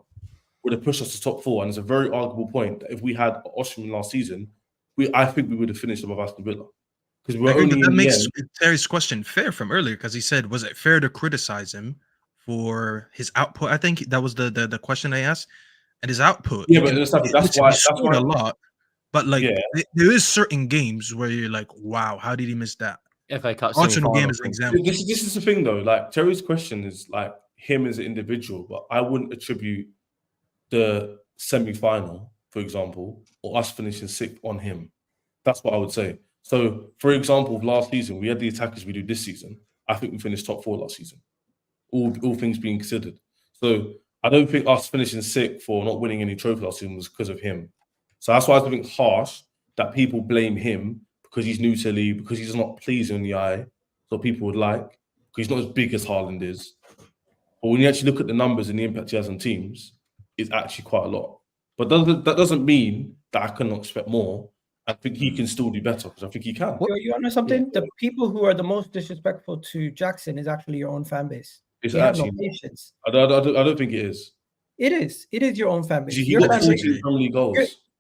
would have pushed us to top 4. And it's a very arguable point that if we had Osimhen last season, I think we would have finished above Aston Villa. Because we're only that makes Terry's question fair from earlier, because he said, was it fair to criticize him for his output? I think that was the question I asked. And his output, yeah, but that's why a lot. But like, there is certain games where you're like, wow, how did he miss that? FA Cup Arsenal game is an example. This is the thing, though. Like, Terry's question is like him as an individual, but I wouldn't attribute the semi-final, for example, or us finishing 6th on him. That's what I would say. So, for example, last season, we had the attackers we do this season. I think we finished top 4 last season, all things being considered. So, I don't think us finishing 6th for not winning any trophy last season was because of him. So that's why I think harsh that people blame him because he's new to the league, because he's not pleasing in the eye, so people would like, because he's not as big as Haaland is. But when you actually look at the numbers and the impact he has on teams, it's actually quite a lot. But that doesn't mean that I cannot expect more. I think he can still do better, because I think he can. You know something? Yeah. The people who are the most disrespectful to Jackson is actually your own fan base. It's you actually have no patience. I don't think it is. It is. It is your own fan base. He got 14 Premier League goals.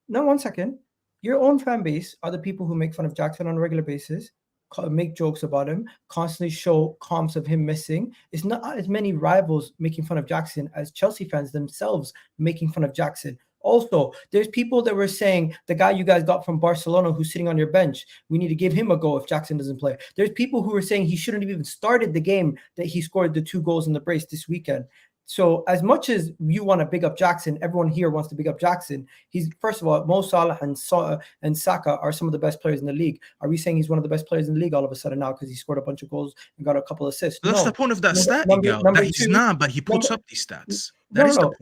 No, 1 second. Your own fan base are the people who make fun of Jackson on a regular basis, make jokes about him, constantly show comps of him missing. It's not as many rivals making fun of Jackson as Chelsea fans themselves making fun of Jackson. Also, there's people that were saying the guy you guys got from Barcelona who's sitting on your bench, we need to give him a go if Jackson doesn't play. There's people who were saying he shouldn't have even started the game that he scored the 2 goals in the brace this weekend. So as much as you want to big up Jackson, everyone here wants to big up Jackson. He's, first of all, Mo Salah and Saka are some of the best players in the league. Are we saying he's one of the best players in the league all of a sudden now because he scored a bunch of goals and got a couple of assists? That's the point of that stat, Egal. He's not, but he puts up these stats. No.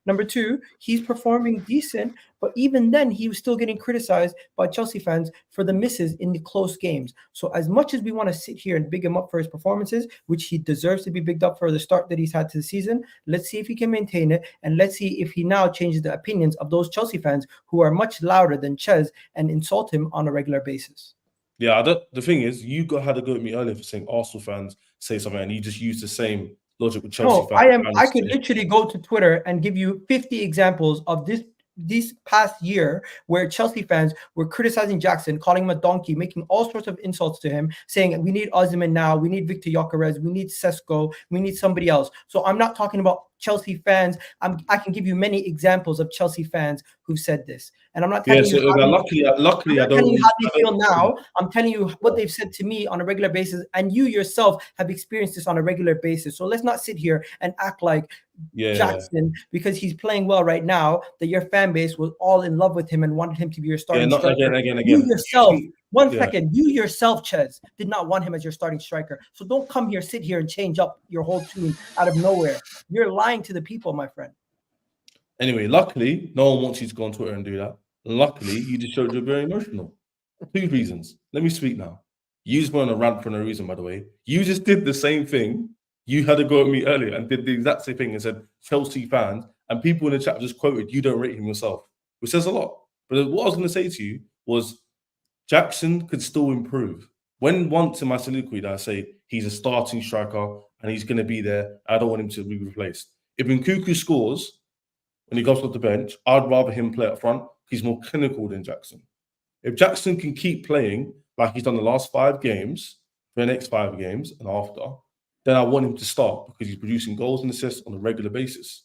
Number two, he's performing decent, but even then, he was still getting criticized by Chelsea fans for the misses in the close games. So as much as we want to sit here and big him up for his performances, which he deserves to be bigged up for the start that he's had to the season, let's see if he can maintain it, and let's see if he now changes the opinions of those Chelsea fans who are much louder than Ches and insult him on a regular basis. Yeah, the thing is, you had a go at me earlier for saying Arsenal fans say something, and you just use the same logic with Chelsea fans. I could literally go to Twitter and give you 50 examples of this past year where Chelsea fans were criticizing Jackson, calling him a donkey, making all sorts of insults to him, saying we need Osimhen now, we need Victor Gyökeres, we need Sesko, we need somebody else. So I'm not talking about Chelsea fans. I can give you many examples of Chelsea fans who've said this, and I'm not telling you. Luckily, I'm not I don't. telling you how they feel now. I'm telling you what they've said to me on a regular basis, and you yourself have experienced this on a regular basis. So let's not sit here and act like Jackson, because he's playing well right now, that your fan base was all in love with him and wanted him to be your starting striker. Again. You yourself, you yourself, Ches, did not want him as your starting striker. So don't come here, sit here and change up your whole tune out of nowhere. You're lying to the people, my friend. Anyway, luckily, no one wants you to go on Twitter and do that. Luckily, you just showed you're very emotional. 2 reasons. Let me speak now. You just went on a rant for no reason, by the way. You just did the same thing. You had a go at me earlier and did the exact same thing and said Chelsea fans, and people in the chat just quoted, you don't rate him yourself, which says a lot. But what I was going to say to you was Jackson could still improve. When once in my soliloquy that I say he's a starting striker and he's going to be there, I don't want him to be replaced. If Nkunku scores when he goes off the bench, I'd rather him play up front. He's more clinical than Jackson. If Jackson can keep playing like he's done the last 5 games, for the next 5 games and after, then I want him to start because he's producing goals and assists on a regular basis.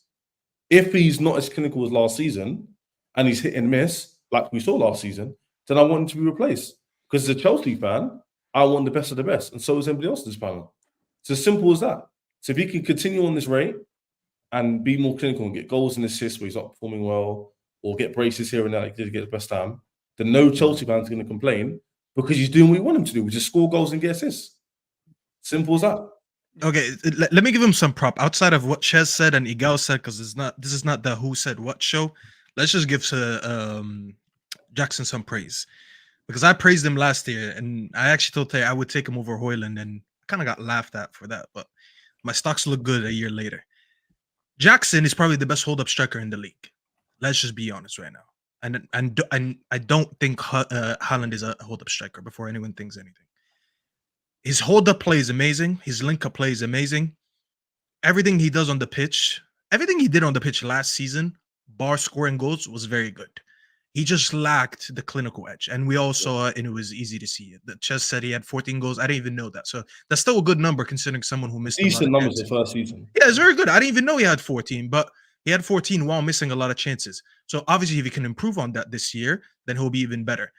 If he's not as clinical as last season and he's hit and miss like we saw last season, then I want him to be replaced. Because as a Chelsea fan, I want the best of the best, and so is everybody else in this panel. It's as simple as that. So if he can continue on this rate and be more clinical and get goals and assists where he's not performing well, or get braces here and there like he did against West Ham, then no Chelsea fans are going to complain because he's doing what you want him to do, which is score goals and get assists. Simple as that. Okay, let me give him some prop outside of what Ches said and Egal said, because this is not the who said what show. Let's just give Jackson some praise, because I praised him last year and I actually told Tay I would take him over Højlund, and I kind of got laughed at for that, but my stocks look good a year later. Jackson is probably the best hold-up striker in the league. Let's just be honest right now. And I don't think Haaland is a hold-up striker before anyone thinks anything. His hold-up play is amazing. His link-up play is amazing. Everything he does on the pitch, everything he did on the pitch last season, bar scoring goals, was very good. He just lacked the clinical edge. And we all saw it, and it was easy to see it. The Ches said he had 14 goals. I didn't even know that. So that's still a good number considering someone who missed decent numbers the first season. Yeah, it's very good. I didn't even know he had 14, but he had 14 while missing a lot of chances. So obviously, if he can improve on that this year, then he'll be even better.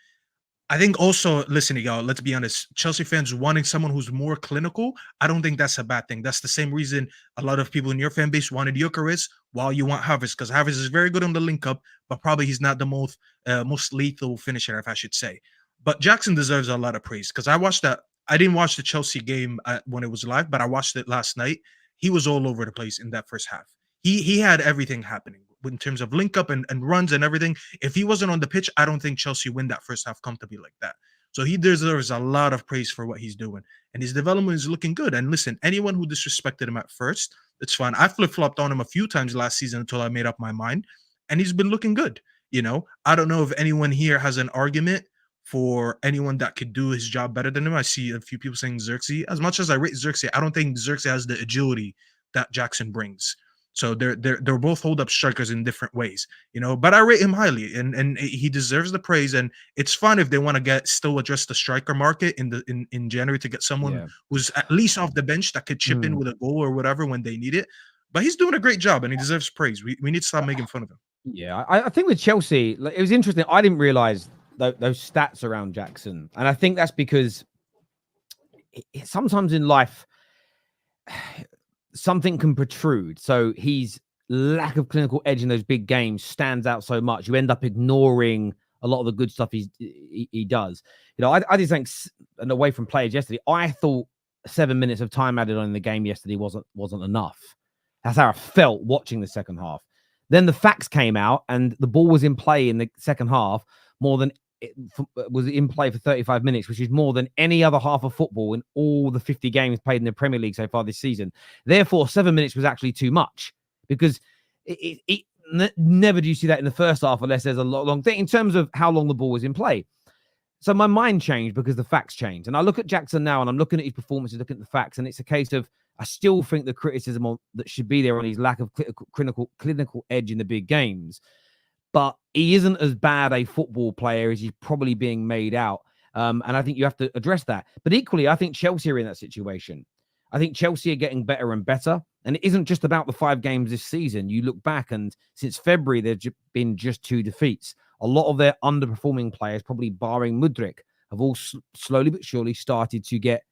I think also, listen, Egal, let's be honest, Chelsea fans wanting someone who's more clinical, I don't think that's a bad thing. That's the same reason a lot of people in your fan base wanted Gyökeres while you want Havertz, because Havertz is very good on the link-up, but probably he's not the most lethal finisher, if I should say. But Jackson deserves a lot of praise, because I watched that. I didn't watch the Chelsea game when it was live, but I watched it last night. He was all over the place in that first half. He had everything happening in terms of link up and runs and everything. If he wasn't on the pitch, I don't think Chelsea win that first half comfortably like that. So he deserves a lot of praise for what he's doing. And his development is looking good. And listen, anyone who disrespected him at first, it's fine. I flip-flopped on him a few times last season until I made up my mind. And he's been looking good. You know, I don't know if anyone here has an argument for anyone that could do his job better than him. I see a few people saying Zirkzee. As much as I rate Zirkzee, I don't think Zirkzee has the agility that Jackson brings. So they're both hold-up strikers in different ways, you know. But I rate him highly, and he deserves the praise. And it's fun if they want to still address the striker market in January to get someone who's at least off the bench that could chip in with a goal or whatever when they need it. But he's doing a great job, and he deserves praise. We need to stop making fun of him. Yeah, I think with Chelsea, it was interesting. I didn't realize those stats around Jackson, and I think that's because sometimes in life something can protrude. So his lack of clinical edge in those big games stands out so much. You end up ignoring a lot of the good stuff he does. You know, I just think, and away from players yesterday, I thought 7 minutes of time added on in the game yesterday wasn't enough. That's how I felt watching the second half. Then the facts came out, and the ball was in play in the second half more than was in play for 35 minutes, which is more than any other half of football in all the 50 games played in the Premier League so far this season. Therefore, 7 minutes was actually too much, because never do you see that in the first half unless there's a long thing in terms of how long the ball was in play. So my mind changed because the facts changed. And I look at Jackson now, and I'm looking at his performances, looking at the facts, and it's a case of I still think the criticism that should be there on his lack of clinical edge in the big games. But he isn't as bad a football player as he's probably being made out. And I think you have to address that. But equally, I think Chelsea are in that situation. I think Chelsea are getting better and better. And it isn't just about the 5 games this season. You look back, and since February, there's been just 2 defeats. A lot of their underperforming players, probably barring Mudryk, have all slowly but surely started to get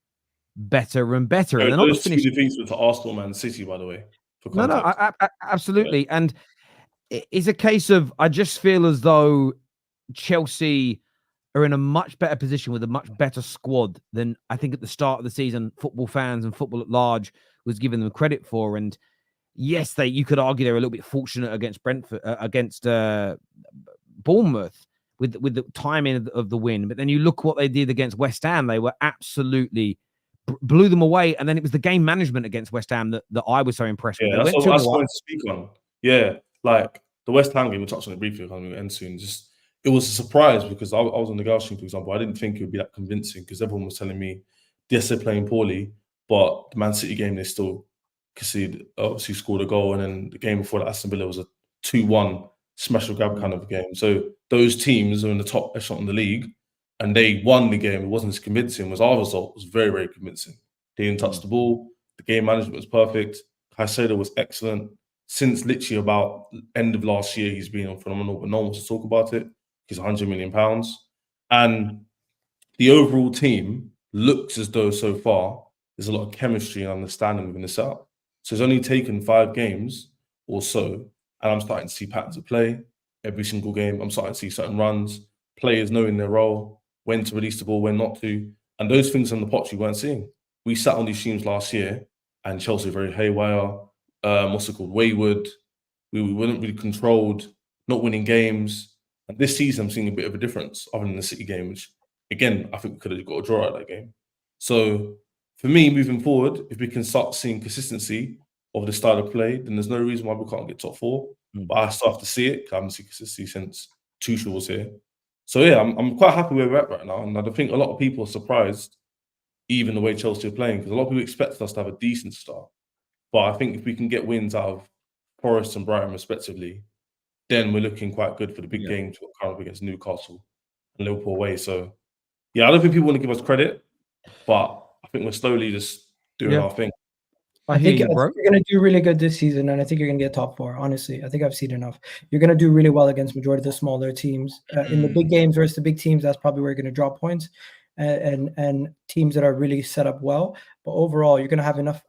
better and better. And they're not those 2 finished. defeats were to Arsenal, Man City, by the way. For No, context. absolutely. Yeah. And it's a case of, I just feel as though Chelsea are in a much better position with a much better squad than I think at the start of the season, football fans and football at large was giving them credit for. And yes, you could argue they're a little bit fortunate against Brentford, against Bournemouth with the timing of the win. But then you look what they did against West Ham. They were absolutely blew them away. And then it was the game management against West Ham that I was so impressed with. Yeah, that's what I was going to speak on. Yeah, like the West Ham game, we'll touch on it briefly, because I'm going to end soon. Just, it was a surprise because I was on the Egal stream, for example. I didn't think it would be that convincing because everyone was telling me, yes, they're playing poorly, but the Man City game, they still conceded, obviously scored a goal. And then the game before that, Aston Villa, was a 2-1 smash or grab kind of game. So those teams are in the top echelon in the league and they won the game. It wasn't as convincing as our result. It was very, very convincing. They didn't touch the ball. The game management was perfect. Caicedo was excellent. Since literally about end of last year, he's been phenomenal, but no one wants to talk about it. He's £100 million. And the overall team looks as though so far there's a lot of chemistry and understanding within the setup. So it's only taken 5 games or so, and I'm starting to see patterns of play every single game. I'm starting to see certain runs, players knowing their role, when to release the ball, when not to. And those things on the potch we weren't seeing. We sat on these teams last year, and Chelsea were very haywire, wayward. We weren't really controlled, not winning games. And this season, I'm seeing a bit of a difference, other than the City game, which, again, I think we could have got a draw out of that game. So, for me, moving forward, if we can start seeing consistency of the style of play, then there's no reason why we can't get top 4. But I still have to see it. I haven't seen consistency since Tuchel was here. So, yeah, I'm quite happy where we're at right now. And I think a lot of people are surprised, even the way Chelsea are playing, because a lot of people expected us to have a decent start. But I think if we can get wins out of Forest and Brighton, respectively, then we're looking quite good for the big games coming up against Newcastle and Liverpool away. So, yeah, I don't think people want to give us credit, but I think we're slowly just doing our thing. I think you're going to do really good this season, and I think you're going to get top 4. Honestly, I think I've seen enough. You're going to do really well against majority of the smaller teams. In the big games versus the big teams, that's probably where you're going to drop points, and teams that are really set up well. But overall, you're going to have enough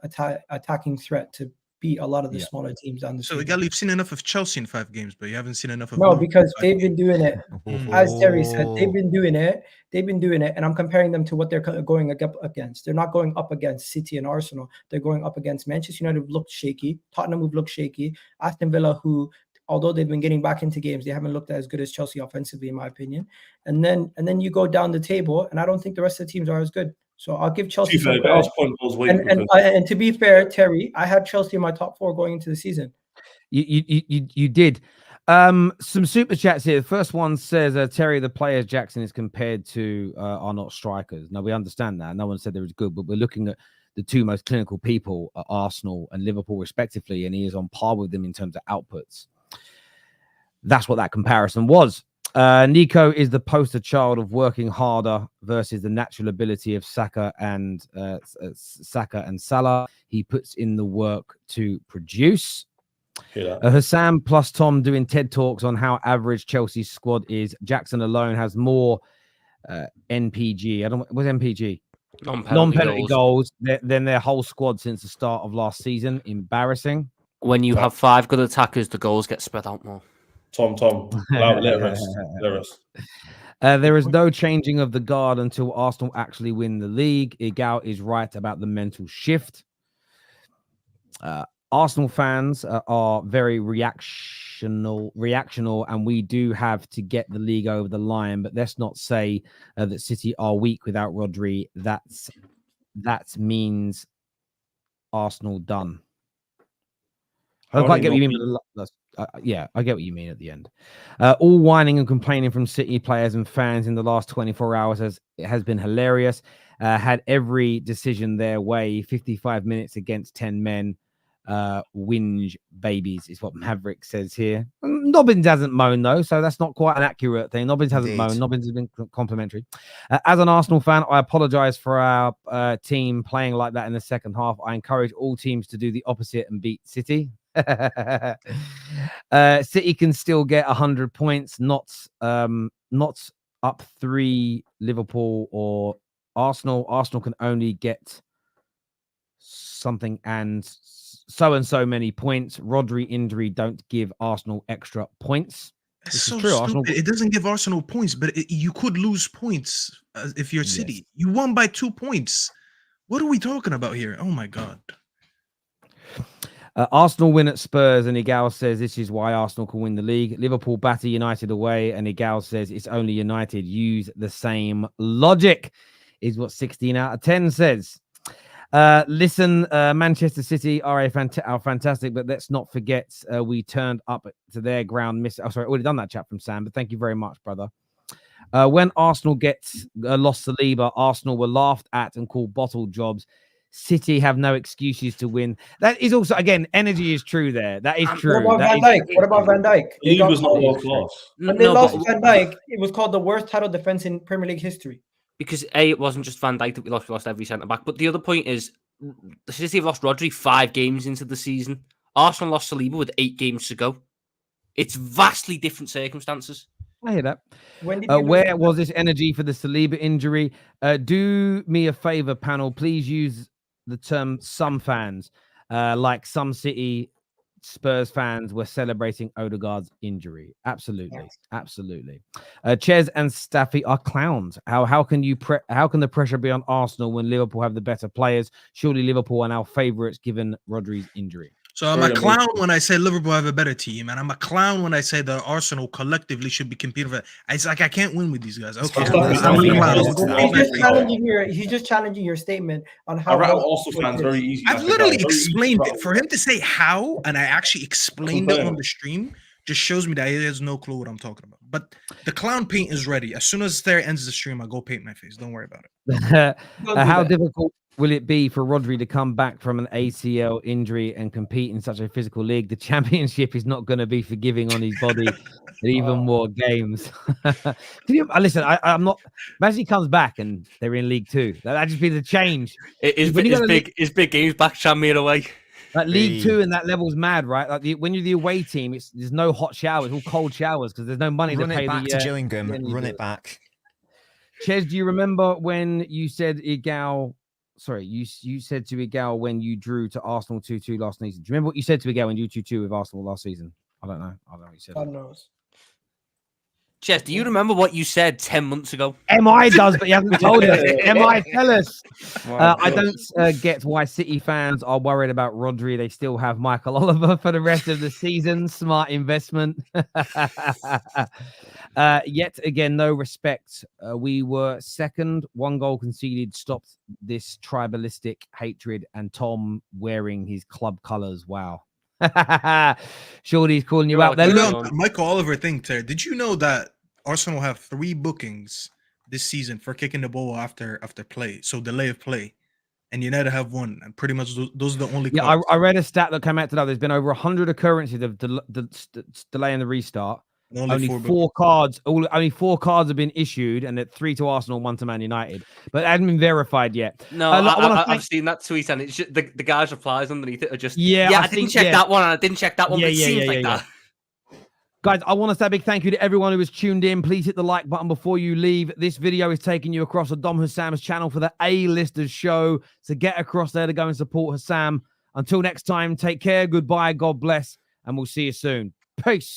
attacking threat to beat a lot of the smaller teams on the So, Egal, you've seen enough of Chelsea in 5 games, but you haven't seen enough of... No, because they've been doing it. As Terry said, they've been doing it. And I'm comparing them to what they're going up against. They're not going up against City and Arsenal. They're going up against Manchester United, who've looked shaky, Tottenham, who've looked shaky, Aston Villa, who, although they've been getting back into games, they haven't looked as good as Chelsea offensively, in my opinion. And then you go down the table, and I don't think the rest of the teams are as good. So I'll give Chelsea some credit. And to be fair, Terry, I had Chelsea in my top 4 going into the season. You did. Some super chats here. The first one says, Terry, the players Jackson is compared to are not strikers. Now, we understand that. No one said they were good, but we're looking at the 2 most clinical people at Arsenal and Liverpool, respectively, and he is on par with them in terms of outputs. That's what that comparison was. Nico is the poster child of working harder versus the natural ability of Saka and Salah. He puts in the work to produce. Hassan plus Tom doing TED Talks on how average Chelsea's squad is. Jackson alone has more NPG. What's NPG? Non-penalty goals than their whole squad since the start of last season. Embarrassing. When you have 5 good attackers, the goals get spread out more. Tom, let us. There is no changing of the guard until Arsenal actually win the league. Egal is right about the mental shift. Arsenal fans are very reactional, and we do have to get the league over the line. But let's not say that City are weak without Rodri. That means Arsenal done. I don't quite get what you mean. Yeah, I get what you mean at the end. All whining and complaining from City players and fans in the last 24 hours has been hilarious. Had every decision their way, 55 minutes against 10 men. Whinge babies is what Maverick says here. Nobbins hasn't moaned though, so that's not quite an accurate thing. Nobbins hasn't moaned. Nobbins has been complimentary. As an Arsenal fan, I apologize for our team playing like that in the second half. I encourage all teams to do the opposite and beat City. City can still get 100 points, not up 3 Liverpool or Arsenal. Arsenal can only get something and so many points. Rodri injury don't give Arsenal extra points. It's so true. Arsenal... It doesn't give Arsenal points, but you could lose points if you're City. Yes. You won by 2 points. What are we talking about here? Oh my God. Arsenal win at Spurs, and Egal says this is why Arsenal can win the league. Liverpool batter United away, and Egal says it's only United. Use the same logic, is what 16 out of 10 says. Listen, Manchester City are fantastic, but let's not forget we turned up to their ground. Sorry, already done that chat from Sam, but thank you very much, brother. When Arsenal gets lost Saliba, Arsenal were laughed at and called bottle jobs. City have no excuses to win. That is also, again, energy is true there. That is true. What about Van Dijk? He was not world class. When they lost Van Dijk, it was called the worst title defense in Premier League history. Because it wasn't just Van Dijk that we lost every centre back. But the other point is, City have lost Rodri 5 games into the season. Arsenal lost Saliba with 8 games to go. It's vastly different circumstances. I hear that. Where was this energy for the Saliba injury? Do me a favor, panel. Please use the term some fans, like some City Spurs fans were celebrating Odegaard's injury. Absolutely. Yes. Absolutely. Ches and Staffy are clowns. How can the pressure be on Arsenal when Liverpool have the better players? Surely Liverpool are now favourites given Rodri's injury. So I'm a clown when I say Liverpool have a better team, and I'm a clown when I say that Arsenal collectively should be competing for it. It's like I can't win with these guys. Okay, he's just challenging your statement on how. Arsenal fans very easy. I've literally explained it. For him to say how, and I actually explained it on the stream, just shows me that he has no clue what I'm talking about. But the clown paint is ready. As soon as there ends the stream, I'll go paint my face. Don't worry about it. How difficult will it be for Rodri to come back from an ACL injury and compete in such a physical league? The championship is not going to be forgiving on his body at even more games. Listen, I'm not. Imagine he comes back and they're in League 2. That'd just be the change. His big games back, Shamir away. Like League 2 and that level's mad, right? Like when you're the away team, there's no hot showers, all cold showers because there's no money to pay. Run it back to Gillingham. Run it back. Ches, do you remember when you said Egal? Sorry, you said to Egal when you drew to Arsenal 2-2 last season. Do you remember what you said to Egal when you 2-2 with Arsenal last season? I don't know. I don't know what you said. God knows. Ches, do you remember what you said 10 months ago? MI does, but he hasn't told us. MI, tell us. I don't get why City fans are worried about Rodri. They still have Michael Oliver for the rest of the season. Smart investment. Yet again, no respect. We were second. 1 goal conceded stopped this tribalistic hatred. And Tom wearing his club colours. Wow. Shorty's calling you out there. Michael Oliver thing, Terry. Did you know that Arsenal have 3 bookings this season for kicking the ball after play? So delay of play. And United have 1. And pretty much those are the only cards. I read a stat that came out today. There's been over 100 occurrences of delay in the restart. Only 4 cards. Only 4 cards have been issued, and 3 to Arsenal, 1 to Man United. But it hasn't been verified yet. No, I've seen that tweet, and it's just, the guy's replies underneath it are just I didn't check that one, and I didn't check that one. But it seems like that. Guys, I want to say a big thank you to everyone who has tuned in. Please hit the like button before you leave. This video is taking you across the Dom Hassam's channel for the A-listers show. So get across there to go and support Hassam. Until next time, take care. Goodbye. God bless. And we'll see you soon. Peace.